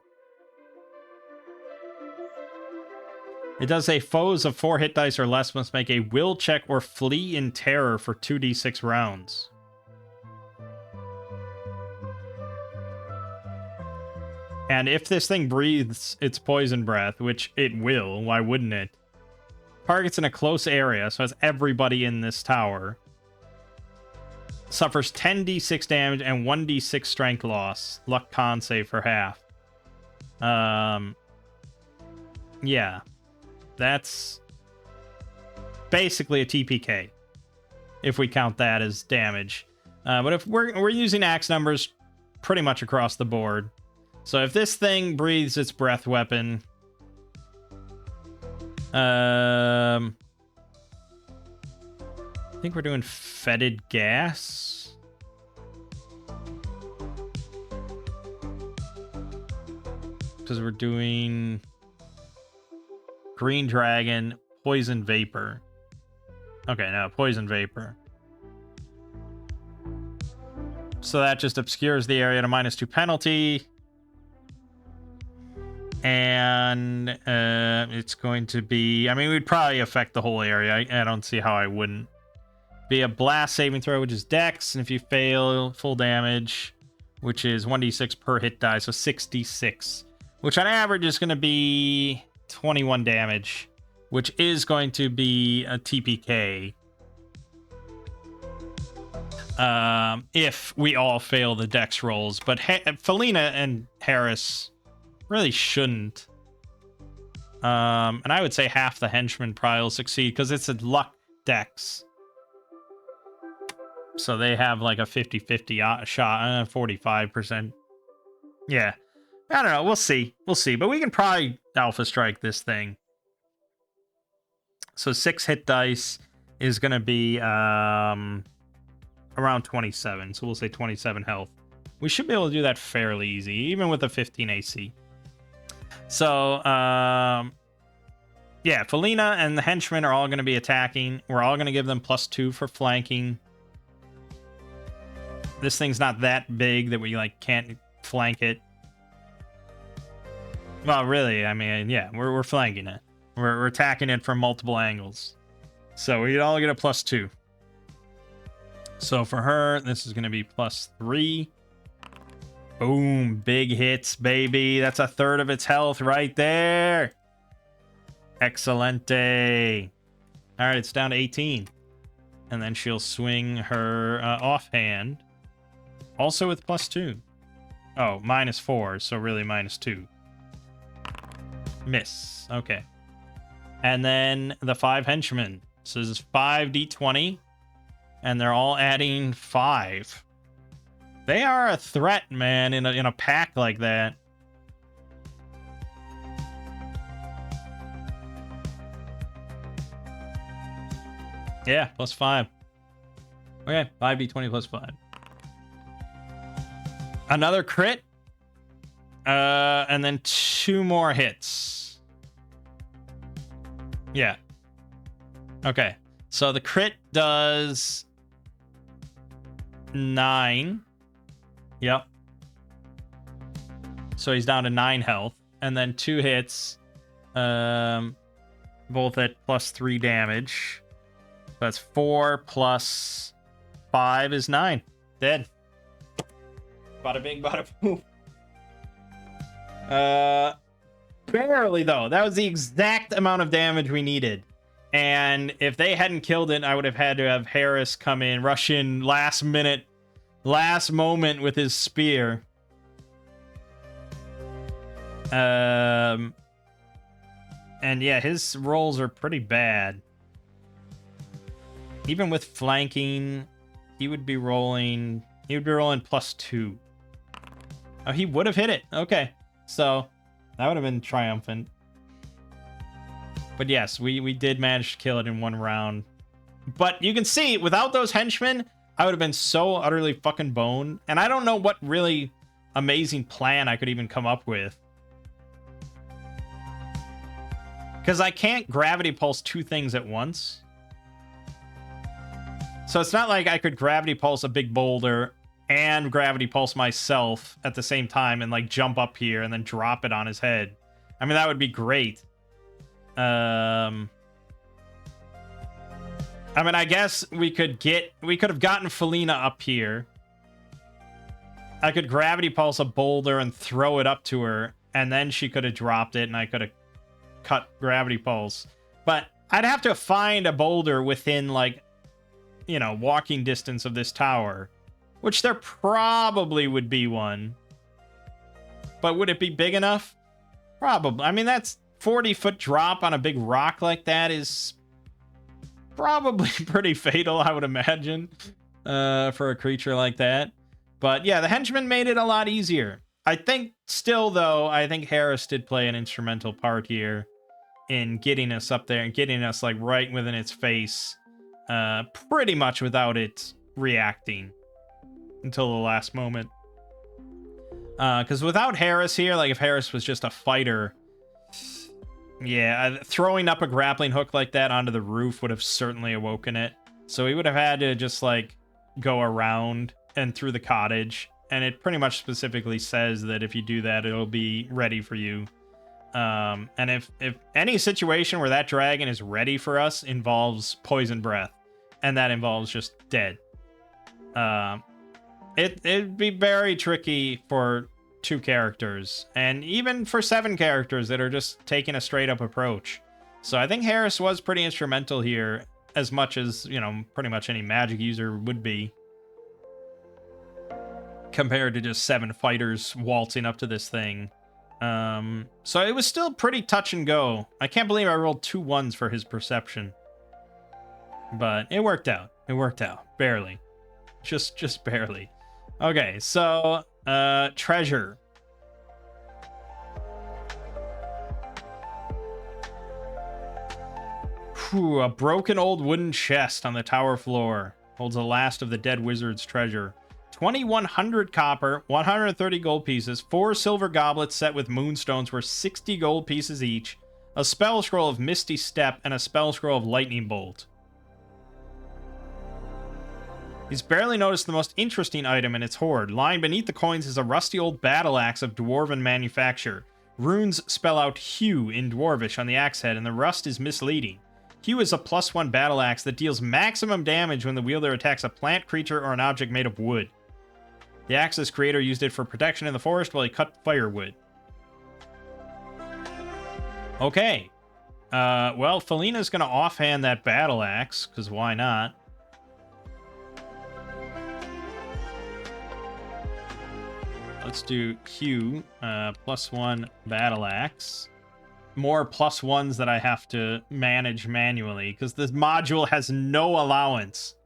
It does say foes of 4 hit dice or less must make a will check or flee in terror for 2d6 rounds. And if this thing breathes its poison breath, which it will, why wouldn't it? Targets in a close area, so it's everybody in this tower. Suffers 10d6 damage and 1d6 strength loss. Luck con save for half. Yeah. That's basically a TPK, if we count that as damage. But if we're using axe numbers pretty much across the board. So if this thing breathes its breath weapon, I think we're doing fetid gas. Because we're doing green dragon, poison vapor. Okay, no, poison vapor. So that just obscures the area to -2 penalty. And it's going to be, I mean, we'd probably affect the whole area. I don't see how I wouldn't. Be a blast saving throw, which is dex, and if you fail, full damage, which is 1d6 per hit die, so 6d6, which on average is going to be 21 damage, which is going to be a TPK. If we all fail the dex rolls, but Felina and Harris really shouldn't. And I would say half the henchmen probably will succeed because it's a luck dex. So they have like a 50-50 shot, 45%. Yeah. I don't know. We'll see. We'll see. But we can probably alpha strike this thing. So 6 hit dice is going to be around 27. So we'll say 27 health. We should be able to do that fairly easy, even with a 15 AC. So, yeah, Felina and the henchmen are all going to be attacking. We're all going to give them +2 for flanking. This thing's not that big that we like can't flank it. Well, really, I mean, yeah, we're flanking it. We're attacking it from multiple angles. So we all get a +2. So for her, this is going to be +3. Boom, big hits, baby. That's 1/3 of its health right there. Excelente. All right, it's down to 18. And then she'll swing her offhand. Also with +2. Oh, -4, so really -2. Miss. Okay. And then the 5 henchmen. So this is 5d20. And they're all adding 5. They are a threat, man, in a pack like that. Yeah, +5. Okay, 5d20 +5. Another crit. And then 2 more hits. Yeah. Okay, so the crit does 9. Yep. So he's down to 9 health. And then 2 hits, both at +3 damage. That's 4 plus 5 is 9. Dead. Bada bing, bada boom. Barely, though. That was the exact amount of damage we needed. And if they hadn't killed it, I would have had to have Harris come in, rush in last minute, last moment with his spear. And yeah, his rolls are pretty bad. Even with flanking, he would be rolling +2. Oh, he would have hit it. Okay. So that would have been triumphant. But yes, we did manage to kill it in one round. But you can see, without those henchmen, I would have been so utterly fucking boned. And I don't know what really amazing plan I could even come up with. Because I can't gravity pulse 2 things at once. So it's not like I could gravity pulse a big boulder and gravity pulse myself at the same time and like jump up here and then drop it on his head. I mean, that would be great. I mean, I guess we could have gotten Felina up here. I could gravity pulse a boulder and throw it up to her, and then she could have dropped it and I could have cut gravity pulse. But I'd have to find a boulder within, like, you know, walking distance of this tower, which there probably would be one. But would it be big enough? Probably. I mean, that's 40-foot drop on a big rock like that is probably pretty fatal, I would imagine, for a creature like that. But yeah, the henchmen made it a lot easier. I think still, though, I think Harris did play an instrumental part here in getting us up there and getting us like right within its face, pretty much without it reacting until the last moment. Because without Harris here, like if Harris was just a fighter, yeah, throwing up a grappling hook like that onto the roof would have certainly awoken it. So we would have had to just like go around and through the cottage. And it pretty much specifically says that if you do that, it'll be ready for you. And if any situation where that dragon is ready for us involves poison breath, and that involves just dead, it'd be very tricky for 2 characters, and even for 7 characters that are just taking a straight up approach. So I think Harris was pretty instrumental here, as much as, you know, pretty much any magic user would be, compared to just 7 fighters waltzing up to this thing. So it was still pretty touch and go. I can't believe I rolled 2 1s for his perception, but it worked out. It worked out barely, just barely. Okay, so treasure. Whew, a broken old wooden chest on the tower floor holds the last of the dead wizard's treasure. 2,100 copper, 130 gold pieces, 4 silver goblets set with moonstones worth 60 gold pieces each, a spell scroll of Misty Step, and a spell scroll of Lightning Bolt. He's barely noticed the most interesting item in its hoard. Lying beneath the coins is a rusty old battle axe of dwarven manufacture. Runes spell out Hugh in Dwarvish on the axe head, and the rust is misleading. Hugh is a +1 battle axe that deals maximum damage when the wielder attacks a plant, creature, or an object made of wood. The axe's creator used it for protection in the forest while he cut firewood. Okay. Well, Felina's gonna offhand that battle axe, because why not? Let's do Q, +1 battle axe. More +1s that I have to manage manually, because this module has no allowance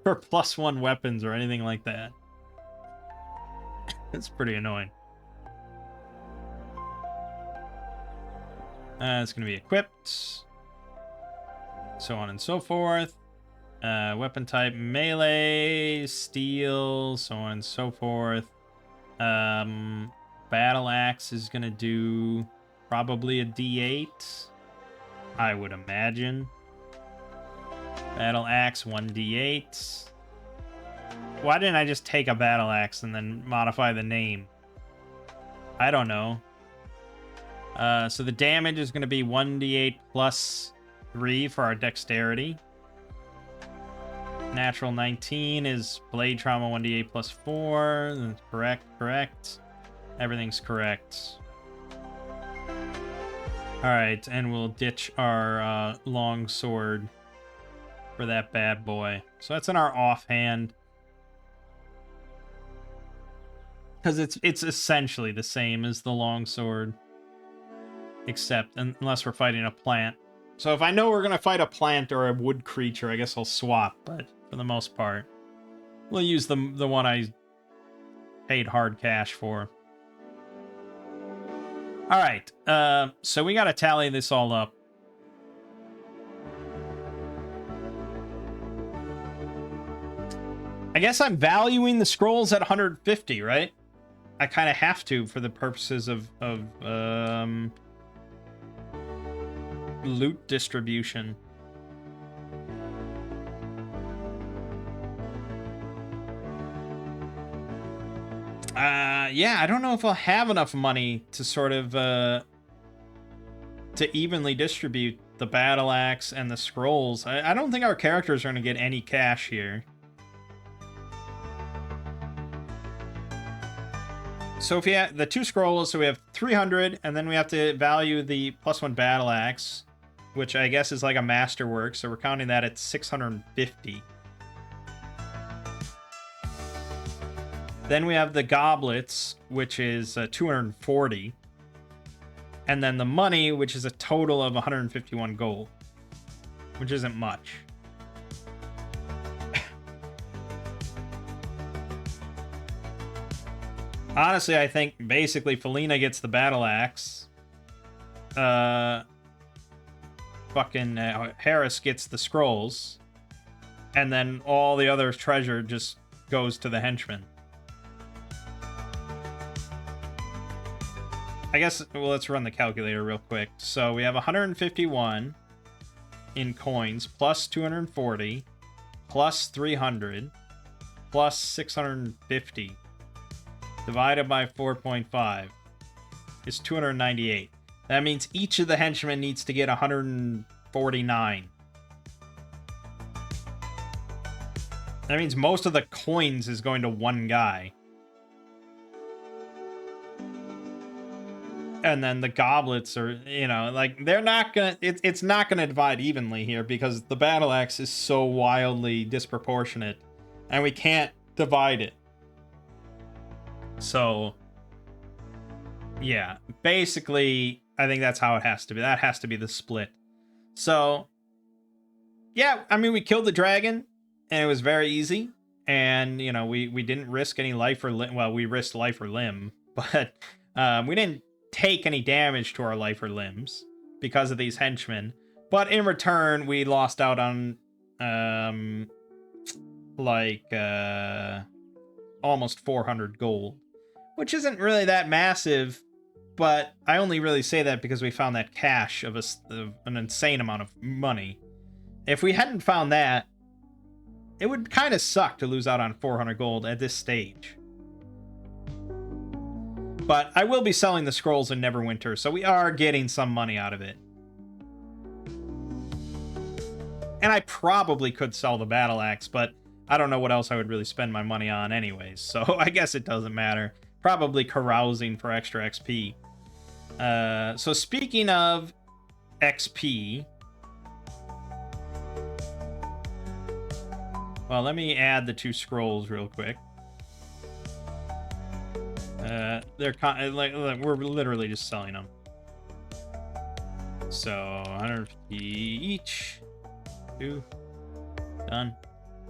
for +1 weapons or anything like that. It's pretty annoying. It's going to be equipped. So on and so forth. Weapon type melee, steel, so on and so forth. Battle axe is going to do probably a D8, I would imagine. Battle axe 1d8. Why didn't I just take a battle axe and then modify the name? I don't know. So the damage is going to be 1d8 plus 3 for our dexterity. Natural 19 is blade trauma 1d8 plus 4. That's correct. Everything's correct. Alright, and we'll ditch our long sword for that bad boy. So that's in our offhand. Because it's essentially the same as the long sword. Except, unless we're fighting a plant. So if I know we're going to fight a plant or a wood creature, I guess I'll swap. But for the most part, we'll use the one I paid hard cash for. Alright, so we got to tally this all up. I guess I'm valuing the scrolls at 150, right? I kind of have to for the purposes of loot distribution. Yeah, I don't know if I'll have enough money to sort of to evenly distribute the battle axe and the scrolls. I don't think our characters are going to get any cash here. So if you have the 2 scrolls, so we have 300, and then we have to value the +1 battle axe, which I guess is like a masterwork, so we're counting that at 650. Then we have the goblets, which is 240. And then the money, which is a total of 151 gold, which isn't much. Honestly, I think basically Felina gets the battle axe. Harris gets the scrolls. And then all the other treasure just goes to the henchman. I guess, well, let's run the calculator real quick. So we have 151 in coins, plus 240, plus 300, plus 650, divided by 4.5 is 298. That means each of the henchmen needs to get 149. That means most of the coins is going to one guy. And then the goblets are, you know, like, they're not gonna, it's not gonna divide evenly here because the battle axe is so wildly disproportionate and we can't divide it. So, yeah, basically, I think that's how it has to be. That has to be the split. So, yeah, I mean, we killed the dragon and it was very easy. And, you know, we didn't risk any life or limb. Well, we risked life or limb, but we didn't take any damage to our life or limbs because of these henchmen, but in return we lost out on almost 400 gold, which isn't really that massive, but I only really say that because we found that cache of an insane amount of money. If we hadn't found that, it would kind of suck to lose out on 400 gold at this stage. But I will be selling the scrolls in Neverwinter, so we are getting some money out of it. And I probably could sell the battle axe, but I don't know what else I would really spend my money on anyways, so I guess it doesn't matter. Probably carousing for extra XP. So speaking of XP... Well, let me add the 2 scrolls real quick. They're like we're literally just selling them. So 150 each. 2. Done.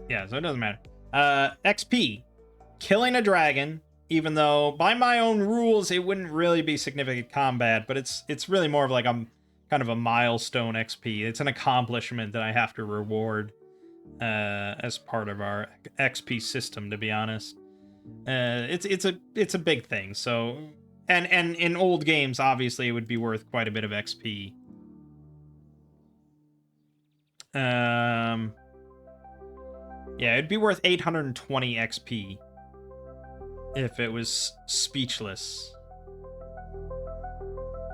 Yeah, so it doesn't matter. XP. Killing a dragon, even though by my own rules it wouldn't really be significant combat, but it's really more of like a kind of a milestone XP. It's an accomplishment that I have to reward as part of our XP system, to be honest. It's a big thing. So, and in old games, obviously, it would be worth quite a bit of XP. Yeah, it'd be worth 820 XP if it was speechless.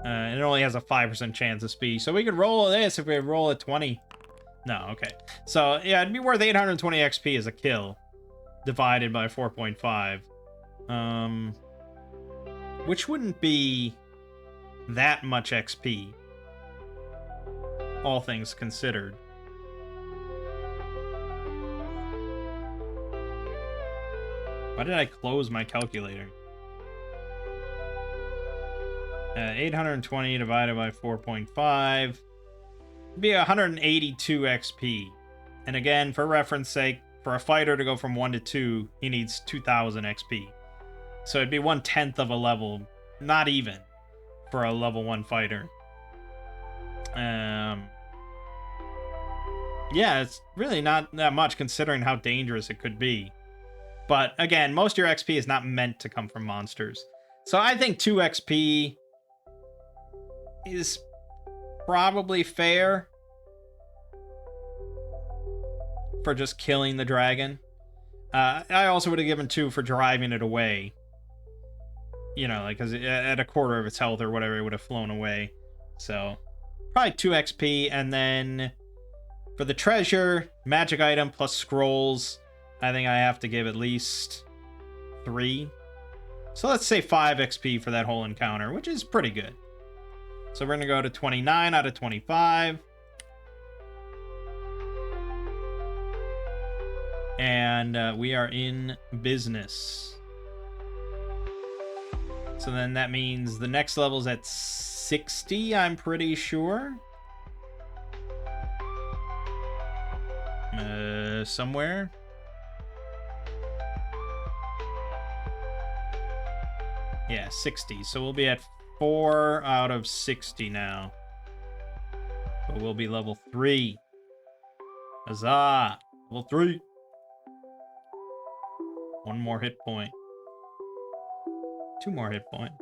And it only has a 5% chance of speech. So we could roll this if we roll a 20. No, okay. So, yeah, it'd be worth 820 XP as a kill. Divided by 4.5. Which wouldn't be that much XP. All things considered. Why did I close my calculator? 820 divided by 4.5 would be 182 XP. And again, for reference sake, for a fighter to go from 1 to 2, he needs 2000 XP. So it'd be 1/10 of a level, not even, for a level 1 fighter. Yeah, it's really not that much considering how dangerous it could be. But again, most of your XP is not meant to come from monsters. So I think 2 XP is probably fair for just killing the dragon. I also would have given 2 for driving it away. You know, like, because at a quarter of its health or whatever, it would have flown away. So, probably 2 XP. And then for the treasure, magic item plus scrolls, I think I have to give at least 3. So let's say 5 XP for that whole encounter, which is pretty good. So we're going to go to 29 out of 25. And we are in business. So then that means the next level's at 60, I'm pretty sure. Somewhere. Yeah, 60. So we'll be at 4 out of 60 now. But we'll be level 3. Huzzah! Level 3. 1 more hit point. 2 more hit points.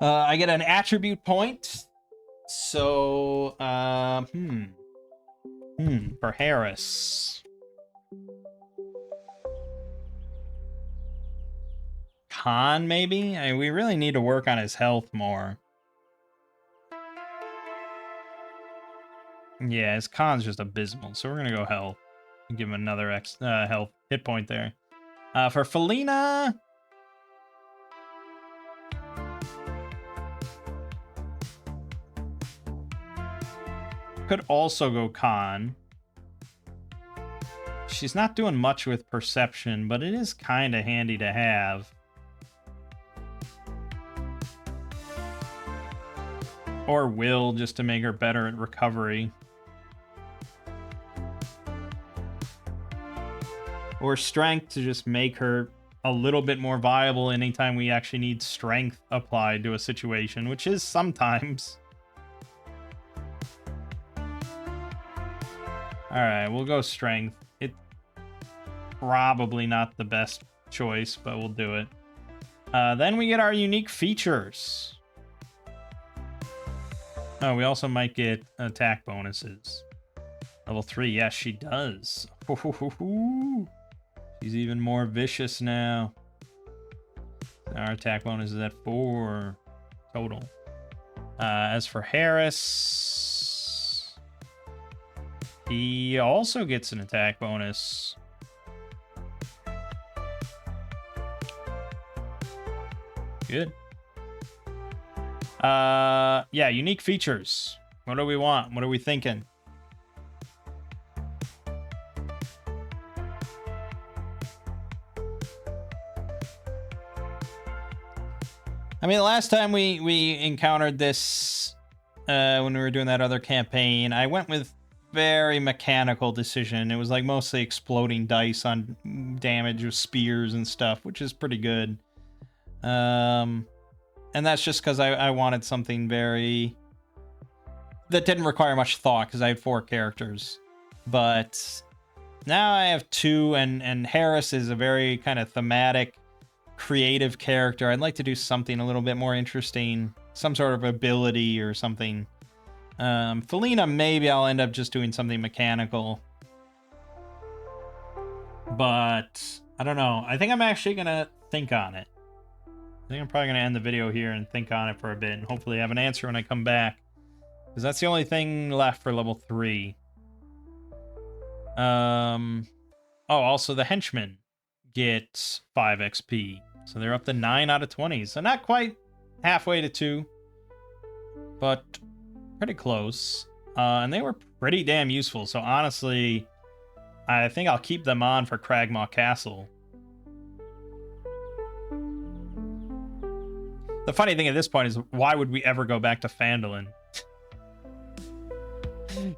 I get an attribute point. So, for Harris. Khan, maybe? I mean, we really need to work on his health more. Yeah, his Khan's just abysmal, so we're gonna go health. Give him another health hit point there. For Felina... could also go Khan. She's not doing much with perception, but it is kind of handy to have. Or will, just to make her better at recovery. Or strength to just make her a little bit more viable anytime we actually need strength applied to a situation, which is sometimes. Alright, we'll go strength. It's probably not the best choice, but we'll do it. Then we get our unique features. Oh, we also might get attack bonuses. Level 3, yes, she does. She's even more vicious now. Our attack bonus is at 4 total. As for Harris... he also gets an attack bonus. Good. Yeah, unique features. What do we want? What are we thinking? I mean, the last time we encountered this, when we were doing that other campaign, I went with very mechanical decision. It was like mostly exploding dice on damage with spears and stuff, which is pretty good. And that's just because I wanted something very... that didn't require much thought, because I had 4 characters. But now I have 2, and Harris is a very kind of thematic, creative character. I'd like to do something a little bit more interesting, some sort of ability or something. Felina, maybe I'll end up just doing something mechanical. But I don't know. I think I'm actually gonna think on it. I think I'm probably gonna end the video here and think on it for a bit, and hopefully have an answer when I come back. Because that's the only thing left for level 3. Oh, also the henchmen get 5 XP. So they're up to 9 out of 20. So not quite halfway to 2. But pretty close. And they were pretty damn useful. So honestly, I think I'll keep them on for Cragmaw Castle. The funny thing at this point is, why would we ever go back to Phandelver?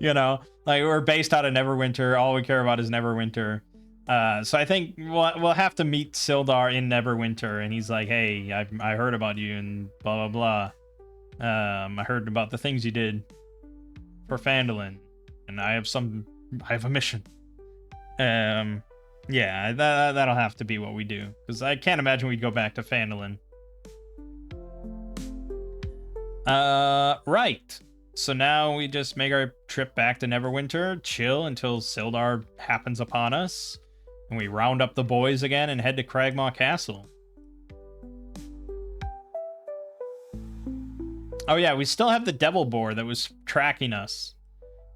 You know, like, we're based out of Neverwinter. All we care about is Neverwinter. So I think we'll have to meet Sildar in Neverwinter, and he's like, "Hey, I heard about you and blah blah blah. I heard about the things you did for Phandelver, and I have a mission." Yeah, that'll have to be what we do, because I can't imagine we'd go back to Phandelver. Right. So now we just make our trip back to Neverwinter, chill until Sildar happens upon us, and we round up the boys again and head to Cragmaw Castle. Oh yeah, we still have the Devil Boar that was tracking us.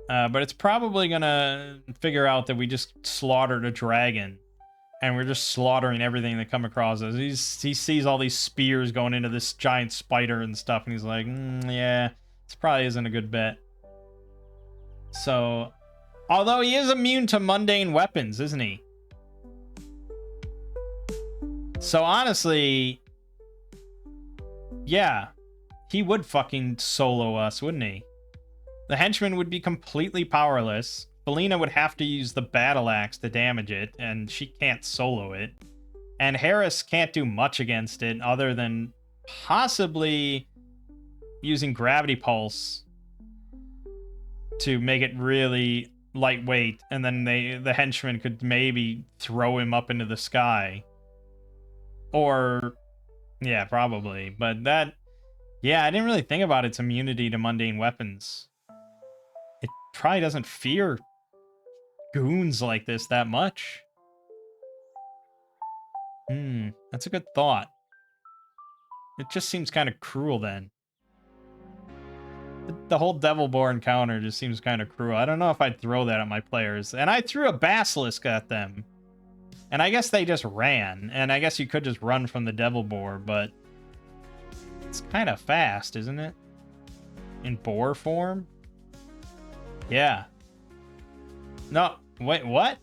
But it's probably gonna figure out that we just slaughtered a dragon, and we're just slaughtering everything that come across us. He sees all these spears going into this giant spider and stuff, and he's like, yeah, this probably isn't a good bet. So, although he is immune to mundane weapons, isn't he? So honestly, yeah, he would fucking solo us, wouldn't he? The henchman would be completely powerless. Felina would have to use the battle axe to damage it, and she can't solo it. And Harris can't do much against it other than possibly using gravity pulse to make it really lightweight, and then the henchman could maybe throw him up into the sky. Or, yeah, probably. But that, yeah, I didn't really think about its immunity to mundane weapons. It probably doesn't fear goons like this that much. That's a good thought. It just seems kind of cruel then. The whole Devil Boar encounter just seems kind of cruel. I don't know if I'd throw that at my players. And I threw a Basilisk at them. And I guess they just ran. And I guess you could just run from the Devil Boar, but it's kind of fast, isn't it? In boar form? Yeah. No, wait, what?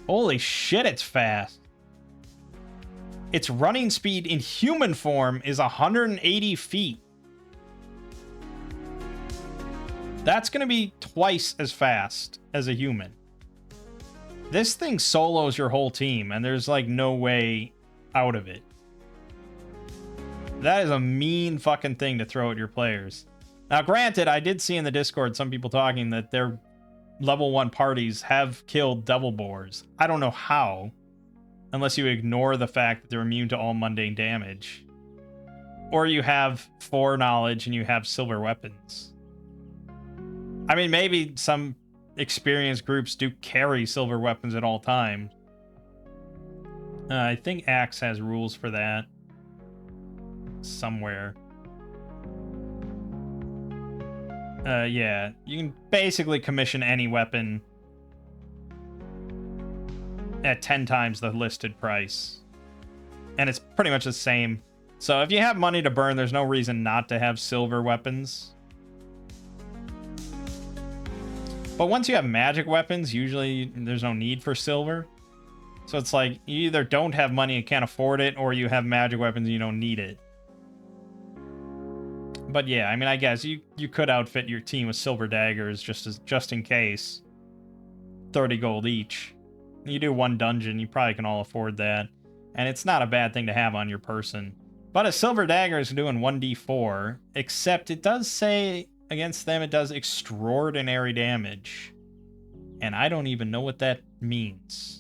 Holy shit, it's fast. Its running speed in human form is 180 feet. That's going to be twice as fast as a human. This thing solos your whole team, and there's like no way out of it. That is a mean fucking thing to throw at your players. Now, granted, I did see in the Discord some people talking that their level 1 parties have killed Devil Boars. I don't know how, unless you ignore the fact that they're immune to all mundane damage. Or you have foreknowledge and you have silver weapons. I mean, maybe some experienced groups do carry silver weapons at all times. I think Axe has rules for that. Somewhere. Yeah, you can basically commission any weapon at 10 times the listed price. And it's pretty much the same. So if you have money to burn, there's no reason not to have silver weapons. But once you have magic weapons, usually there's no need for silver. So it's like, you either don't have money and can't afford it, or you have magic weapons and you don't need it. But yeah, I mean, I guess you could outfit your team with silver daggers just in case. 30 gold each. You do one dungeon, you probably can all afford that. And it's not a bad thing to have on your person. But a silver dagger is doing 1d4, except it does say against them it does extraordinary damage. And I don't even know what that means.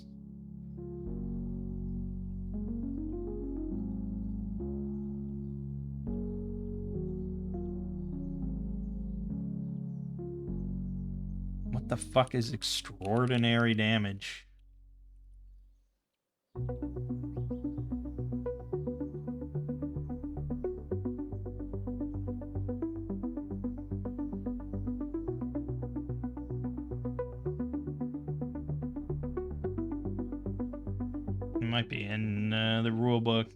What the fuck is extraordinary damage? It might be in the rule book.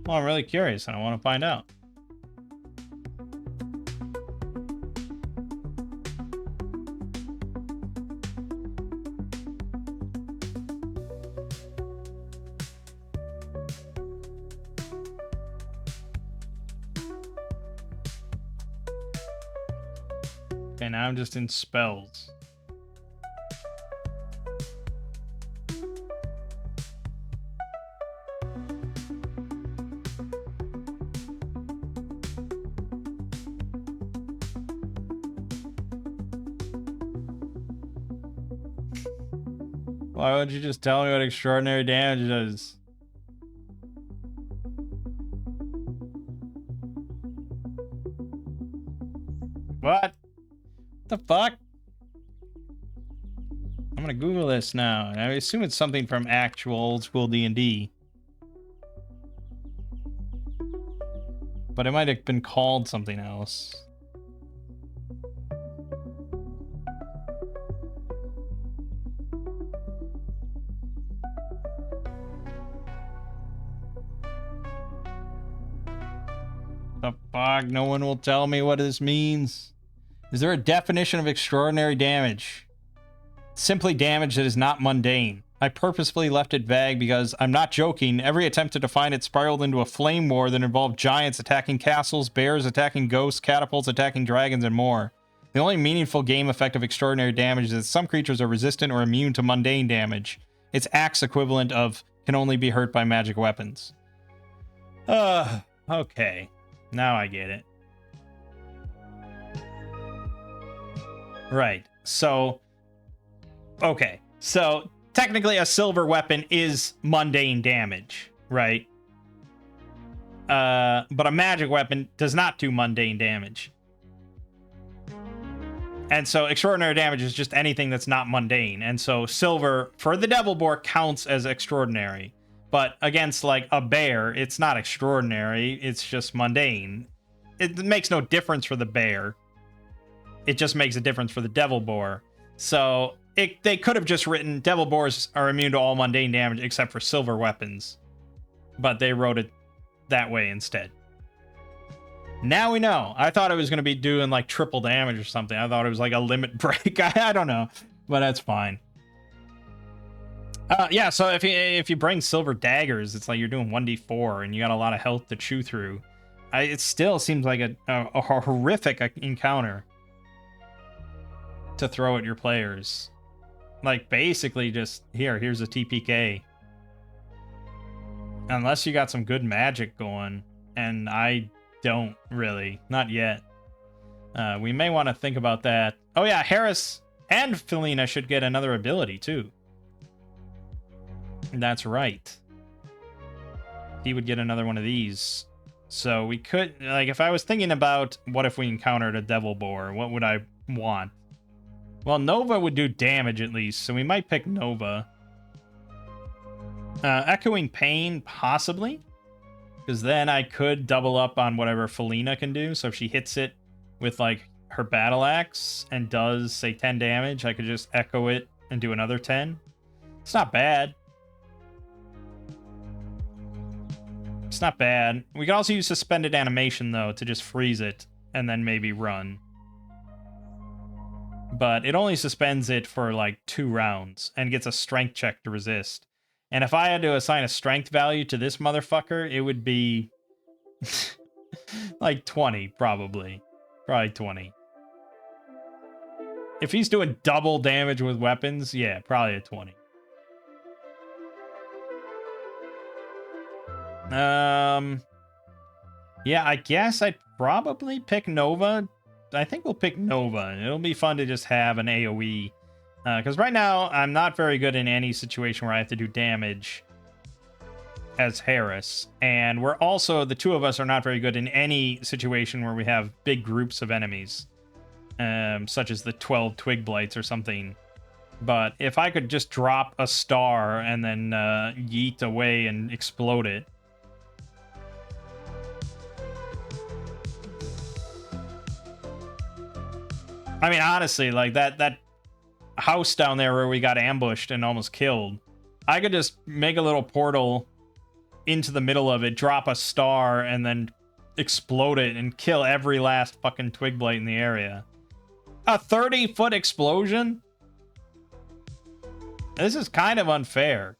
Well, I'm really curious, and I want to find out. Okay, now I'm just in spells. Why would you just tell me what extraordinary damage does? What the fuck? I'm gonna Google this now. I assume it's something from actual old school D&D. But it might have been called something else. The fuck? No one will tell me what this means. Is there a definition of extraordinary damage? Simply damage that is not mundane. I purposefully left it vague because, I'm not joking, every attempt to define it spiraled into a flame war that involved giants attacking castles, bears attacking ghosts, catapults attacking dragons, and more. The only meaningful game effect of extraordinary damage is that some creatures are resistant or immune to mundane damage. Its axe equivalent of can only be hurt by magic weapons. Okay. Now I get it. Right. So, okay. So, technically a silver weapon is mundane damage, right? But a magic weapon does not do mundane damage. And so extraordinary damage is just anything that's not mundane. And so silver for the Devil Boar counts as extraordinary. But against like a bear, it's not extraordinary. It's just mundane. It makes no difference for the bear. It just makes a difference for the Devil Boar. So they could have just written Devil Boars are immune to all mundane damage except for silver weapons. But they wrote it that way instead. Now we know. I thought it was going to be doing like triple damage or something. I thought it was like a limit break. I don't know. But that's fine. Yeah, so if you bring silver daggers, it's like you're doing 1d4 and you got a lot of health to chew through. It still seems like a horrific encounter to throw at your players. Like, basically just, here's a TPK. Unless you got some good magic going, and I don't really. Not yet. We may want to think about that. Oh yeah, Harris and Felina should get another ability, too. That's right. He would get another one of these. So we could, like, if I was thinking about what if we encountered a Devil Boar, what would I want? Well, Nova would do damage at least, so we might pick Nova. Echoing Pain, possibly. Because then I could double up on whatever Felina can do. So if she hits it with, like, her Battle Axe and does, say, 10 damage, I could just echo it and do another 10. It's not bad. It's not bad. We could also use Suspended Animation, though, to just freeze it and then maybe run. But it only suspends it for, like, 2 rounds and gets a strength check to resist. And if I had to assign a strength value to this motherfucker, it would be like 20, probably. Probably 20. If he's doing double damage with weapons, yeah, probably a 20. Yeah, I guess I'd probably pick Nova. I think we'll pick Nova. It'll be fun to just have an AoE. Because right now, I'm not very good in any situation where I have to do damage as Harris. And we're also, the two of us are not very good in any situation where we have big groups of enemies. Such as the 12 Twig Blights or something. But if I could just drop a star and then yeet away and explode it. I mean, honestly, like that house down there where we got ambushed and almost killed, I could just make a little portal into the middle of it, drop a star, and then explode it and kill every last fucking Twig Blight in the area. A 30-foot explosion? This is kind of unfair.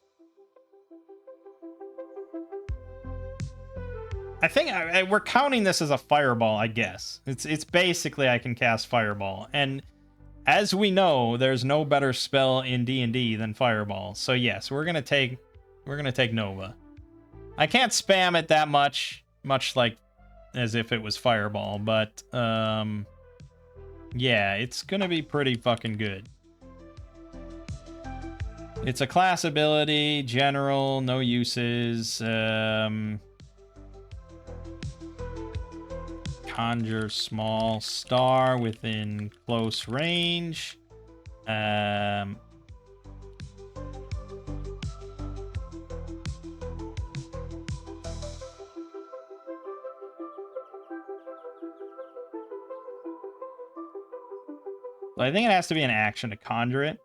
I think we're counting this as a fireball, I guess. It's basically I can cast fireball, and as we know, there's no better spell in D&D than fireball. So yes, we're gonna take Nova. I can't spam it that much like as if it was fireball, but yeah, it's gonna be pretty fucking good. It's a class ability, general, no uses. Conjure small star within close range. I think it has to be an action to conjure it.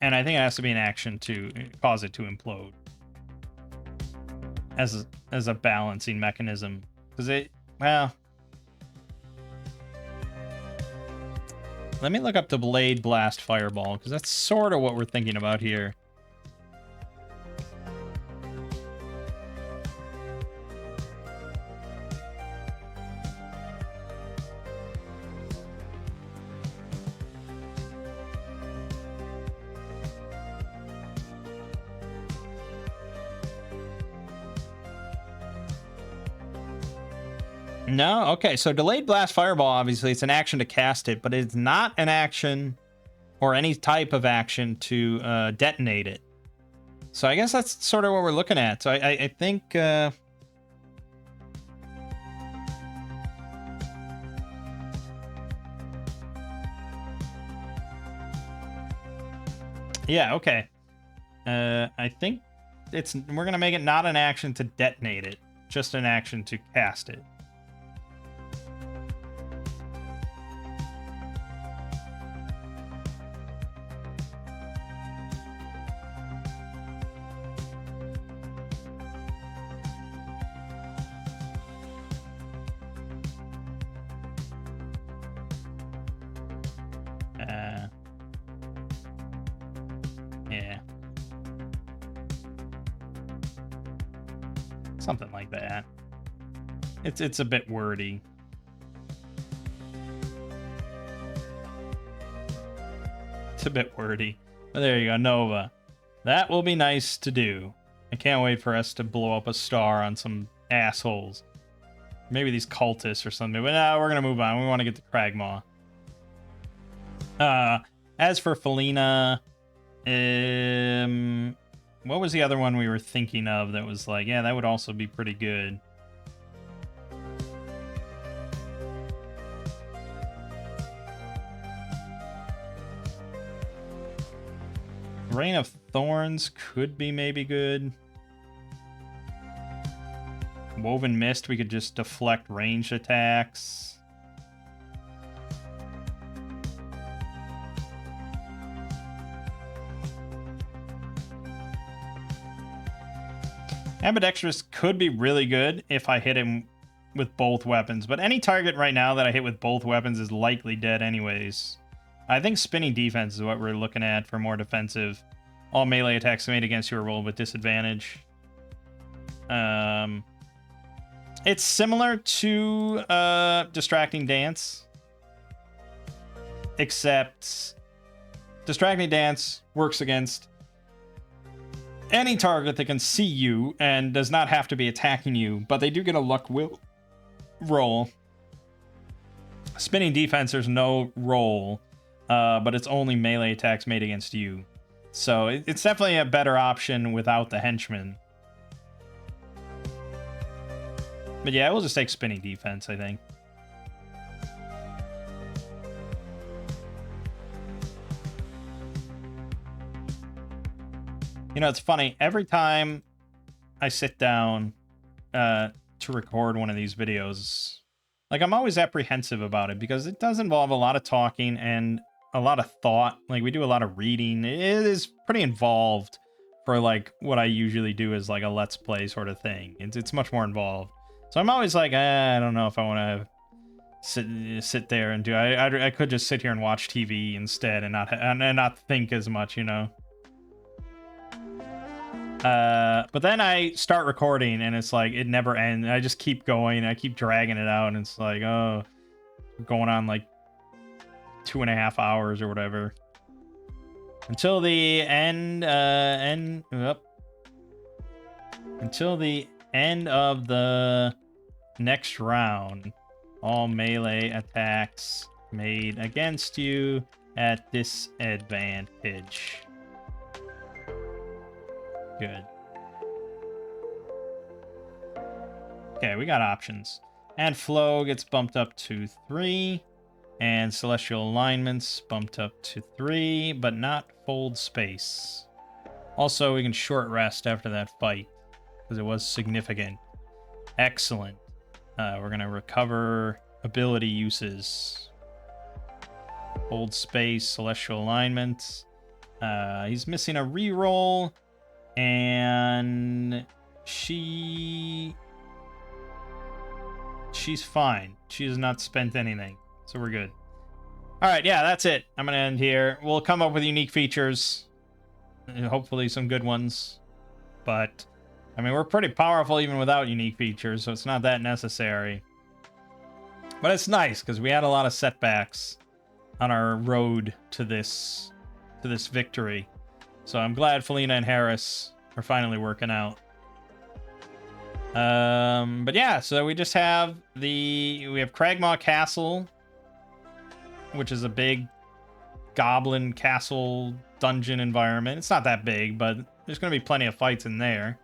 And I think it has to be an action to cause it to implode. As a balancing mechanism. Because it, well... Let me look up the Blade Blast Fireball, because that's sort of what we're thinking about here. No? Okay, so Delayed Blast Fireball, obviously, it's an action to cast it, but it's not an action or any type of action to detonate it. So I guess that's sort of what we're looking at. So I think... yeah, okay. I think we're going to make it not an action to detonate it, just an action to cast it. Yeah. Something like that. It's a bit wordy. It's a bit wordy. But there you go, Nova. That will be nice to do. I can't wait for us to blow up a star on some assholes. Maybe these cultists or something. But no, we're going to move on. We want to get to Cragmaw. As for Felina... what was the other one we were thinking of that was like, yeah, that would also be pretty good. Rain of Thorns could be maybe good. Woven Mist, we could just deflect ranged attacks. Ambidextrous could be really good if I hit him with both weapons, but any target right now that I hit with both weapons is likely dead anyways. I think Spinning Defense is what we're looking at for more defensive. All melee attacks made against you are rolled with disadvantage. It's similar to Distracting Dance, except Distracting Dance works against any target that can see you and does not have to be attacking you, but they do get a luck will roll. Spinning defense, there's no roll, but it's only melee attacks made against you. So it's definitely a better option without the henchman. But yeah, we'll just take spinning defense, I think. You know, it's funny. Every time I sit down to record one of these videos, like, I'm always apprehensive about it because it does involve a lot of talking and a lot of thought. Like, we do a lot of reading. It is pretty involved for, like, what I usually do as, like, a Let's Play sort of thing. It's much more involved. So I'm always like, I don't know if I want to sit there and do... I could just sit here and watch TV instead and not think as much, you know? But then I start recording and it's like, it never ends. I just keep going. I keep dragging it out and it's like, oh, going on like 2.5 hours or whatever. Until the end, until the end of the next round. All melee attacks made against you at disadvantage. Good. Okay, we got options. And flow gets bumped up to 3. And celestial alignments bumped up to 3, but not fold space. Also, we can short rest after that fight, because it was significant. Excellent. We're going to recover ability uses. Hold space, celestial alignment. He's missing a reroll. And she's fine. She has not spent anything. So we're good. Alright, yeah, that's it. I'm going to end here. We'll come up with unique features. Hopefully some good ones. But, I mean, we're pretty powerful even without unique features, so it's not that necessary. But it's nice, because we had a lot of setbacks on our road to this victory. So I'm glad Felina and Harris are finally working out. But yeah, so we just have we have Cragmaw Castle, which is a big goblin castle dungeon environment. It's not that big, but there's going to be plenty of fights in there.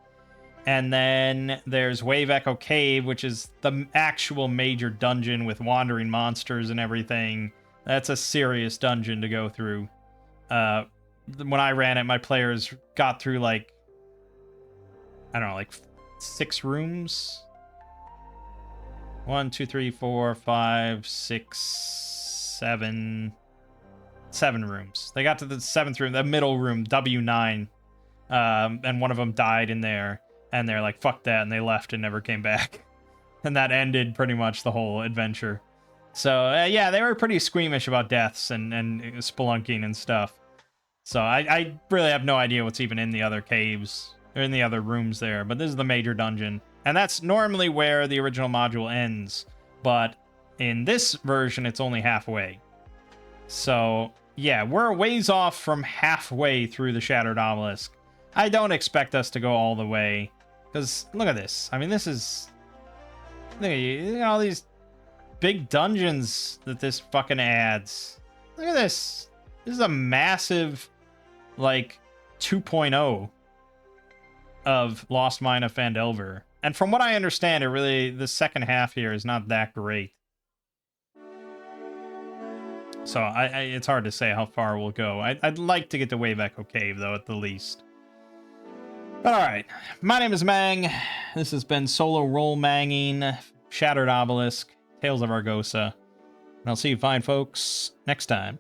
And then there's Wave Echo Cave, which is the actual major dungeon with wandering monsters and everything. That's a serious dungeon to go through. When I ran it, my players got through, like, I don't know, like 6 rooms. 1, 2, 3, 4, 5, 6, 7 rooms. They got to the 7th room, the middle room, W9, and one of them died in there, and they're like, fuck that, and they left and never came back. And that ended pretty much the whole adventure. So, yeah, they were pretty squeamish about deaths and spelunking and stuff. So I really have no idea what's even in the other caves, or in the other rooms there, but this is the major dungeon. And that's normally where the original module ends, but in this version, it's only halfway. So, yeah, we're a ways off from halfway through the Shattered Obelisk. I don't expect us to go all the way, because look at this. I mean, this is... Look at all these big dungeons that this fucking adds. Look at this. This is a massive, like, 2.0 of Lost Mine of Phandelver. And from what I understand, the second half here is not that great. So it's hard to say how far we'll go. I'd like to get to Wave Echo Cave, though, at the least. But alright, my name is Mang. This has been Solo Roll Manging, Shattered Obelisk, Tales of Argosa. And I'll see you fine folks next time.